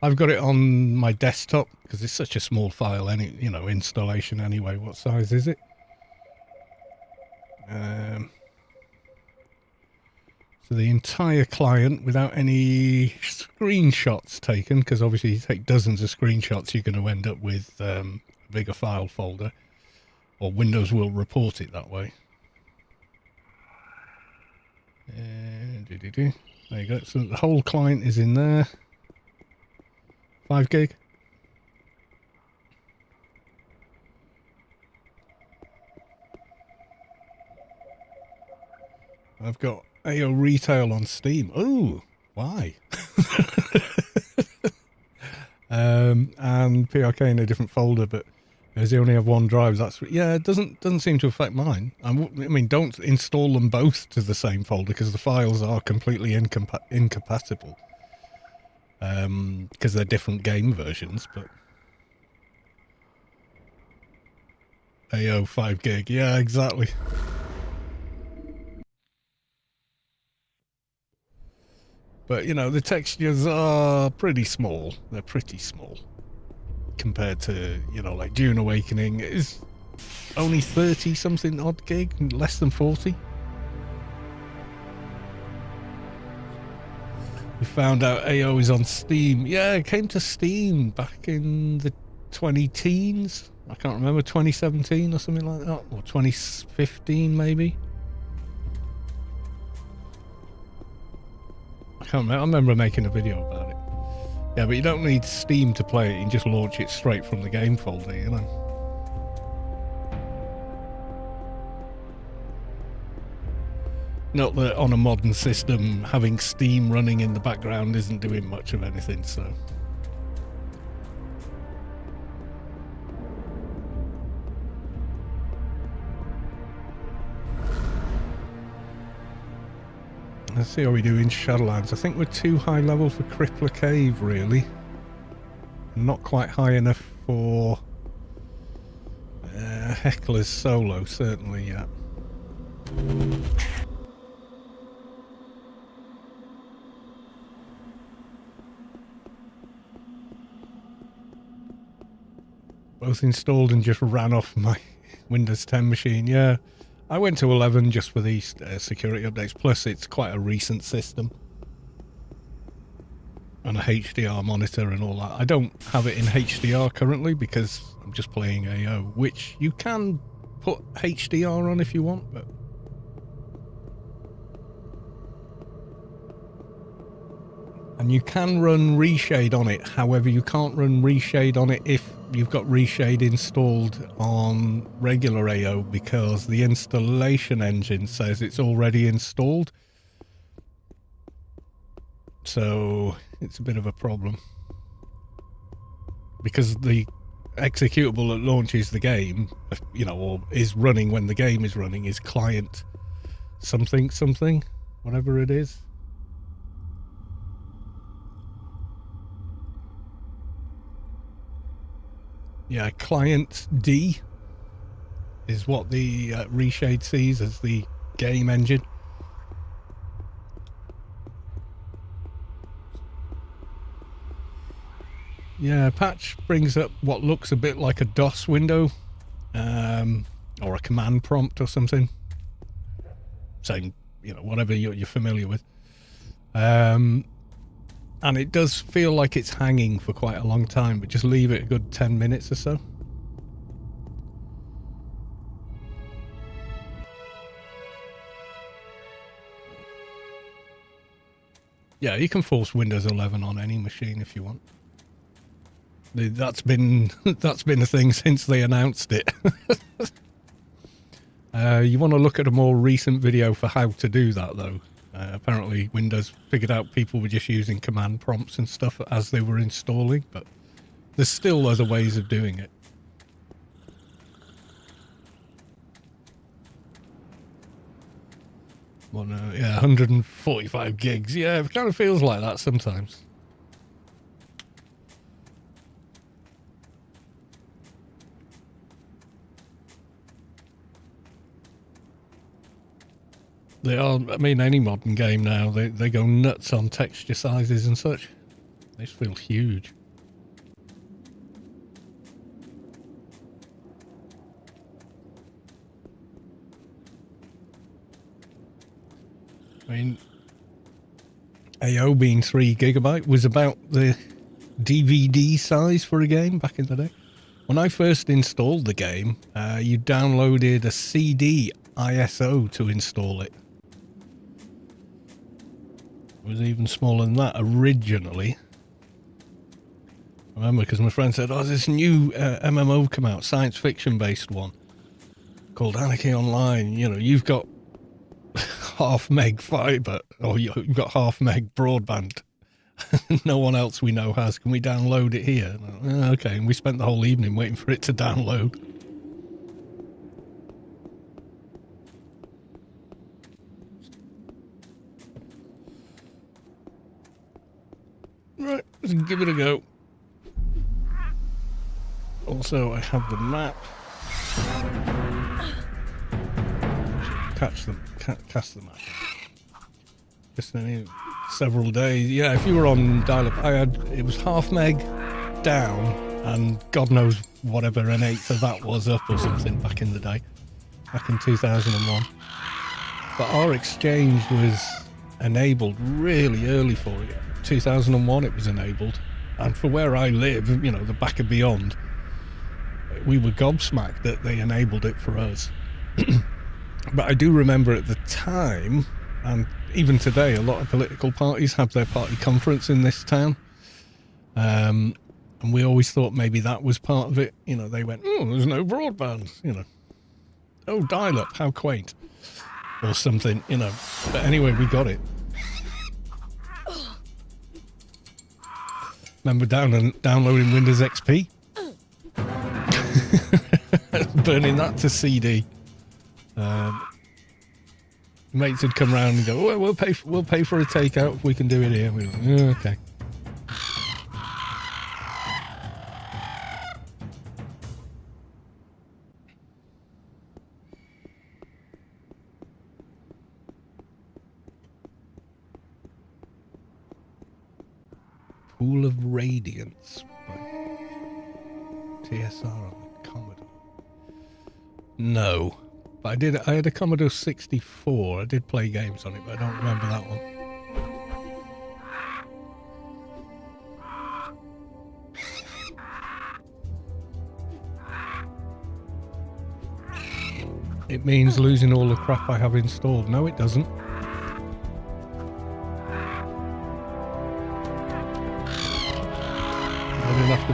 I've got it on my desktop because it's such a small file, any installation anyway. What size is it? So the entire client without any screenshots taken, because obviously you take dozens of screenshots, you're going to end up with a bigger file folder, or Windows will report it that way. There you go. So the whole client is in there. 5 gig. I've got AO Retail on Steam. Ooh, why? And PRK in a different folder, but as they only have one drive, that's yeah. It doesn't seem to affect mine. I mean, don't install them both to the same folder because the files are completely incompatible. Because they're different game versions, but AO 5 gig, yeah, exactly. But you know, the textures are pretty small. They're pretty small compared to, you know, like Dune Awakening is only 30 something odd gig, less than 40. We found out AO is on Steam. Yeah, it came to Steam back in the 20-teens. I can't remember, 2017 or something like that, or 2015 maybe. I can't remember. I remember making a video about it. Yeah, but you don't need Steam to play it. You can just launch it straight from the game folder, you know. Not that on a modern system, having Steam running in the background isn't doing much of anything, so. Let's see how we do in Shadowlands. I think we're too high level for Crippler Cave, really. Not quite high enough for Heckler's Solo, certainly, yeah. Both installed and just ran off my Windows 10 machine, yeah. I went to 11 just for these security updates, plus it's quite a recent system. And a HDR monitor and all that. I don't have it in HDR currently because I'm just playing AO, which you can put HDR on if you want, but... And you can run Reshade on it, however you can't run Reshade on it if you've got Reshade installed on regular AO because the installation engine says it's already installed. So it's a bit of a problem. Because the executable that launches the game, you know, or is running when the game is running is client something, whatever it is. Yeah, client D is what the Reshade sees as the game engine. Yeah, patch brings up what looks a bit like a DOS window, or a command prompt or something. Same, you know, whatever you're familiar with. And it does feel like it's hanging for quite a long time, but just leave it a good 10 minutes or so. Yeah, you can force Windows 11 on any machine if you want. That's been a thing since they announced it. You want to look at a more recent video for how to do that, though. Apparently Windows figured out people were just using command prompts and stuff as they were installing, but there's still other ways of doing it. Well, no, yeah, 145 gigs. Yeah, it kind of feels like that sometimes. They are, I mean, any modern game now, they go nuts on texture sizes and such. They just feel huge. I mean, AO being 3 GB was about the DVD size for a game back in the day. When I first installed the game, you downloaded a CD ISO to install it. was even smaller than that originally. I remember because my friend said, oh, this new MMO come out, science fiction based one called Anarchy Online. You know, you've got half meg fiber, or you've got half meg broadband. No one else we know has. Can we download it here? Okay, and we spent the whole evening waiting for it to download. Right, let's give it a go. Also, I have the map. Cast the map. Just several days. Yeah, if you were on dial-up, it was half meg down, and God knows whatever an eighth of that was up or something back in the day, back in 2001. But our exchange was enabled really early for it. 2001 it was enabled, and for where I live, you know, the back of beyond, we were gobsmacked that they enabled it for us. But I do remember at the time, and even today, a lot of political parties have their party conference in this town, and we always thought maybe that was part of it. You know, they went, oh, there's no broadband, you know, oh, dial-up, how quaint, or something, you know. But anyway, we got it. Remember downloading Windows XP? Burning that to CD. Mates would come round and go, well, we'll pay for a takeout if we can do it here. We were like, oh, okay. Pool of Radiance by TSR on the Commodore. No. But I had a Commodore 64. I did play games on it, but I don't remember that one. It means losing all the crap I have installed. No, it doesn't. I didn't have to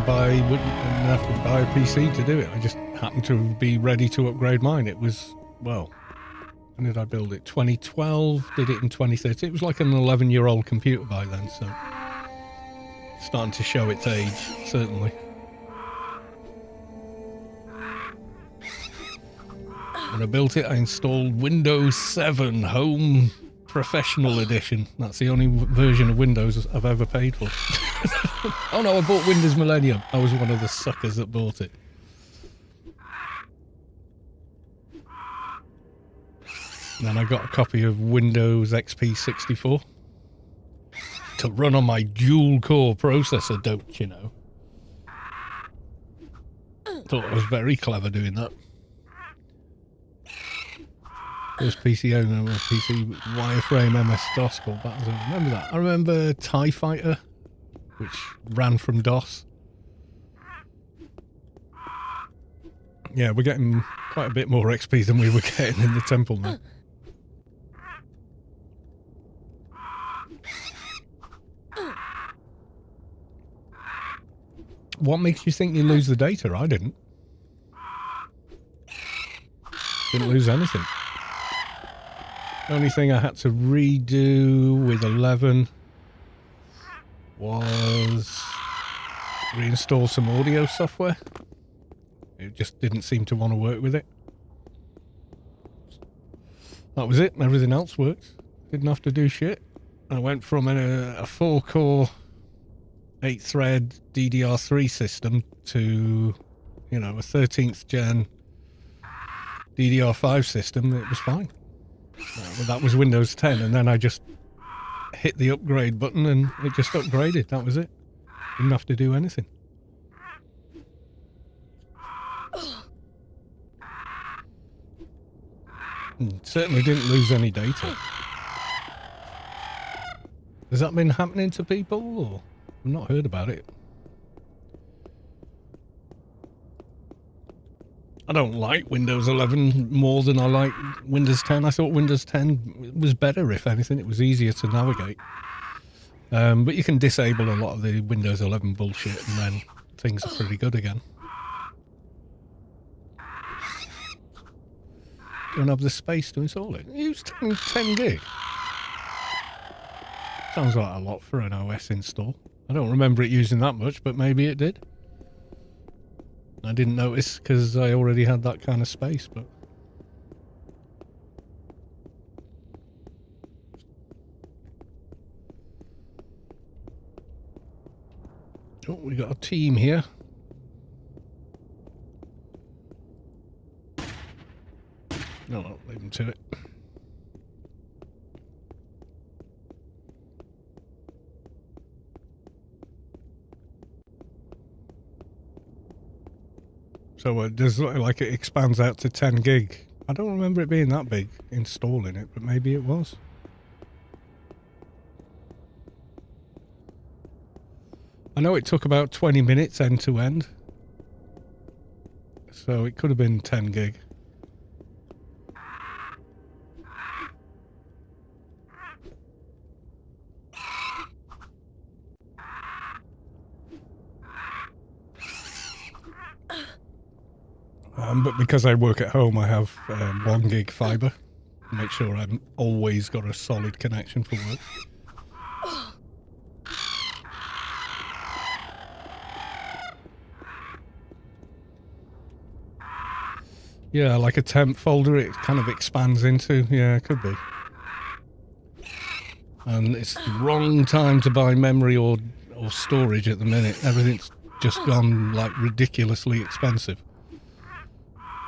buy a PC to do it. I just happened to be ready to upgrade mine. It was, well, when did I build it? 2012, did it in 2013. It was like an 11-year-old computer by then, so starting to show its age, certainly. When I built it, I installed Windows 7 Home Professional Edition. That's the only version of Windows I've ever paid for. Oh no, I bought Windows Millennium. I was one of the suckers that bought it. Then I got a copy of Windows XP 64 to run on my dual-core processor, don't you know? Thought I was very clever doing that. First PC owner of PC wireframe MS-DOS called Battlezone. Remember that? I remember TIE Fighter, which ran from DOS. Yeah, we're getting quite a bit more XP than we were getting in the temple now. What makes you think you lose the data? I didn't. Didn't lose anything. The only thing I had to redo with 11 was reinstall some audio software. It just didn't seem to want to work with it. That was it. Everything else worked. Didn't have to do shit. I went from a 4-core, 8-thread DDR3 system to, you know, a 13th gen DDR5 system. It was fine. That was Windows 10, and then I just hit the upgrade button and it just upgraded. That was it. Didn't have to do anything. Certainly didn't lose any data. Has that been happening to people, or I've not heard about it? I don't like Windows 11 more than I like Windows 10. I thought Windows 10 was better, if anything. It was easier to navigate. But you can disable a lot of the Windows 11 bullshit and then things are pretty good again. Don't have the space to install it. Use 10 gig. Sounds like a lot for an OS install. I don't remember it using that much, but maybe it did. I didn't notice because I already had that kind of space, but... Oh, we got a team here. No, leave them to it. So it does look like it expands out to 10 gig. I don't remember it being that big installing it, but maybe it was. I know it took about 20 minutes end to end. So it could have been 10 gig. But because I work at home, I have 1 gig fiber. Make sure I've always got a solid connection for work. Yeah, like a temp folder it kind of expands into. Yeah, it could be. And it's the wrong time to buy memory or storage at the minute. Everything's just gone like ridiculously expensive.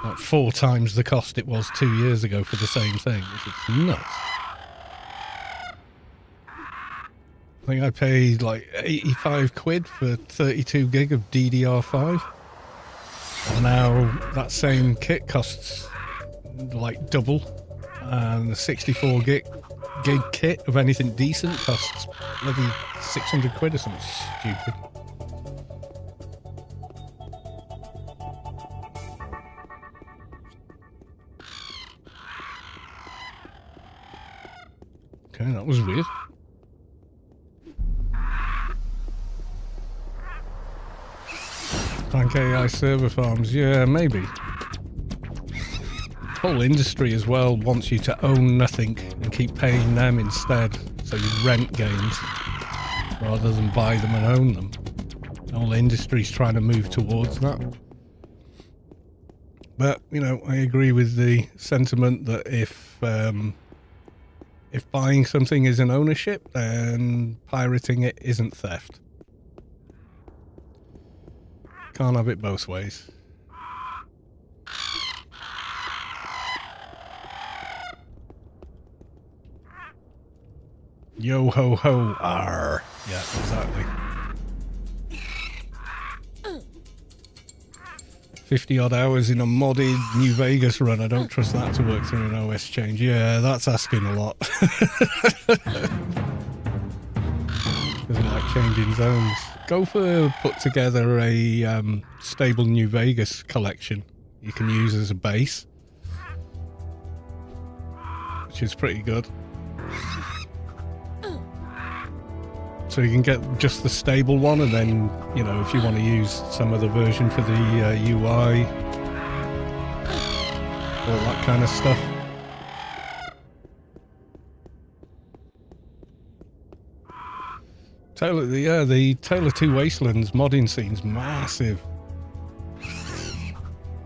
Like 4 times the cost it was 2 years ago for the same thing. It's nuts. I think I paid like 85 quid for 32 gig of DDR5. And now that same kit costs like double. And the 64 gig kit of anything decent costs maybe 600 quid or something stupid. Okay, that was weird. Thank AI server farms. Yeah, maybe. The whole industry as well wants you to own nothing and keep paying them instead. So you rent games rather than buy them and own them. The whole industry's trying to move towards that. But, you know, I agree with the sentiment that if buying something is an ownership, then pirating it isn't theft. Can't have it both ways. Yo ho ho R. Yeah, exactly. 50 odd hours in a modded New Vegas run. I don't trust that to work through an OS change. Yeah, that's asking a lot. Doesn't like changing zones. Gopher put together a stable New Vegas collection you can use as a base, which is pretty good. So you can get just the stable one, and then, you know, if you want to use some other version for the UI, all that kind of stuff. The Taylor 2 Wastelands modding scene's massive.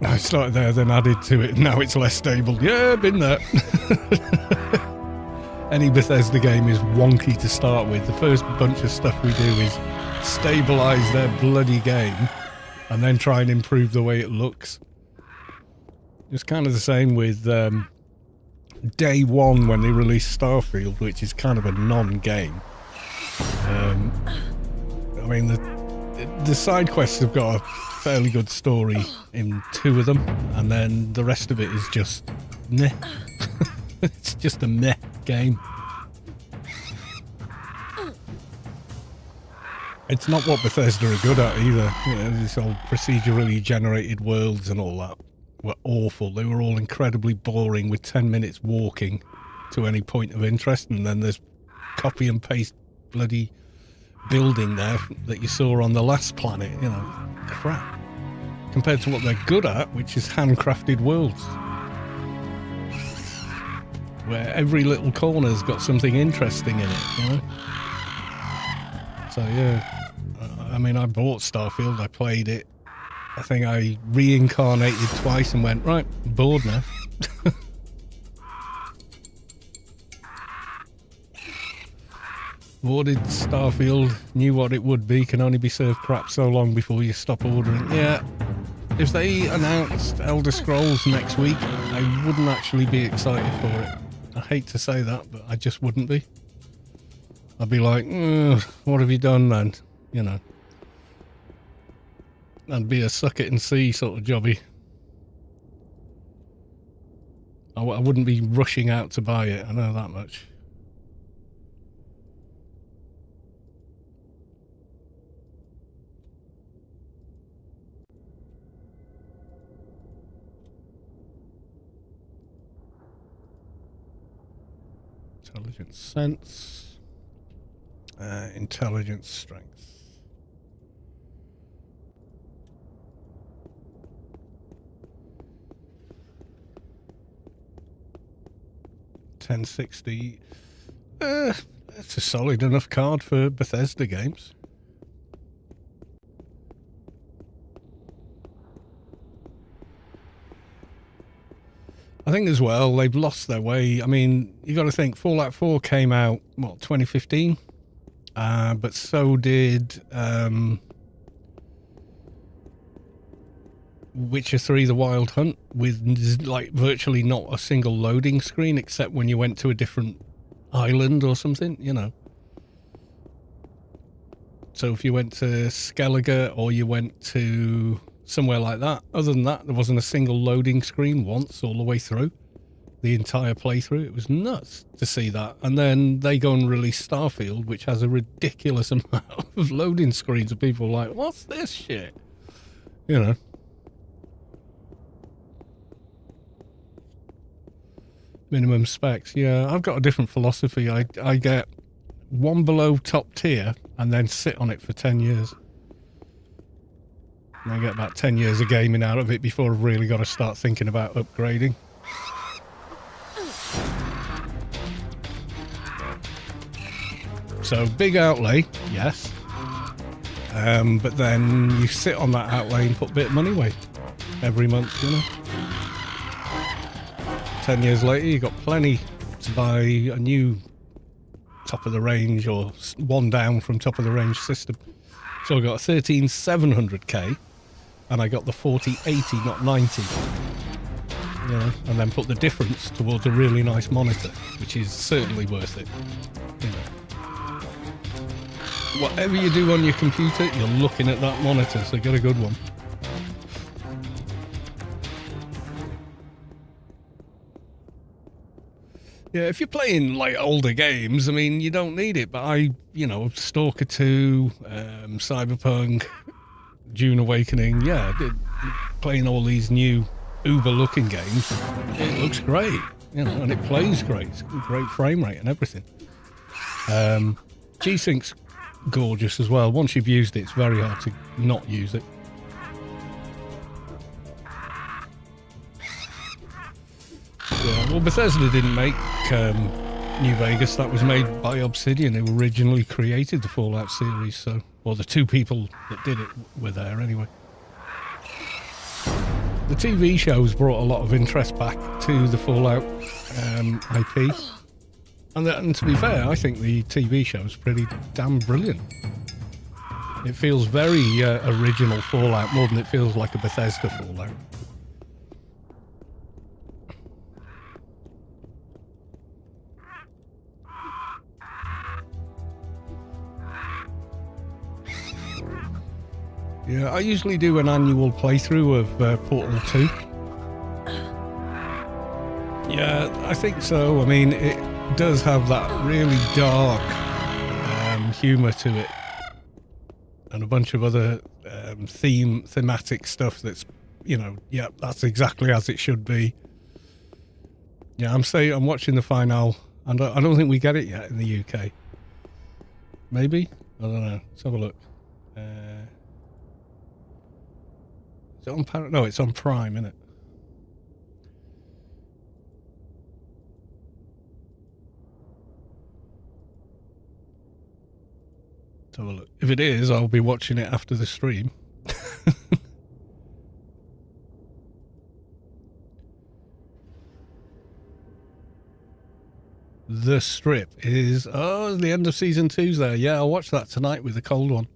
I started there, then added to it, and now it's less stable. Yeah, been there. Any Bethesda game is wonky to start with. The first bunch of stuff we do is stabilize their bloody game and then try and improve the way it looks. It's kind of the same with day one when they released Starfield, which is kind of a non-game. I mean, the side quests have got a fairly good story in 2 of them, and then the rest of it is just meh. It's just a meh game. It's not what Bethesda are good at either. You know, this old procedurally generated worlds and all that were awful. They were all incredibly boring with 10 minutes walking to any point of interest, and then there's copy and paste bloody building there that you saw on the last planet, you know, crap. Compared to what they're good at, which is handcrafted worlds. Where every little corner's got something interesting in it, you know? So yeah, I mean, I bought Starfield, I played it. I think I reincarnated twice and went, right, I'm bored now. Ordered Starfield, knew what it would be, can only be served crap so long before you stop ordering. Yeah, if they announced Elder Scrolls next week, I wouldn't actually be excited for it. I hate to say that, but I just wouldn't be. I'd be like, what have you done then? You know. That'd be a suck it and see sort of jobby. I wouldn't be rushing out to buy it, I know that much. Intelligence sense, intelligence strength. $1060. It's a solid enough card for Bethesda games. I think as well, they've lost their way. I mean, you got to think Fallout 4 came out, what, 2015? But so did Witcher 3 The Wild Hunt, with like virtually not a single loading screen except when you went to a different island or something, you know. So if you went to Skellige or you went to somewhere like that, other than that, there wasn't a single loading screen once all the way through the entire playthrough. It was nuts to see that. And then they go and release Starfield, which has a ridiculous amount of loading screens, and people are like, what's this shit? You know. Minimum specs. Yeah, I've got a different philosophy. I get one below top tier and then sit on it for 10 years. And I get about 10 years of gaming out of it before I've really got to start thinking about upgrading. So big outlay, yes. But then you sit on that outlay and put a bit of money away every month, you know. 10 years later, you've got plenty to buy a new top of the range or one down from top of the range system. So I got a 13700K and I got the 4080, not 90. You know, and then put the difference towards a really nice monitor, which is certainly worth it. You know. Whatever you do on your computer, you're looking at that monitor, so get a good one. Yeah, if you're playing like older games, I mean, you don't need it. But you know, Stalker 2, Cyberpunk, Dune Awakening, yeah, playing all these new Uber-looking games, it looks great, you know, and it plays great. It's great frame rate and everything. G-Sync's gorgeous as well. Once you've used it, it's very hard to not use it. Yeah, well, Bethesda didn't make New Vegas. That was made by Obsidian, who originally created the Fallout series. So, well, the two people that did it were there anyway. The TV shows brought a lot of interest back to the Fallout IP. And to be fair, I think the TV show is pretty damn brilliant. It feels very original Fallout, more than it feels like a Bethesda Fallout. Yeah, I usually do an annual playthrough of Portal 2. Yeah, I think so. I mean, it does have that really dark humour to it. And a bunch of other thematic stuff that's, you know, yeah, that's exactly as it should be. Yeah, I'm watching the final, and I don't think we get it yet in the UK. Maybe? I don't know. Let's have a look. Is it on No, it's on Prime, isn't it? Let's have a look. If it is, I'll be watching it after the stream. The Strip is... Oh, the end of season 2's there. Yeah, I'll watch that tonight with the cold one.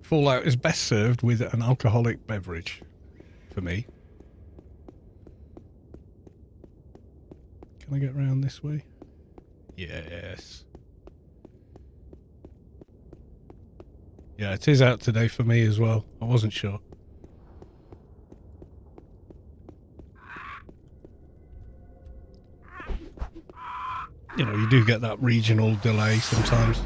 Fallout is best served with an alcoholic beverage. For me. Can I get around this way? Yes. Yeah, it is out today for me as well. I wasn't sure. You know, you do get that regional delay sometimes.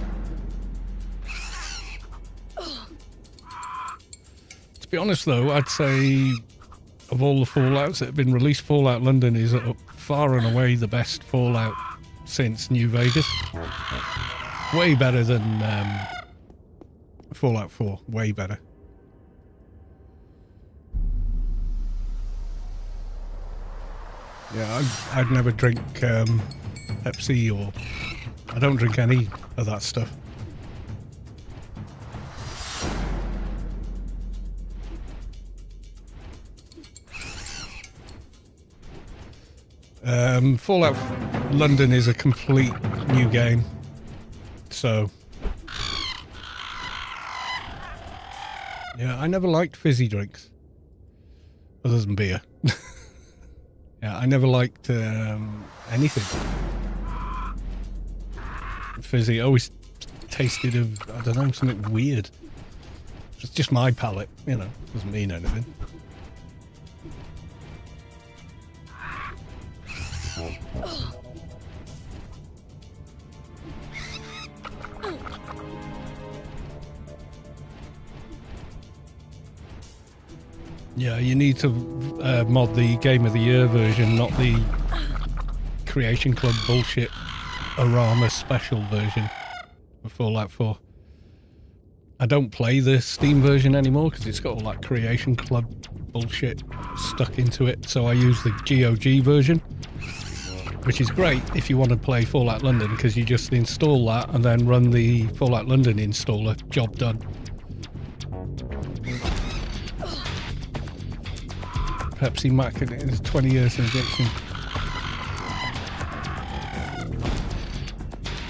To be honest though, I'd say of all the Fallouts that have been released, Fallout London is far and away the best Fallout since New Vegas. Way better than Fallout 4, way better. Yeah, I'd never drink Pepsi, or I don't drink any of that stuff. Fallout London is a complete new game, so yeah, I never liked fizzy drinks other than beer. Yeah, I never liked anything fizzy. Always tasted of, I don't know, something weird. It's just my palate, you know, doesn't mean anything. Yeah, you need to mod the Game of the Year version, not the Creation Club bullshit Arama special version of Fallout 4. I don't play the Steam version anymore because it's got all that Creation Club bullshit stuck into it, so I use the GOG version, which is great if you want to play Fallout London because you just install that and then run the Fallout London installer, job done. Pepsi Mac, and it's 20 years in addiction.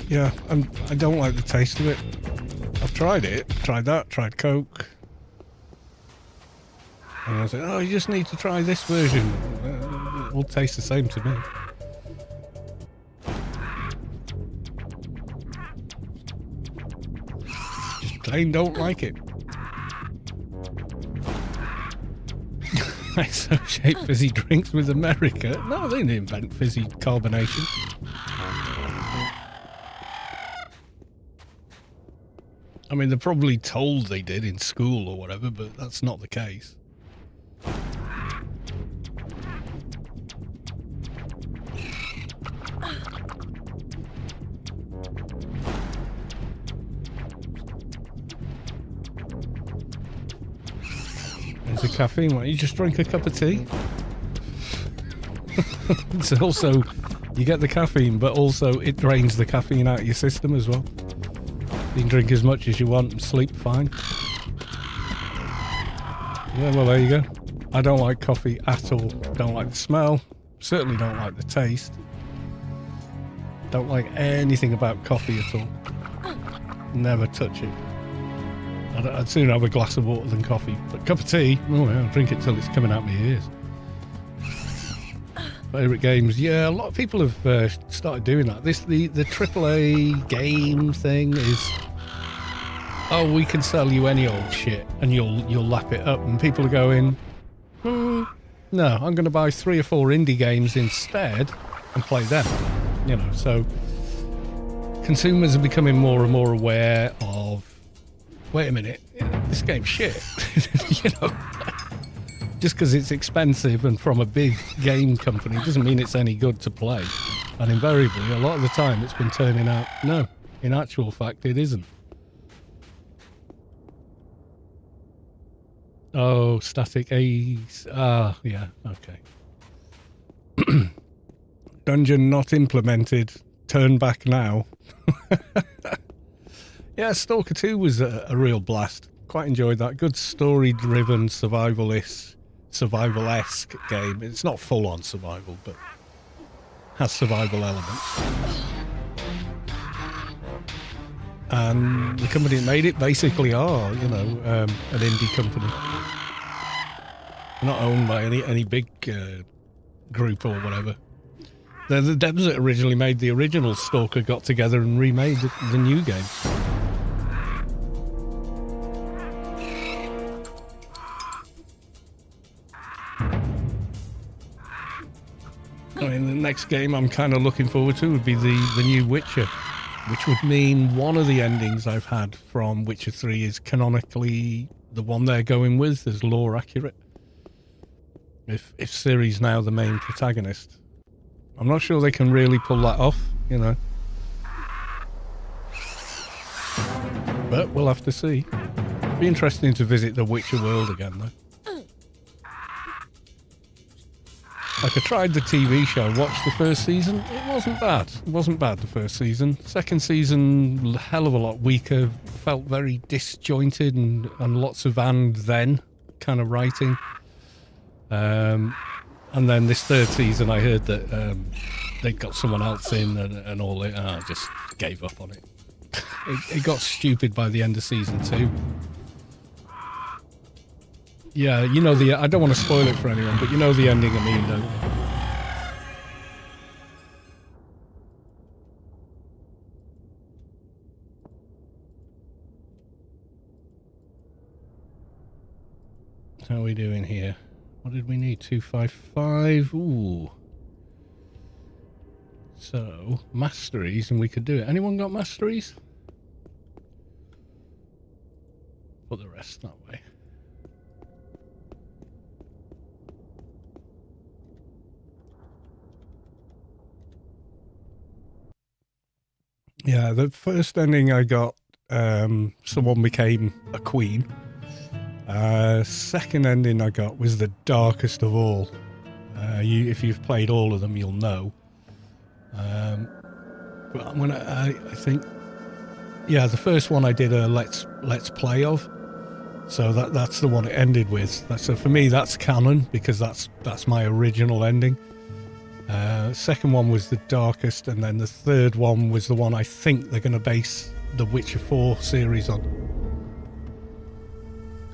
Yeah, I don't like the taste of it. I've tried it, tried that, tried Coke. And I said, oh, you just need to try this version. It all tastes the same to me. Just plain don't like it. I associate fizzy drinks with America. No, they didn't invent fizzy carbonation. I mean, they're probably told they did in school or whatever, but that's not the case. There's a caffeine one. You just drink a cup of tea. It's also, you get the caffeine, but also it drains the caffeine out of your system as well. You can drink as much as you want and sleep fine. Yeah, well, there you go. I don't like coffee at all. Don't like the smell. Certainly don't like the taste. Don't like anything about coffee at all. Never touch it. I'd sooner have a glass of water than coffee. But a cup of tea, oh yeah, I'll drink it till it's coming out my ears. Favourite games? Yeah, a lot of people have started doing that. The AAA game thing is, oh, we can sell you any old shit and you'll lap it up. And people are going, no, I'm going to buy 3 or 4 indie games instead and play them. You know, so consumers are becoming more and more aware of, wait a minute, this game's shit. You know, just because it's expensive and from a big game company doesn't mean it's any good to play. And invariably, a lot of the time, it's been turning out, no, in actual fact, it isn't. Oh, static A's. Ah, yeah, okay. Dungeon not implemented. Turn back now. Yeah, Stalker 2 was a real blast. Quite enjoyed that. Good story-driven, survival-esque game. It's not full-on survival, but has survival elements. And the company that made it basically are, you know, an indie company. Not owned by any big group or whatever. The devs that originally made the original Stalker got together and remade the new game. I mean, the next game I'm kind of looking forward to would be the new Witcher, which would mean one of the endings I've had from Witcher 3 is canonically the one they're going with as lore accurate. If Ciri's now the main protagonist. I'm not sure they can really pull that off, you know. But we'll have to see. It'd be interesting to visit the Witcher world again, though. Like, I tried the TV show, watched the first season. It wasn't bad. It wasn't bad, the first season. Second season, hell of a lot weaker. Felt very disjointed and lots of and then kind of writing. And then this third season, I heard that they'd got someone else in and all it. And I just gave up on it. It got stupid by the end of season 2. Yeah, you know I don't want to spoil it for anyone, but you know the ending I mean, don't you? How are we doing here? What did we need? 255. Ooh. So, masteries, and we could do it. Anyone got masteries? Put the rest that way. Yeah, the first ending I got, someone became a queen. Second ending I got was the darkest of all. If you've played all of them, you'll know. But when I think, yeah, the first one I did a let's play of, so that's the one it ended with. So for me, that's canon because that's my original ending. Second one was the darkest, and then the third one was the one I think they're going to base the Witcher 4 series on.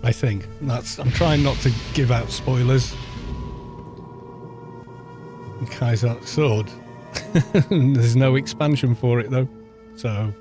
I think. I'm trying not to give out spoilers. Kaiser Sword. There's no expansion for it though, so...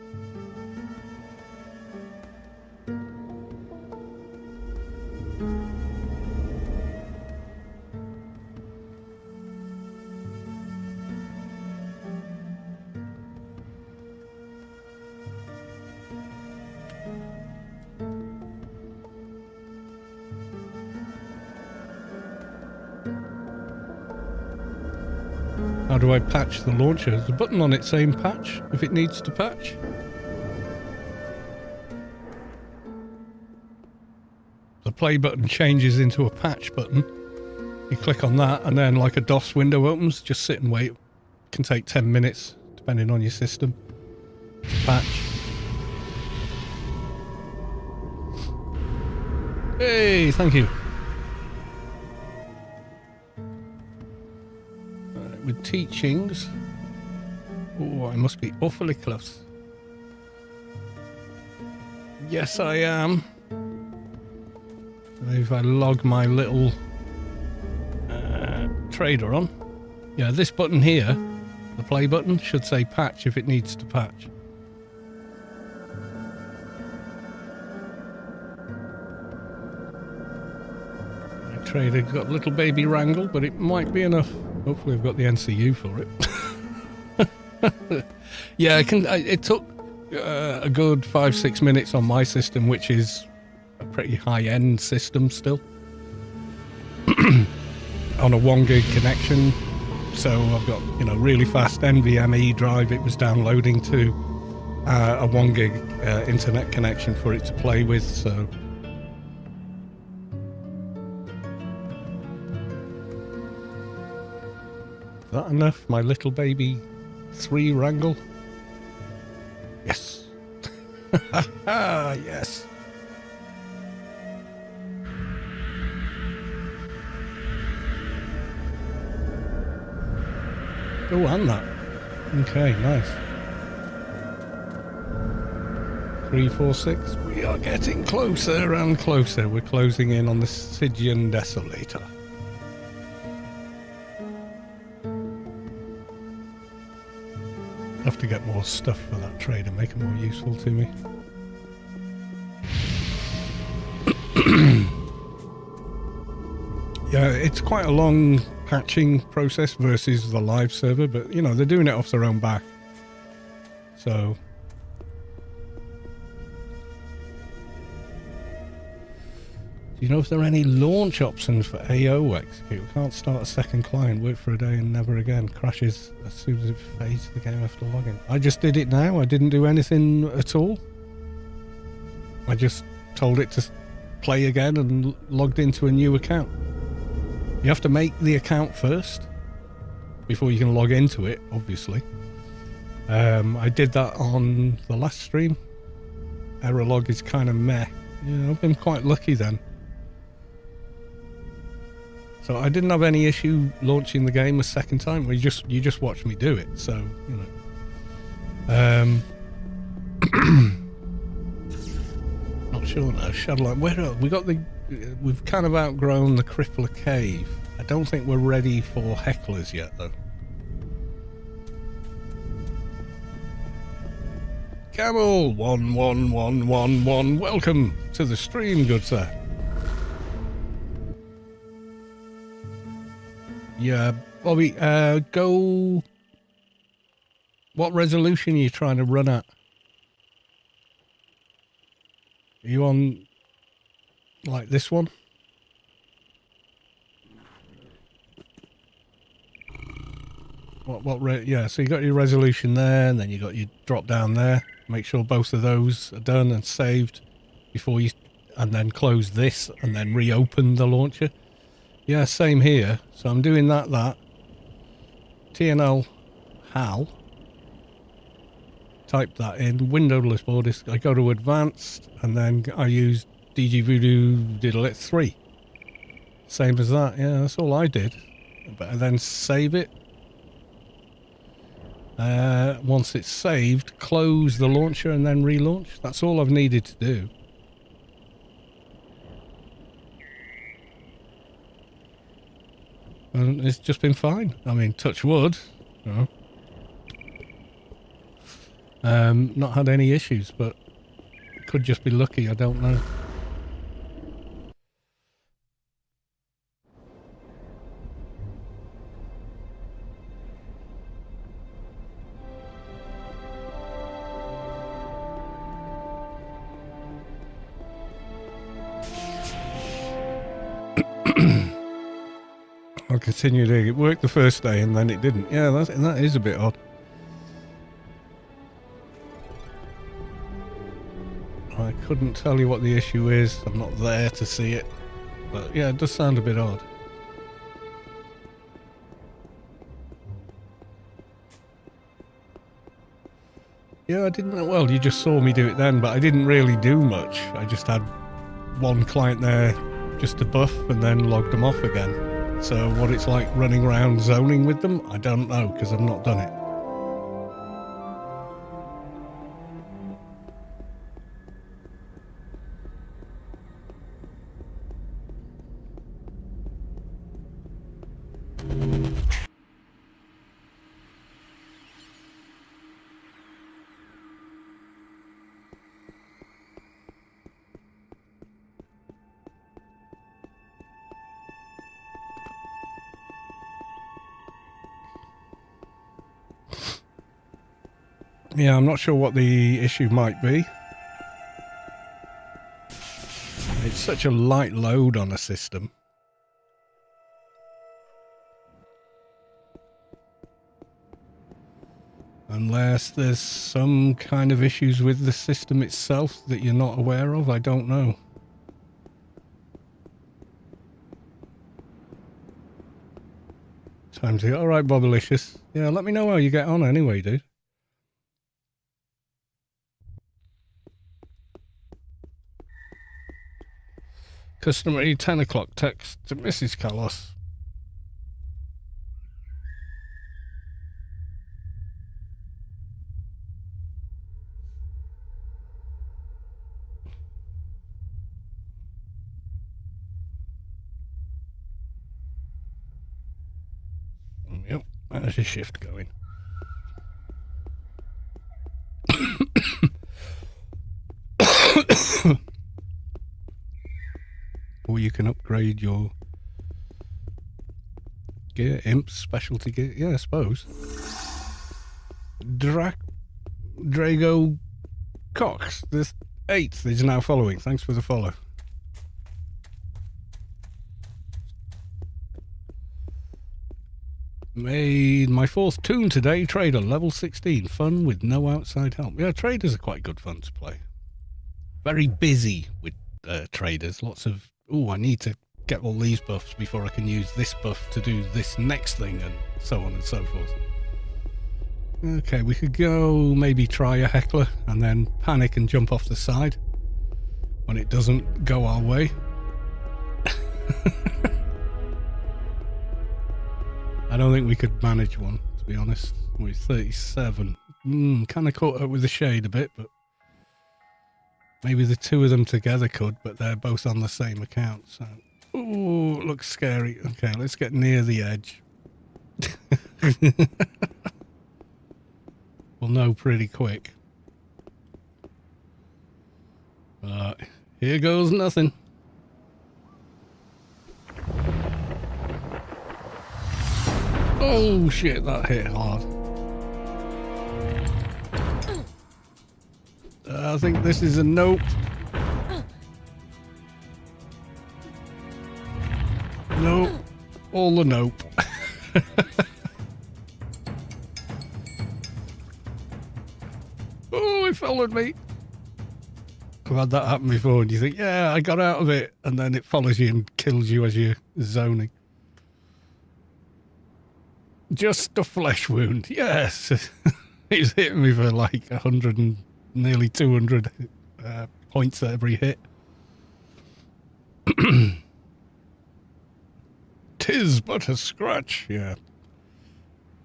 How do I patch the launcher? There's a button on it saying patch, if it needs to patch. The play button changes into a patch button. You click on that and then like a DOS window opens. Just sit and wait. It can take 10 minutes depending on your system to patch. Hey, thank you. With teachings. Oh, I must be awfully close. Yes, I am. If I log my little trader on. Yeah, this button here, the play button, should say patch if it needs to patch. My trader's got a little baby wrangle, but it might be enough. Hopefully I've got the NCU for it. Yeah, it took a good 5-6 minutes on my system, which is a pretty high-end system still. On a 1 gig connection. So I've got, really fast NVMe drive it was downloading to. a 1 gig internet connection for it to play with, so. Is that enough? My little baby 3 wrangle? Yes. Yes. Oh, and that. Okay, nice. 3, 4, 6. We are getting closer and closer. We're closing in on the Stygian Desolator. Have to get more stuff for that trade and make it more useful to me. Yeah, it's quite a long patching process versus the live server, but you know, they're doing it off their own back. So do you know if there are any launch options for AO execute? We can't start a second client, wait for a day and never again. Crashes as soon as it fades the game after login. I just did it now. I didn't do anything at all. I just told it to play again and logged into a new account. You have to make the account first before you can log into it, obviously. I did that on the last stream. Error log is kind of meh. Yeah, I've been quite lucky then. So I didn't have any issue launching the game a second time. You just watched me do it, so you know. Not sure now. Shadowline. Where are we? Got the? We've kind of outgrown the Crippler Cave. I don't think we're ready for hecklers yet, though. Camel 11111. Welcome to the stream, good sir. Yeah, Bobby, go... What resolution are you trying to run at? Are you on, like, this one? Yeah, so you got your resolution there, and then you got your drop down there. Make sure both of those are done and saved before you... And then close this, and then reopen the launcher. Yeah, same here. So I'm doing that. TNL HAL. Type that in. Windowless board. I go to advanced, and then I use DG Voodoo Diddle It 3. Same as that. Yeah, that's all I did. But then save it. Once it's saved, close the launcher and then relaunch. That's all I've needed to do. And it's just been fine. I mean, touch wood. You know. Not had any issues, but could just be lucky. I don't know. I'll continue doing it. It worked the first day and then it didn't. Yeah, that is a bit odd. I couldn't tell you what the issue is. I'm not there to see it. But yeah, it does sound a bit odd. Yeah, I didn't know. Well, you just saw me do it then, but I didn't really do much. I just had one client there just to buff and then logged them off again. So what it's like running around zoning with them, I don't know because I've not done it. Yeah, I'm not sure what the issue might be. It's such a light load on a system. Unless there's some kind of issues with the system itself that you're not aware of, I don't know. Time to go. All right, Bobalicious. Yeah, let me know how you get on anyway, dude. Customary 10 o'clock text to Mrs. Carlos. Yep, there's your shift going. Or you can upgrade your gear, imps, specialty gear. Yeah, I suppose. Drago Cox, this 8th is now following. Thanks for the follow. Made my 4th toon today, Trader, level 16. Fun with no outside help. Yeah, Traders are quite good fun to play. Very busy with Traders. Lots of, oh, I need to get all these buffs before I can use this buff to do this next thing, and so on and so forth. Okay, we could go maybe try a heckler and then panic and jump off the side when it doesn't go our way. I don't think we could manage one, to be honest. We're 37. Kind of caught up with the shade a bit, but maybe the two of them together could, but they're both on the same account, so... Ooh, it looks scary. Okay, let's get near the edge. We'll know pretty quick. Here goes nothing. Oh shit, that hit hard. I think this is a nope. Nope. All the nope. Oh, it followed me. I've had that happen before, and you think, yeah, I got out of it, and then it follows you and kills you as you're zoning. Just a flesh wound, yes. He's hitting me for like 100 and nearly 200 points at every hit. Tis but a scratch, yeah.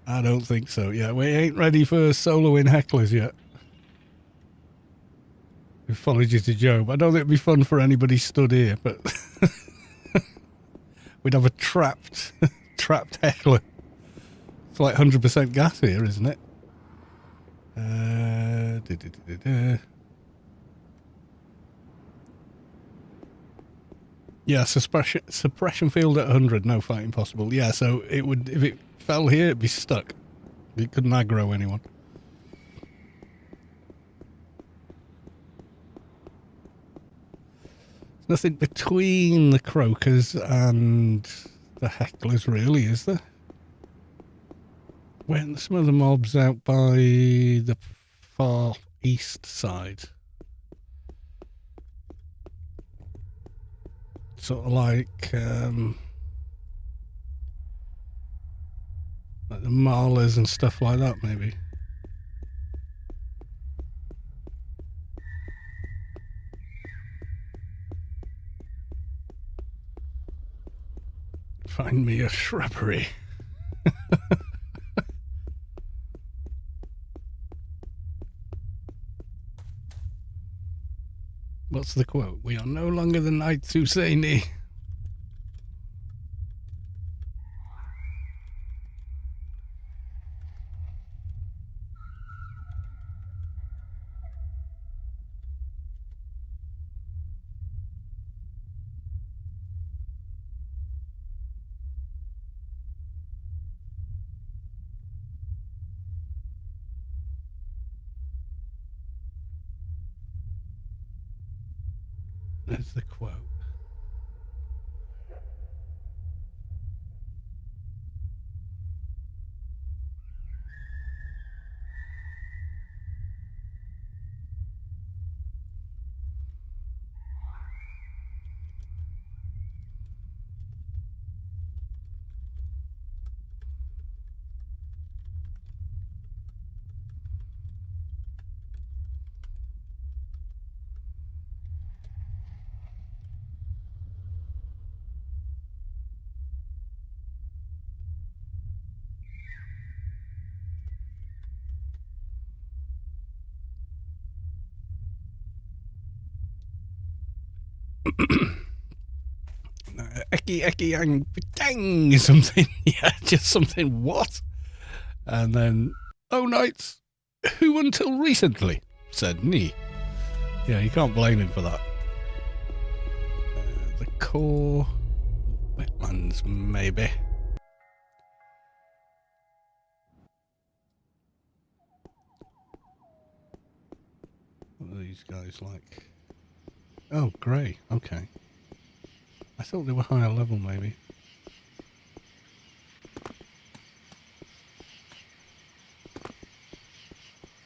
I don't think so, yeah. We ain't ready for soloing hecklers yet. We followed you to Job. I don't think it'd be fun for anybody stood here, but we'd have a trapped heckler. It's like 100% gas here, isn't it? Yeah, suppression field at 100, no fighting possible. Yeah, so it would, if it fell here, it'd be stuck. It couldn't aggro anyone. There's nothing between the croakers and the hecklers, really, is there? When some of the mobs out by the far east side. Sort of like the Marlers and stuff like that, maybe. Find me a shrubbery. What's the quote? We are no longer the knights who say nay. There's the quote. Eki eki yang dang something. Yeah, just something. What? And then, oh knights, who until recently said me. Yeah, you can't blame him for that. The core wetlands, maybe. What are these guys like? Oh, grey. Okay. I thought they were higher level, maybe.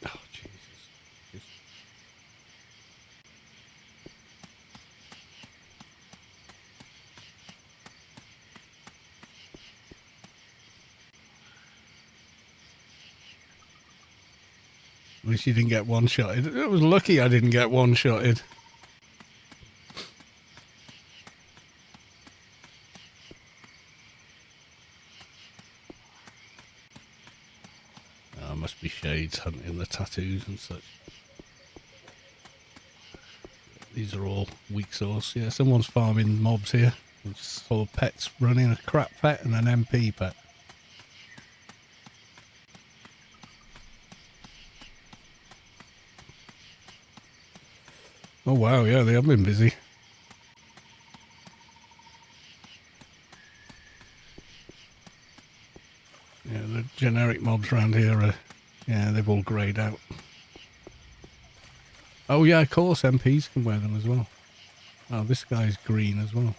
Oh, Jesus. At least you didn't get one-shotted. It was lucky I didn't get one-shotted. Oh, must be shades hunting the tattoos and such. These are all weak sauce. Yeah, someone's farming mobs here. I just saw pets running, a crap pet and an MP pet. Oh wow, yeah, they have been busy. Yeah, the generic mobs around here are, yeah, they've all greyed out. Oh yeah, of course, MPs can wear them as well. Oh, this guy's green as well.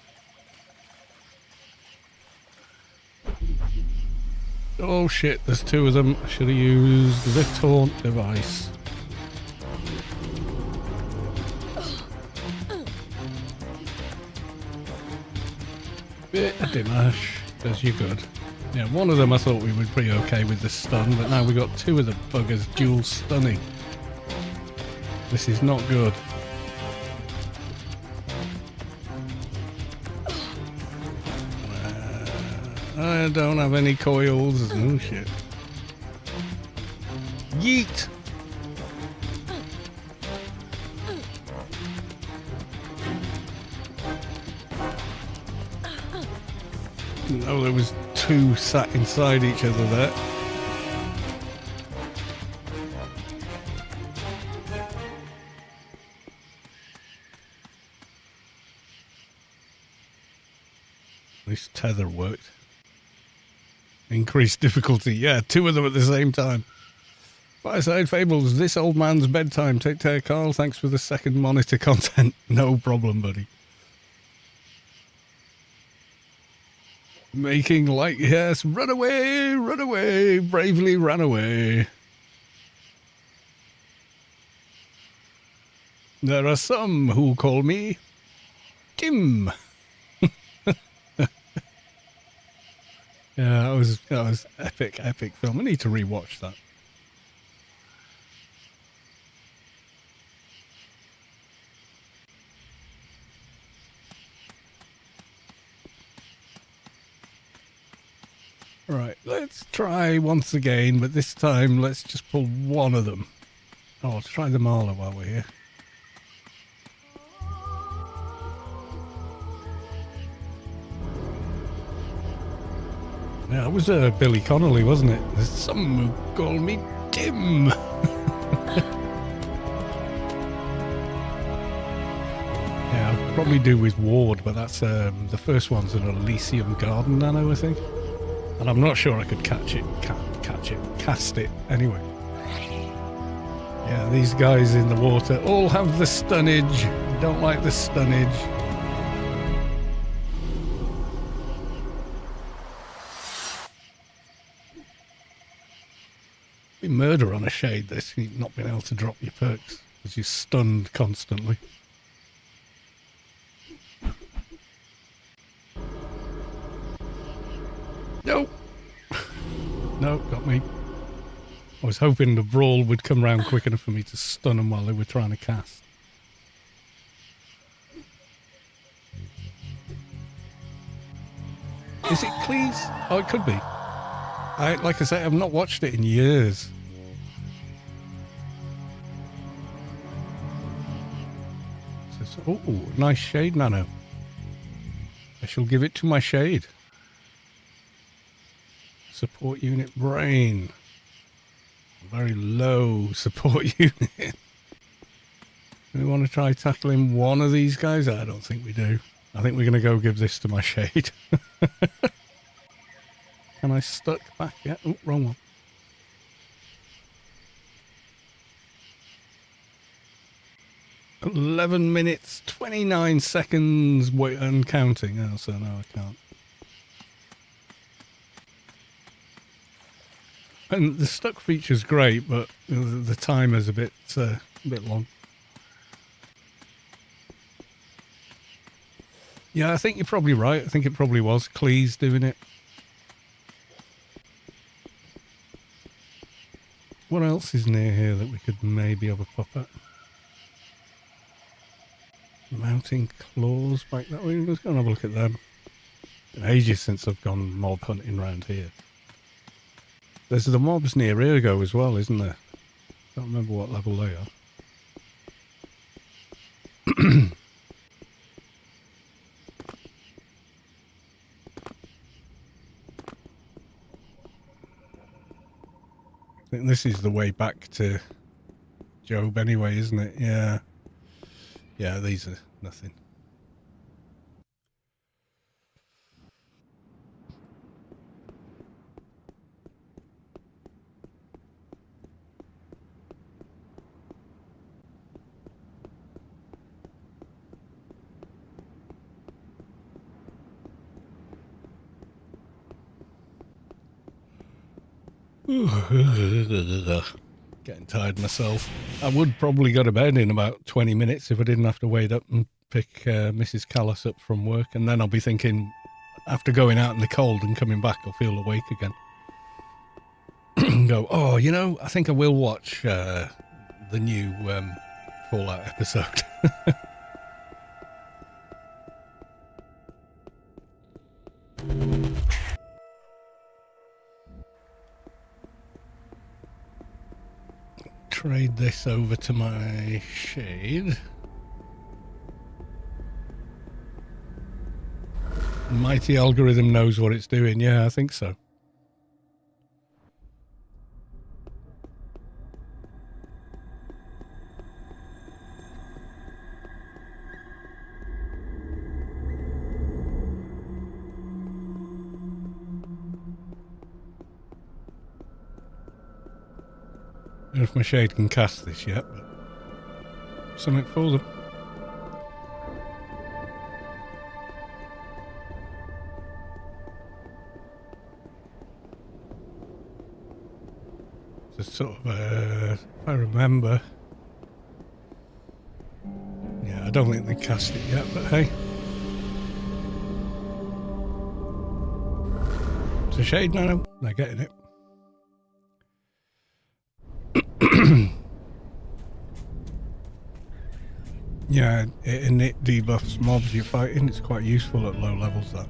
Oh shit, there's two of them. I should have used the taunt device. Bit of Dimash, says you're good. Yeah, one of them I thought we were pretty okay with the stun, but now we got two of the buggers dual stunning. This is not good. I don't have any coils. Oh shit. Yeet! Oh, there was two sat inside each other there. At least tether worked. Increased difficulty. Yeah, two of them at the same time. Fireside Fables, this old man's bedtime. Take care, Carl. Thanks for the second monitor content. No problem, buddy. Making like, yes, run away, bravely ran away. There are some who call me Tim. Yeah, that was epic film. I need to rewatch that. Right, let's try once again, but this time let's just pull one of them. Oh, let's try the Marla while we're here. Yeah, that was Billy Connolly, wasn't it? There's some who call me Tim. Yeah, I'll probably do with Ward, but that's the first one's an Elysium Garden Nano, I think. And I'm not sure I could cast it anyway. Yeah, these guys in the water all have the stunnage. Don't like the stunnage. Be murder on a shade, this. You've not been able to drop your perks because you're stunned constantly. Nope. No, got me. I was hoping the brawl would come round quick enough for me to stun them while they were trying to cast. Is it Cleese? Oh, it could be. Like I say, I've not watched it in years. So Oh, nice shade nano. I shall give it to my shade. Support unit brain. Very low support unit. Do we want to try tackling one of these guys? I don't think we do. I think we're going to go give this to my shade. Can I stuck back yet? Oh, wrong one. $11 minutes, 29 seconds, wait, and counting. Oh, so no, I can't. And the stuck feature's great, but the timer's a bit long. Yeah, I think you're probably right. I think it probably was Cleese doing it. What else is near here that we could maybe have a pop at? Mounting claws back that way. Let's go and have a look at them. It's been ages since I've gone mob hunting around here. There's the mobs near Ergo as well, isn't there? Don't remember what level they are. I think this is the way back to Job anyway, isn't it? Yeah. Yeah, these are nothing. Getting tired myself. I would probably go to bed in about 20 minutes if I didn't have to wait up and pick Mrs. Callis up from work, and then I'll be thinking, after going out in the cold and coming back, I'll feel awake again. Go, oh, you know, I think I will watch the new Fallout episode. Trade this over to my shade. Mighty algorithm knows what it's doing. Yeah, I think so. I don't know if my shade can cast this yet, but something for them. It's sort of, if I remember. Yeah, I don't think they cast it yet, but hey. It's a shade now. They're getting it. Yeah, and it debuffs mobs you're fighting. It's quite useful at low levels, that.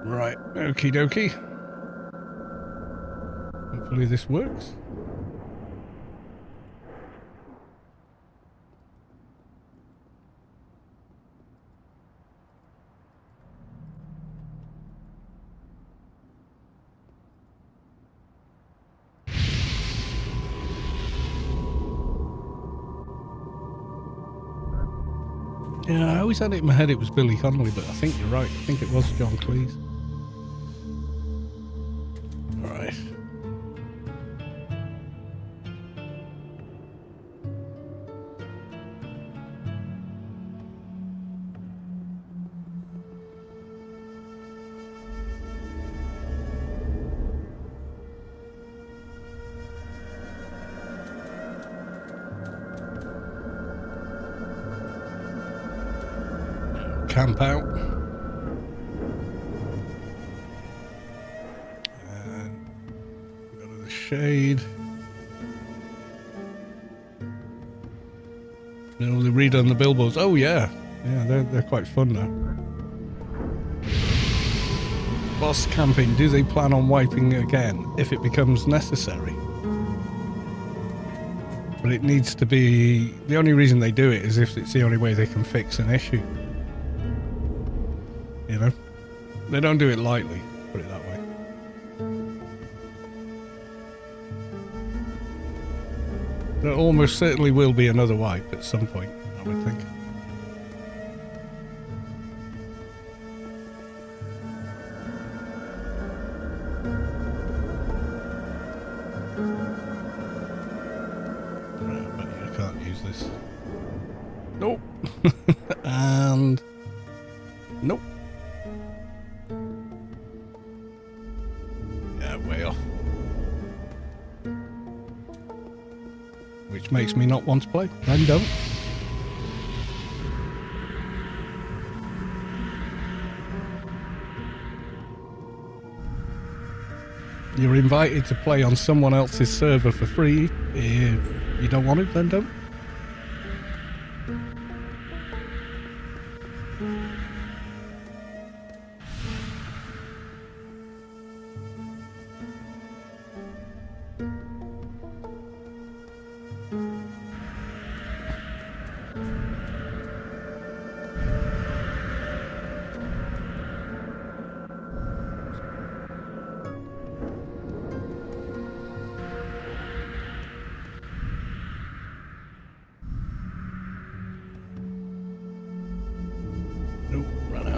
Right, okie dokie. Hopefully this works. Yeah, I always had it in my head it was Billy Connolly, but I think you're right. I think it was John Cleese. All right. Camp out. And go to the shade. You know, they read on the billboards. Oh yeah, yeah, they're quite fun now. Boss camping. Do they plan on wiping again if it becomes necessary? But it needs to be. The only reason they do it is if it's the only way they can fix an issue. You know, they don't do it lightly. Put it that way. There almost certainly will be another wipe at some point, I would think. Right, but I can't use this. Nope. And nope. Yeah, way off. Which makes me not want to play. Then don't. You're invited to play on someone else's server for free. If you don't want it, then don't.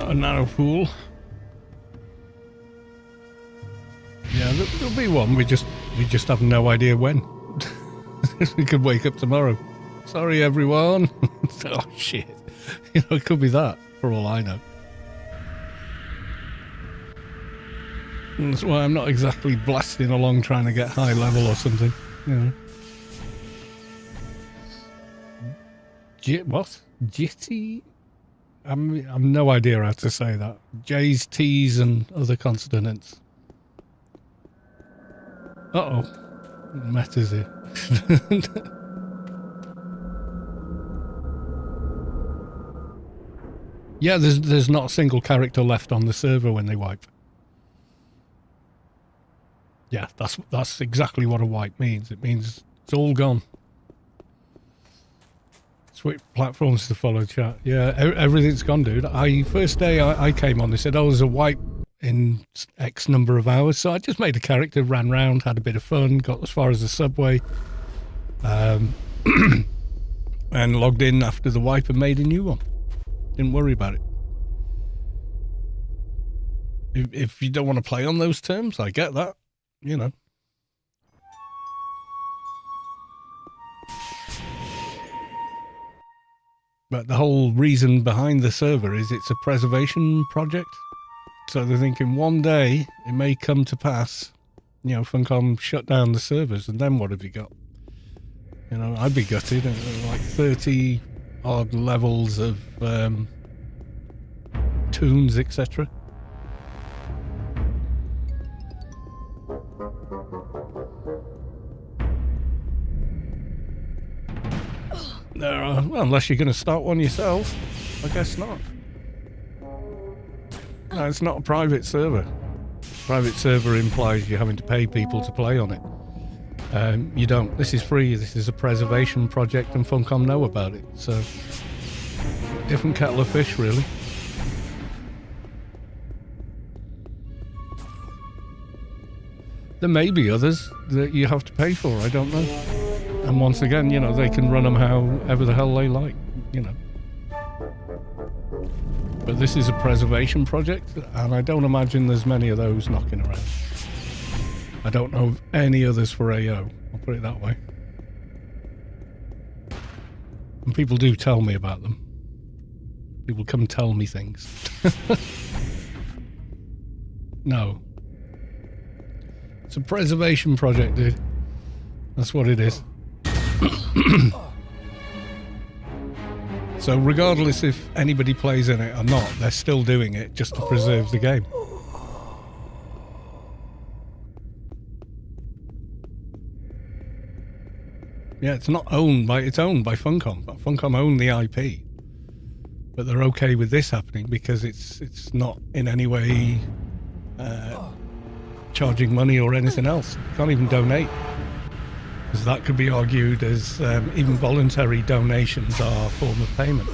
A narrow pool. Yeah, there'll be one. We just have no idea when. We could wake up tomorrow. Sorry, everyone. Oh shit! You know, it could be that for all I know. And that's why I'm not exactly blasting along trying to get high level or something. You know. What? Jitty? I've no idea how to say that. J's, T's, and other consonants. Uh-oh. Matters here. Yeah, there's not a single character left on the server when they wipe. Yeah, that's exactly what a wipe means. It means it's all gone. Switch platforms to follow chat. Yeah, everything's gone, dude. First day I came on, they said, oh, there's a wipe in X number of hours. So I just made a character, ran around, had a bit of fun, got as far as the subway, and logged in after the wipe and made a new one. Didn't worry about it. If you don't want to play on those terms, I get that, you know. But the whole reason behind the server is it's a preservation project. So they're thinking one day it may come to pass, you know, Funcom shut down the servers, and then what have you got? You know, I'd be gutted. Like 30 odd levels of tunes, etc. There are, well, unless you're going to start one yourself, I guess not. No, it's not a private server. Private server implies you're having to pay people to play on it. You don't. This is free. This is a preservation project, and Funcom know about it. So, different kettle of fish, really. There may be others that you have to pay for. I don't know. And once again, you know, they can run them however the hell they like, you know. But this is a preservation project, and I don't imagine there's many of those knocking around. I don't know of any others for AO, I'll put it that way. And people do tell me about them. People come tell me things. No. It's a preservation project, dude. That's what it is. So regardless if anybody plays in it or not, they're still doing it just to preserve the game. Yeah, it's not owned by, it's owned by Funcom. But Funcom own the IP. But they're okay with this happening because it's not in any way charging money or anything else. You can't even donate. Because that could be argued as even voluntary donations are a form of payment.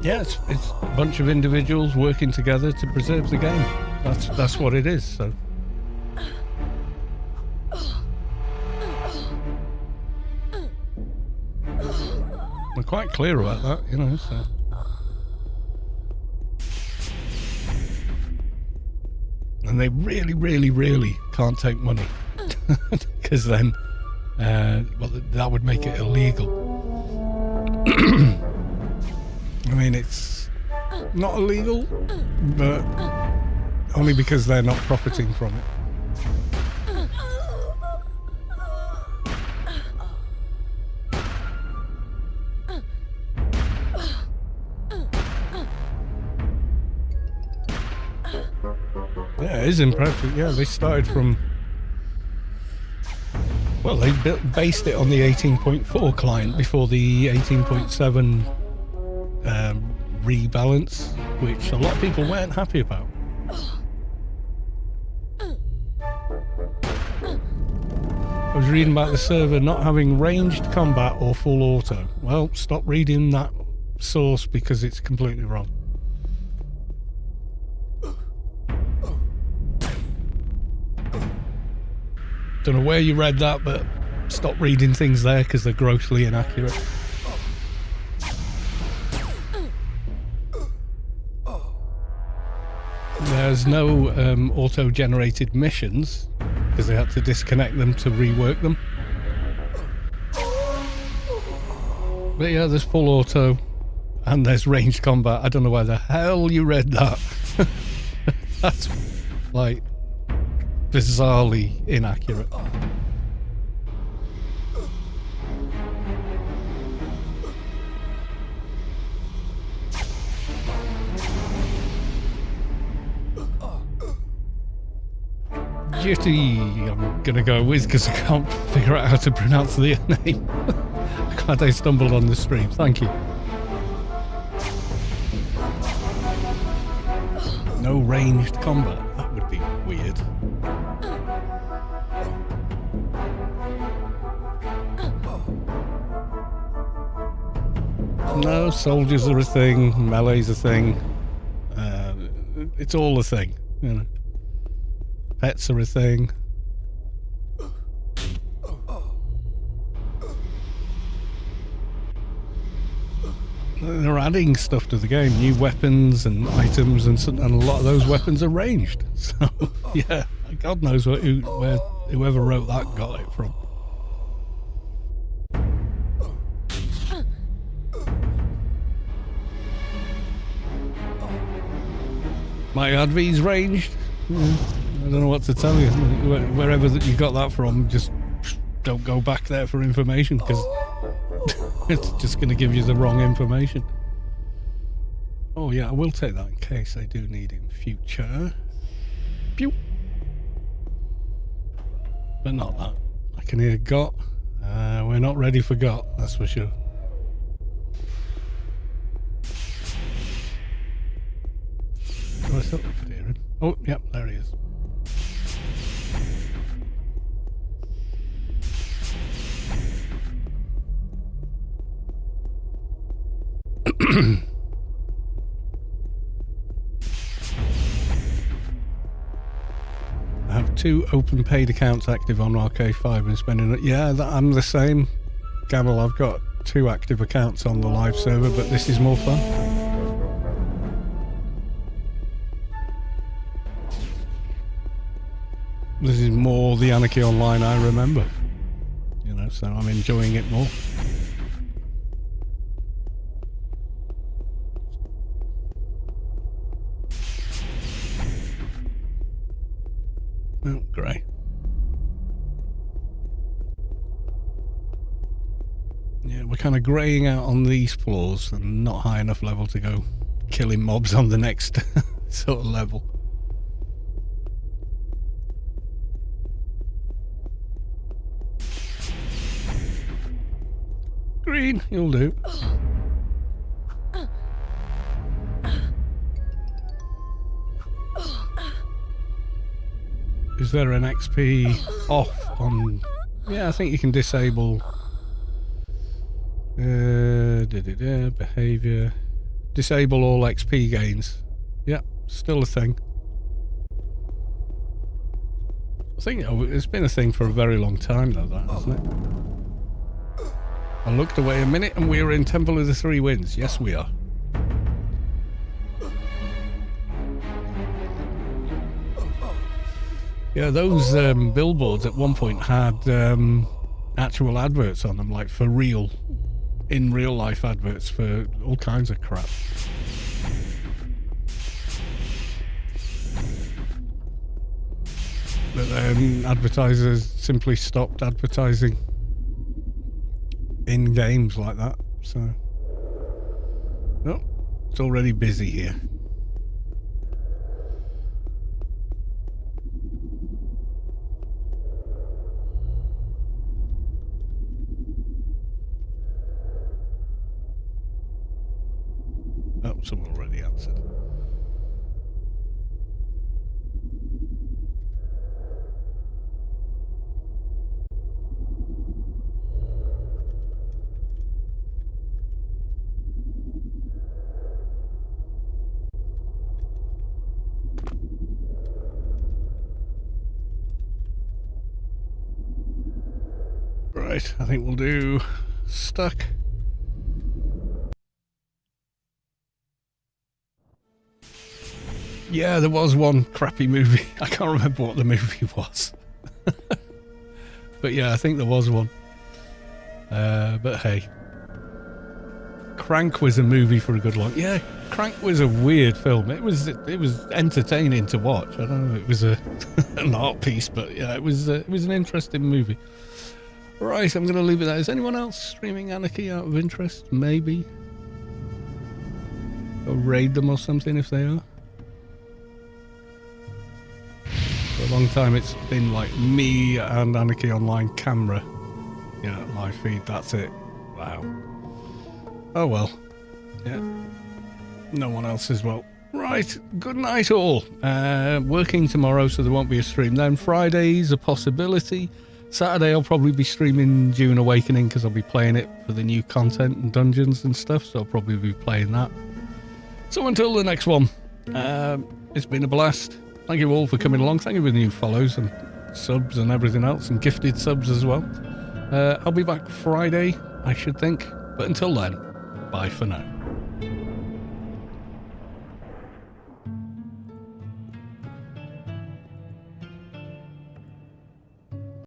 Yeah, it's a bunch of individuals working together to preserve the game. That's what it is. So we're quite clear about that, you know. So and they really, really, really can't take money because then, well, that would make it illegal. I mean, it's not illegal, but only because they're not profiting from it. Yeah, it is impressive. Yeah, they started from... Well, they based it on the 18.4 client before the 18.7 rebalance, which a lot of people weren't happy about. I was reading about the server not having ranged combat or full auto. Well, stop reading that source because it's completely wrong. Don't know where you read that, but stop reading things there because they're grossly inaccurate. There's no auto-generated missions because they had to disconnect them to rework them. But yeah, there's full auto and there's ranged combat. I don't know why the hell you read that. That's like bizarrely inaccurate. Jitty, I'm gonna go with because I can't figure out how to pronounce the name. Glad I stumbled on the stream. Thank you. No ranged combat. That would be weird. No, soldiers are a thing. Melee's a thing. It's all a thing, you know. Pets are a thing. They're adding stuff to the game, new weapons and items, and a lot of those weapons are ranged. So, yeah, God knows where whoever wrote that got it from. My Advi's ranged. Yeah. I don't know what to tell you. Wherever that you got that from, just don't go back there for information because it's just going to give you the wrong information. Oh yeah, I will take that in case I do need it in future. Pew! But not that. I can hear got. We're not ready for got, that's for sure. Oh, I thought we could hear him. Oh, yep, there he is. I have 2 open paid accounts active on RK5 and spending it. Yeah, I'm the same. Gamble, I've got 2 active accounts on the live server, but this is more fun. This is more the Anarchy Online I remember. You know, so I'm enjoying it more. Oh, grey. Yeah, we're kind of greying out on these floors and not high enough level to go killing mobs on the next sort of level. Green, you'll do. Is there an XP off on... Yeah, I think you can disable... behavior. Disable all XP gains. Yeah, still a thing. I think it's been a thing for a very long time though, that, hasn't it? I looked away a minute and we were in Temple of the Three Winds. Yes, we are. Yeah, those billboards at one point had actual adverts on them, like for real, in real life adverts for all kinds of crap. But then advertisers simply stopped advertising in games like that, so... Oh, it's already busy here. Oh, someone already answered. Right, I think we'll do Stuck. Yeah, there was one crappy movie. I can't remember what the movie was. But yeah, I think there was one. But hey. Crank was a movie for a good long... Yeah, Crank was a weird film. It was entertaining to watch. I don't know if it was an art piece, but yeah, it was an interesting movie. Right, I'm going to leave it there. Is anyone else streaming Anarchy out of interest? Maybe? Or raid them or something if they are? For a long time it's been like me and Anarchy Online camera. Yeah, live feed, that's it. Wow. Oh well. Yeah. No one else as well. Right, good night all. Working tomorrow, so there won't be a stream then. Friday's a possibility. Saturday I'll probably be streaming Dune Awakening because I'll be playing it for the new content and dungeons and stuff, so I'll probably be playing that. So until the next one, it's been a blast. Thank you all for coming along. Thank you for the new follows and subs and everything else, and gifted subs as well. I'll be back Friday, I should think. But until then, bye for now.